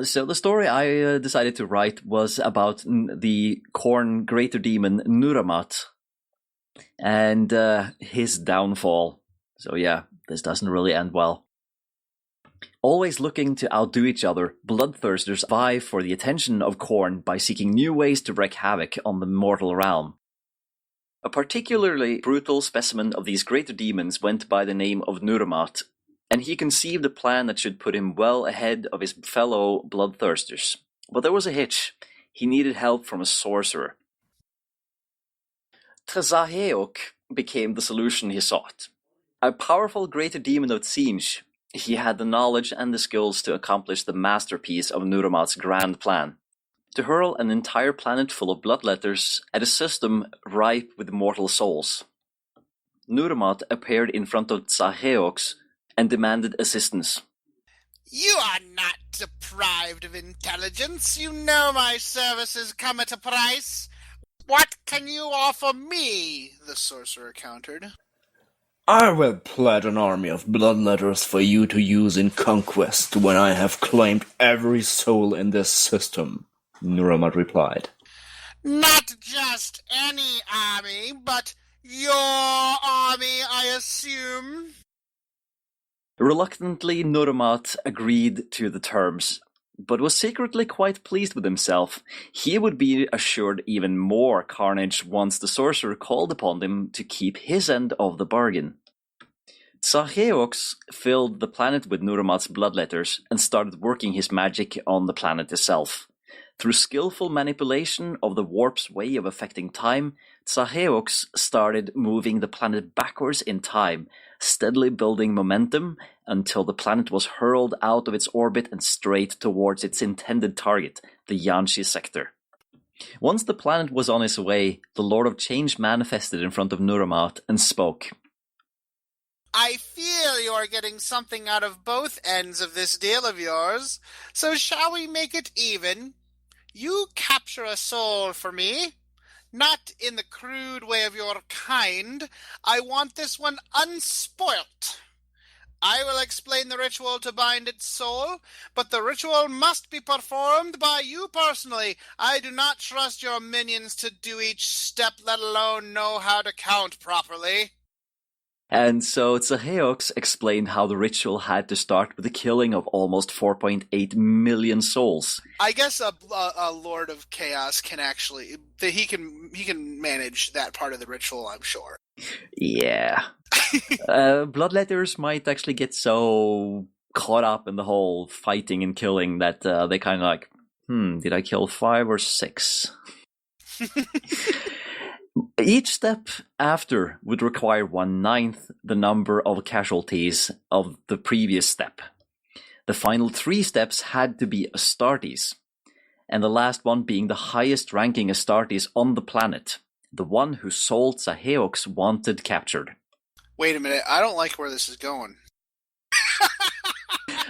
So the story I decided to write was about the corn greater demon Nuramat and his downfall. So yeah, this doesn't really end well. Always looking to outdo each other, bloodthirsters vie for the attention of Khorne by seeking new ways to wreak havoc on the mortal realm. A particularly brutal specimen of these greater demons went by the name of Nuramat, and he conceived a plan that should put him well ahead of his fellow bloodthirsters. But there was a hitch. He needed help from a sorcerer. Tzaheok became the solution he sought. A powerful greater demon of Tzinj, he had the knowledge and the skills to accomplish the masterpiece of Nuramat's grand plan. To hurl an entire planet full of bloodletters at a system ripe with mortal souls. Nuramat appeared in front of Tzaheox and demanded assistance. You are not deprived of intelligence. You know my services come at a price. What can you offer me? The sorcerer countered. I will pledge an army of bloodletters for you to use in conquest when I have claimed every soul in this system, Nuramat replied. Not just any army, but your army, I assume? Reluctantly, Nuramat agreed to the terms, but was secretly quite pleased with himself. He would be assured even more carnage once the sorcerer called upon him to keep his end of the bargain. Tzaheox filled the planet with Nuramat's bloodletters and started working his magic on the planet itself. Through skillful manipulation of the warp's way of affecting time, Tzaheox started moving the planet backwards in time, steadily building momentum until the planet was hurled out of its orbit and straight towards its intended target, the Yanshi sector. Once the planet was on its way, the Lord of Change manifested in front of Nuramat and spoke. I feel you're getting something out of both ends of this deal of yours, so shall we make it even? You capture a soul for me. Not in the crude way of your kind. I want this one unspoilt. I will explain the ritual to bind its soul, but the ritual must be performed by you personally. I do not trust your minions to do each step, let alone know how to count properly. And so Tzaheox explained how the ritual had to start with the killing of almost 4.8 million souls. I guess a Lord of Chaos can actually he can manage that part of the ritual, I'm sure. Yeah. Bloodletters might actually get so caught up in the whole fighting and killing that they kind of like, did I kill 5 or 6? Each step after would require 1/9 the number of casualties of the previous step. The final 3 steps had to be Astartes, and the last one being the highest ranking Astartes on the planet, the one who Sol Zaheox wanted captured. Wait a minute, I don't like where this is going.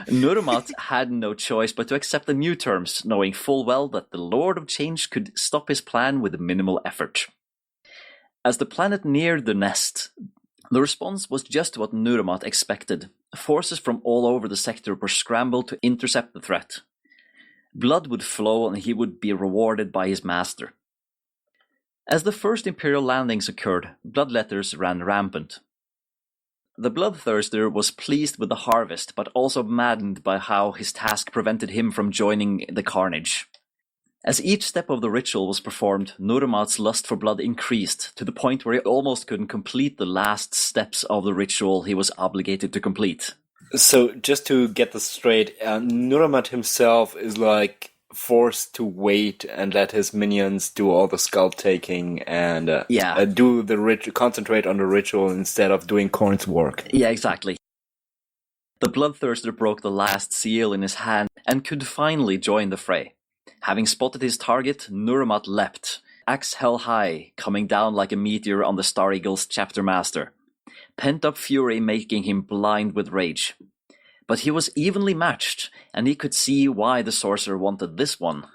Nurmat had no choice but to accept the new terms, knowing full well that the Lord of Change could stop his plan with minimal effort. As the planet neared the nest, the response was just what Nurmat expected. Forces from all over the sector were scrambled to intercept the threat. Blood would flow and he would be rewarded by his master. As the first Imperial landings occurred, bloodletters ran rampant. The Bloodthirster was pleased with the harvest, but also maddened by how his task prevented him from joining the carnage. As each step of the ritual was performed, Nurmat's lust for blood increased, to the point where he almost couldn't complete the last steps of the ritual he was obligated to complete. So, just to get this straight, Nuramat himself is like forced to wait and let his minions do all the scalp taking and do the concentrate on the ritual instead of doing Korn's work. Yeah, exactly. The Bloodthirster broke the last seal in his hand and could finally join the fray. Having spotted his target, Nuramat leapt, axe held high, coming down like a meteor on the Star Eagle's chapter master. Pent-up fury making him blind with rage. But he was evenly matched, and he could see why the sorcerer wanted this one.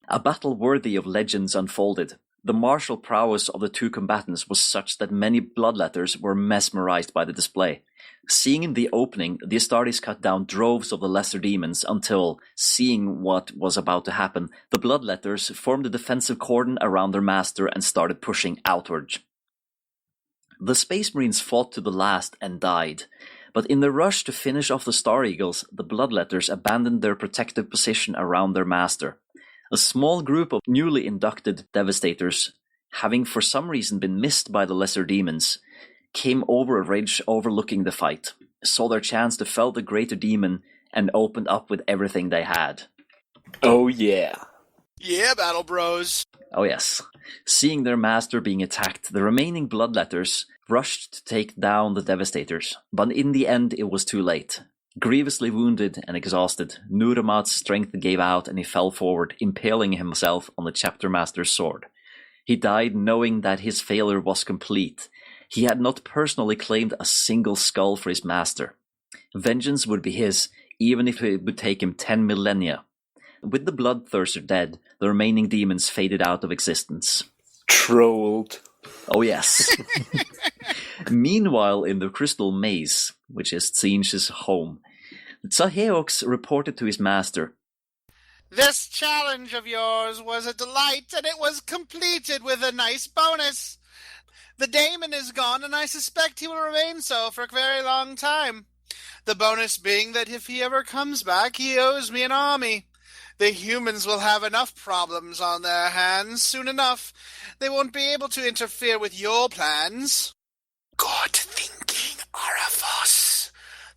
A battle worthy of legends unfolded. The martial prowess of the two combatants was such that many bloodletters were mesmerized by the display. Seeing in the opening, the Astartes cut down droves of the lesser demons until, seeing what was about to happen, the bloodletters formed a defensive cordon around their master and started pushing outward. The Space Marines fought to the last and died. But in the rush to finish off the Star Eagles, the Bloodletters abandoned their protective position around their master. A small group of newly inducted Devastators, having for some reason been missed by the lesser demons, came over a ridge overlooking the fight, saw their chance to fell the greater demon, and opened up with everything they had. Oh yeah. Yeah, Battle Bros. Oh yes. Seeing their master being attacked, the remaining Bloodletters rushed to take down the Devastators, but in the end it was too late. Grievously wounded and exhausted, Nuramat's strength gave out and he fell forward, impaling himself on the chapter master's sword. He died knowing that his failure was complete. He had not personally claimed a single skull for his master. Vengeance would be his, even if it would take him 10 millennia. With the Bloodthirster dead, the remaining demons faded out of existence. Trolled. Oh yes. Meanwhile, in the Crystal Maze, which is Tzeentch's home, Zaheox reported to his master. This challenge of yours was a delight, and it was completed with a nice bonus. The daemon is gone, and I suspect he will remain so for a very long time. The bonus being that if he ever comes back, he owes me an army. The humans will have enough problems on their hands soon enough. They won't be able to interfere with your plans. Good thinking, Arafos.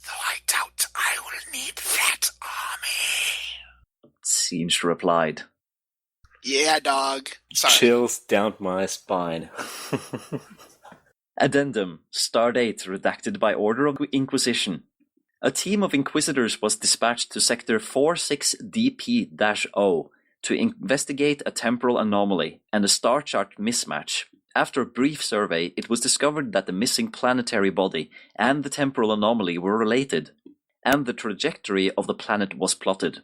Though I doubt I will need that army. Tzeentch replied. Yeah, dog. Sorry. Chills down my spine. Addendum. Stardate redacted by order of Inquisition. A team of Inquisitors was dispatched to Sector 46DP-0 to investigate a temporal anomaly and a star chart mismatch. After a brief survey, it was discovered that the missing planetary body and the temporal anomaly were related, and the trajectory of the planet was plotted.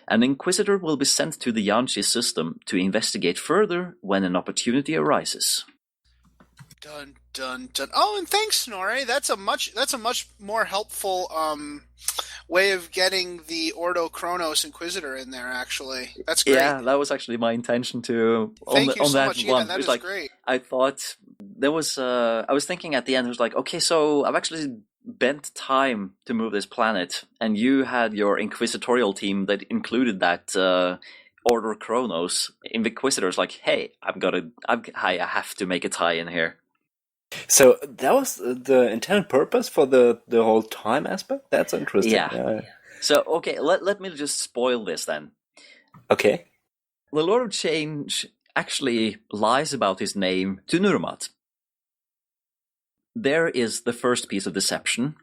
An Inquisitor will be sent to the Yanchi system to investigate further when an opportunity arises. Dun dun dun. Oh, and thanks, Snorri. That's a much more helpful way of getting the Ordo Chronos Inquisitor in there. Actually, that's great. Yeah, that was actually my intention to. Thank you on so that much. one. Yeah, that is like, great. I thought there was. I was thinking at the end. It was like, okay, so I've actually bent time to move this planet, and you had your inquisitorial team that included that Order Chronos. Inquisitors like, hey, I have to make a tie in here. So that was the intended purpose for the whole time aspect? That's interesting. Yeah. So, okay, let me just spoil this then. Okay. The Lord of Change actually lies about his name to Nurmat. There is the first piece of deception.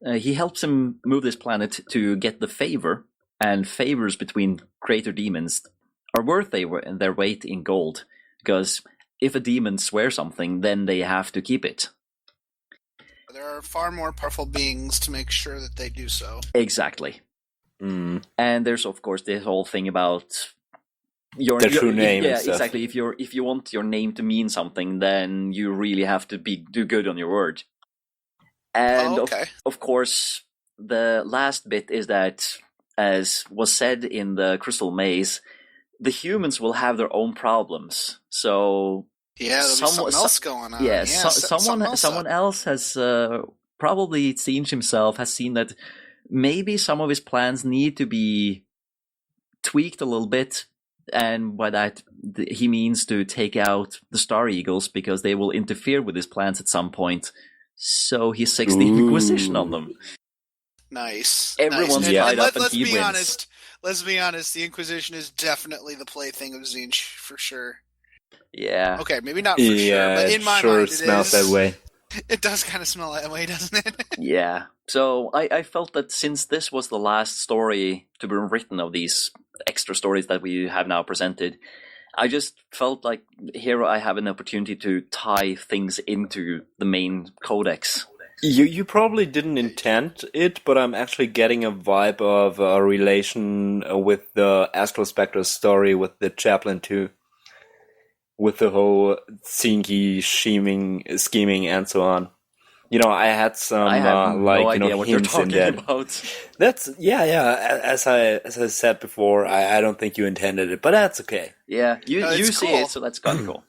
He helps him move this planet to get the favor, and favors between greater demons are worth their weight in gold, because if a demon swears something, then they have to keep it. There are far more powerful beings to make sure that they do so. Exactly. Mm. And there's, of course, this whole thing about your true name. Yeah, and stuff. exactly. If you want your name to mean something, then you really have to do good on your word. And of course, the last bit is that, as was said in the Crystal Maze, the humans will have their own problems. So yeah, there'll be something else going on. Yeah, someone else has probably seen himself, has seen that maybe some of his plans need to be tweaked a little bit, and by that he means to take out the Star Eagles because they will interfere with his plans at some point. So he seeks the Inquisition on them. Nice. Everyone's tied up and he wins. Let's be honest, the Inquisition is definitely the plaything of Tzeentch, for sure. Yeah. Okay, maybe not for sure, but in my mind it smells that way. It does kind of smell that way, doesn't it? Yeah. So I felt that since this was the last story to be written of these extra stories that we have now presented, I just felt like here I have an opportunity to tie things into the main Codex. You probably didn't intend it, but I'm actually getting a vibe of a relation with the Astral Spectre story with the Chaplin too. With the whole thinky, scheming, and so on. You know, I had some I have no idea what you're hints talking in that. about. That's As I said before, I don't think you intended it, but that's okay. Yeah, you see cool. it, so that's kind of cool.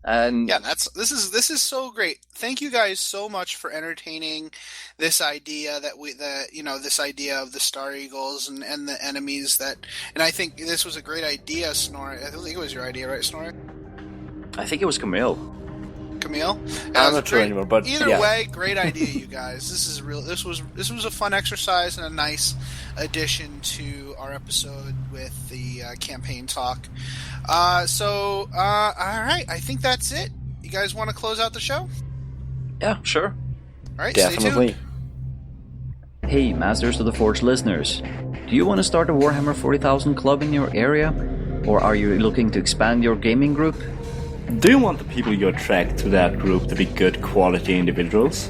And yeah, this is so great. Thank you guys so much for entertaining this idea this idea of the Star Eagles and the enemies and I think this was a great idea, Snorri. I think it was your idea, right, Snorri? I think it was Camille. I'm not sure anymore, but either way, great idea, you guys. This was a fun exercise and a nice addition to our episode with the campaign talk. All right, I think that's it. You guys want to close out the show? Yeah, sure. All right, definitely. Stay tuned. Hey, Masters of the Forge listeners, do you want to start a Warhammer 40,000 club in your area, or are you looking to expand your gaming group? Do you want the people you attract to that group to be good quality individuals?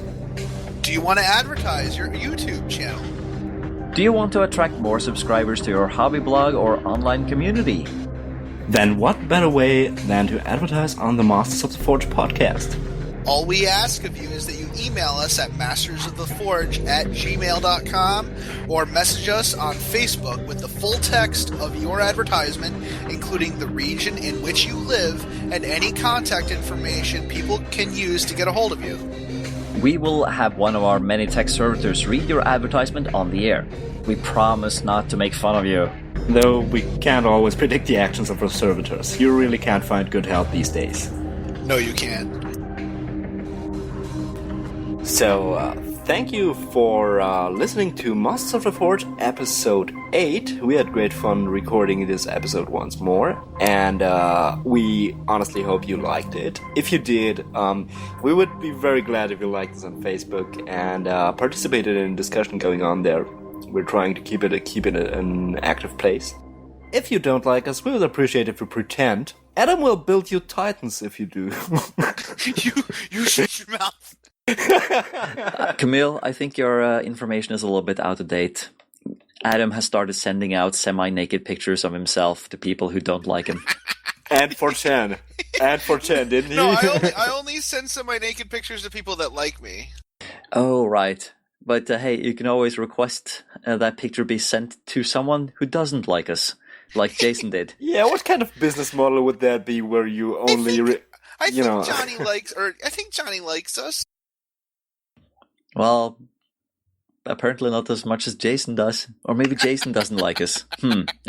Do you want to advertise your YouTube channel? Do you want to attract more subscribers to your hobby blog or online community? Then what better way than to advertise on the Masters of the Forge podcast? All we ask of you is that you email us at mastersoftheforge@gmail.com or message us on Facebook with the full text of your advertisement, including the region in which you live and any contact information people can use to get a hold of you. We will have one of our many tech servitors read your advertisement on the air. We promise not to make fun of you. Though we can't always predict the actions of our servitors. You really can't find good help these days. No, you can't. So, thank you for listening to Masters of the Forge episode 8. We had great fun recording this episode once more, and we honestly hope you liked it. If you did, we would be very glad if you liked us on Facebook and participated in a discussion going on there. We're trying to keep it an active place. If you don't like us, we would appreciate if you pretend. Adam will build you titans if you do. you shut your mouth. Camille, I think your information is a little bit out of date. Adam has started sending out semi-naked pictures of himself to people who don't like him. And for 10, didn't he? No, I only send semi-naked pictures to people that like me. Oh, right. But hey, you can always request that picture be sent to someone who doesn't like us, like Jason did. Yeah, what kind of business model would that be where you only... I think Johnny likes us. Well, apparently not as much as Jason does. Or maybe Jason doesn't like us.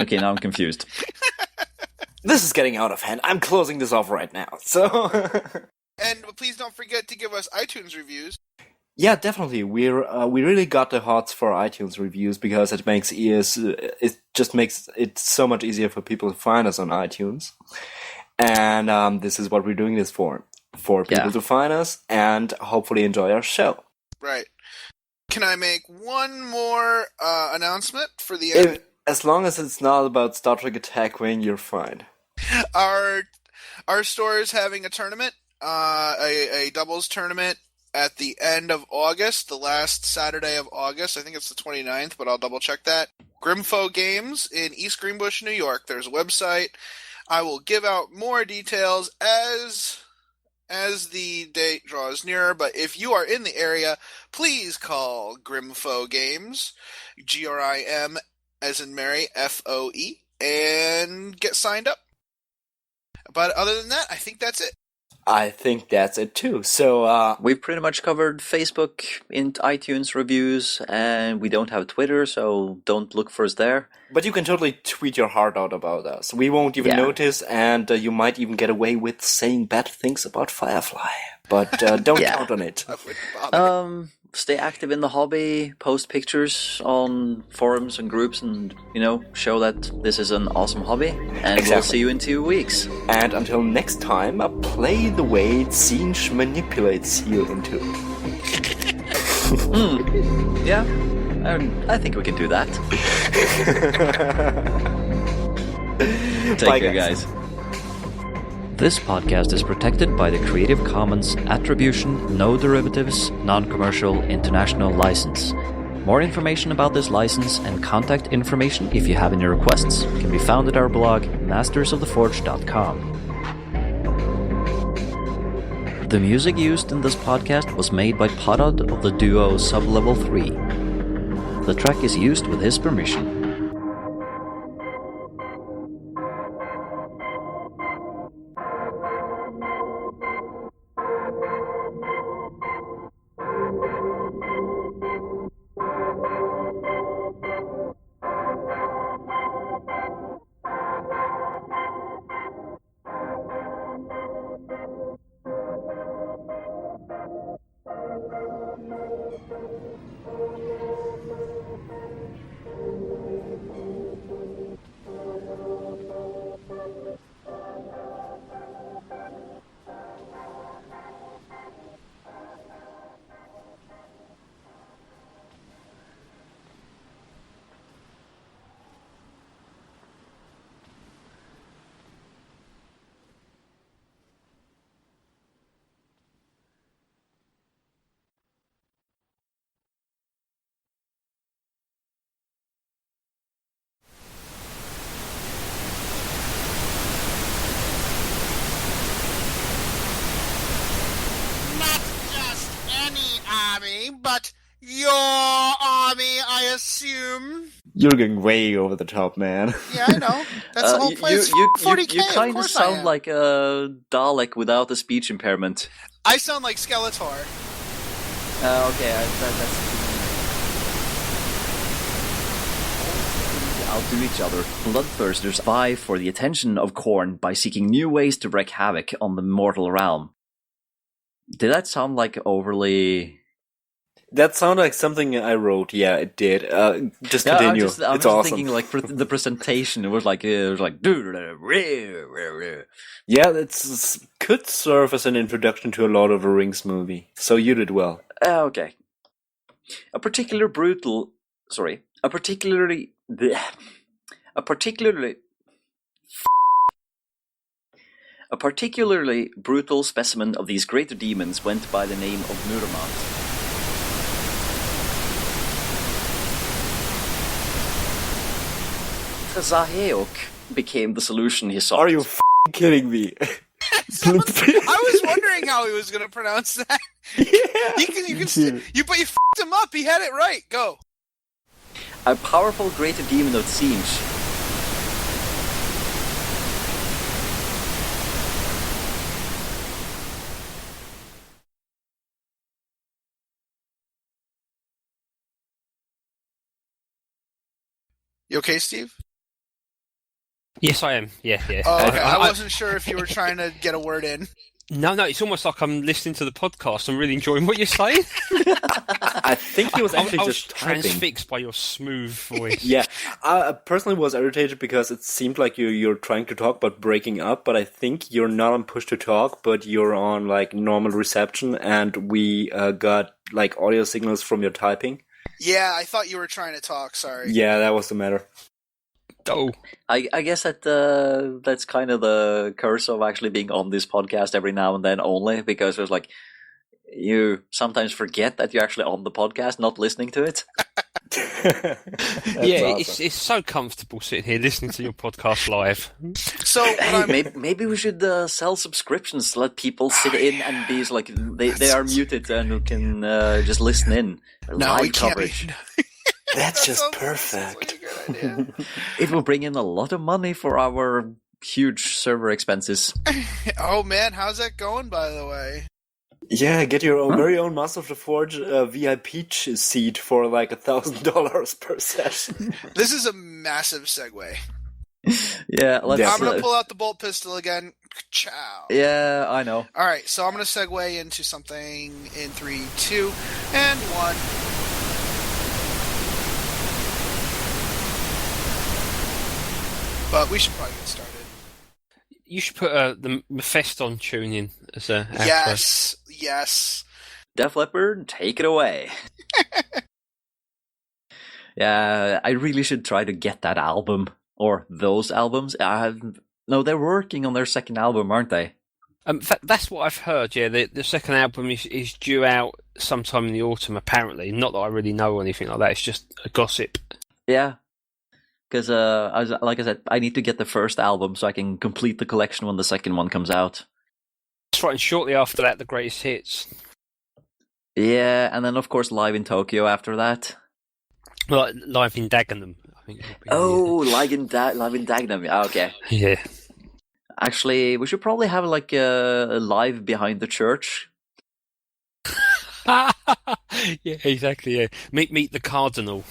Okay, now I'm confused. This is getting out of hand. I'm closing this off right now, so... And please don't forget to give us iTunes reviews. Yeah, definitely. We really got the hots for iTunes reviews because it just makes it so much easier for people to find us on iTunes. And this is what we're doing this for people to find us and hopefully enjoy our show. Right. Can I make one more announcement for the end? As long as it's not about Star Trek Attack Wing, you're fine. Our store is having a tournament, a doubles tournament at the end of August, the last Saturday of August. I think it's the 29th, but I'll double check that. Grimfoe Games in East Greenbush, New York. There's a website. I will give out more details as the date draws nearer, but if you are in the area, please call Grimfoe Games, Grim as in Mary, FOE, and get signed up. But other than that, I think that's it. I think that's it too. So we've pretty much covered Facebook, iTunes reviews, and we don't have Twitter, so don't look for us there. But you can totally tweet your heart out about us. We won't even notice, and you might even get away with saying bad things about Firefly. But don't count on it. Stay active in the hobby, post pictures on forums and groups, and, show that this is an awesome hobby. And we'll see you in 2 weeks. And until next time, play the way Tzeentch manipulates you into it. Yeah, I think we can do that. Take care, guys. This podcast is protected by the Creative Commons Attribution, No Derivatives, Non-Commercial International License. More information about this license and contact information if you have any requests can be found at our blog, mastersoftheforge.com. The music used in this podcast was made by Podod of the duo Sublevel 3. The track is used with his permission. But your army, I assume. You're going way over the top, man. Yeah, I know. That's the whole place. You 40K, kind of sound like a Dalek without a speech impairment. I sound like Skeletor. Okay, that's... outdo each other. Bloodthirsters vie for the attention of Khorne by seeking new ways to wreak havoc on the mortal realm. Did that sound like overly... That sounded like something I wrote. Yeah, it did. Just continue. I'm just awesome. thinking like the presentation. It was like yeah, that could serve as an introduction to a Lord of the Rings movie. So you did well. Okay. A particularly brutal specimen of these greater demons went by the name of Murmant. Zaheok became the solution he sought. Are you kidding me? I was wondering how he was going to pronounce that. Yeah. But you f***ed him up. He had it right. Go. A powerful greater demon of Tzeentch. You okay, Steve? Yes, I am. Yeah. Oh, okay. I wasn't sure if you were trying to get a word in. No, it's almost like I'm listening to the podcast. I'm really enjoying what you're saying. I think he was actually I was just typing. transfixed by your smooth voice. Yeah, I personally was irritated because it seemed like you're trying to talk but breaking up, but I think you're not on push to talk, but you're on like normal reception, and we got like audio signals from your typing. Yeah, I thought you were trying to talk, sorry. Yeah, that was the matter. Oh, I guess that's kind of the curse of actually being on this podcast every now and then only, because there's like, you sometimes forget that you're actually on the podcast, not listening to it. yeah, awesome. it's so comfortable sitting here listening to your podcast live. So, Maybe we should sell subscriptions to let people sit in and be like, they are muted and can just listen in. no, we Live can't coverage. That's just sounds perfect. like a good idea. It will bring in a lot of money for our huge server expenses. Oh man, how's that going, by the way? Yeah, get your very own Master of the Forge VIP seat for like $1,000 per session. This is a massive segue. Yeah, let's. Yeah. I'm going to pull out the bolt pistol again. Ciao. Yeah, I know. All right, so I'm going to segue into something in 3, 2, and 1. But we should probably get started. You should put the Mephiston tune in as a outro. Yes. Def Leppard, take it away. Yeah, I really should try to get that album, or those albums. No, they're working on their second album, aren't they? That's what I've heard. Yeah, the second album is due out sometime in the autumn. Apparently, not that I really know anything like that. It's just a gossip. Yeah, because like I said, I need to get the first album so I can complete the collection when the second one comes out. That's right. And shortly after that, the greatest hits. Yeah, and then of course Live in Tokyo after that. Well, live in Dagenham, I think. Oh, Live in Dagenham. Yeah, okay. Yeah. Actually, we should probably have like a live behind the church. Yeah, exactly. Yeah, meet the cardinal.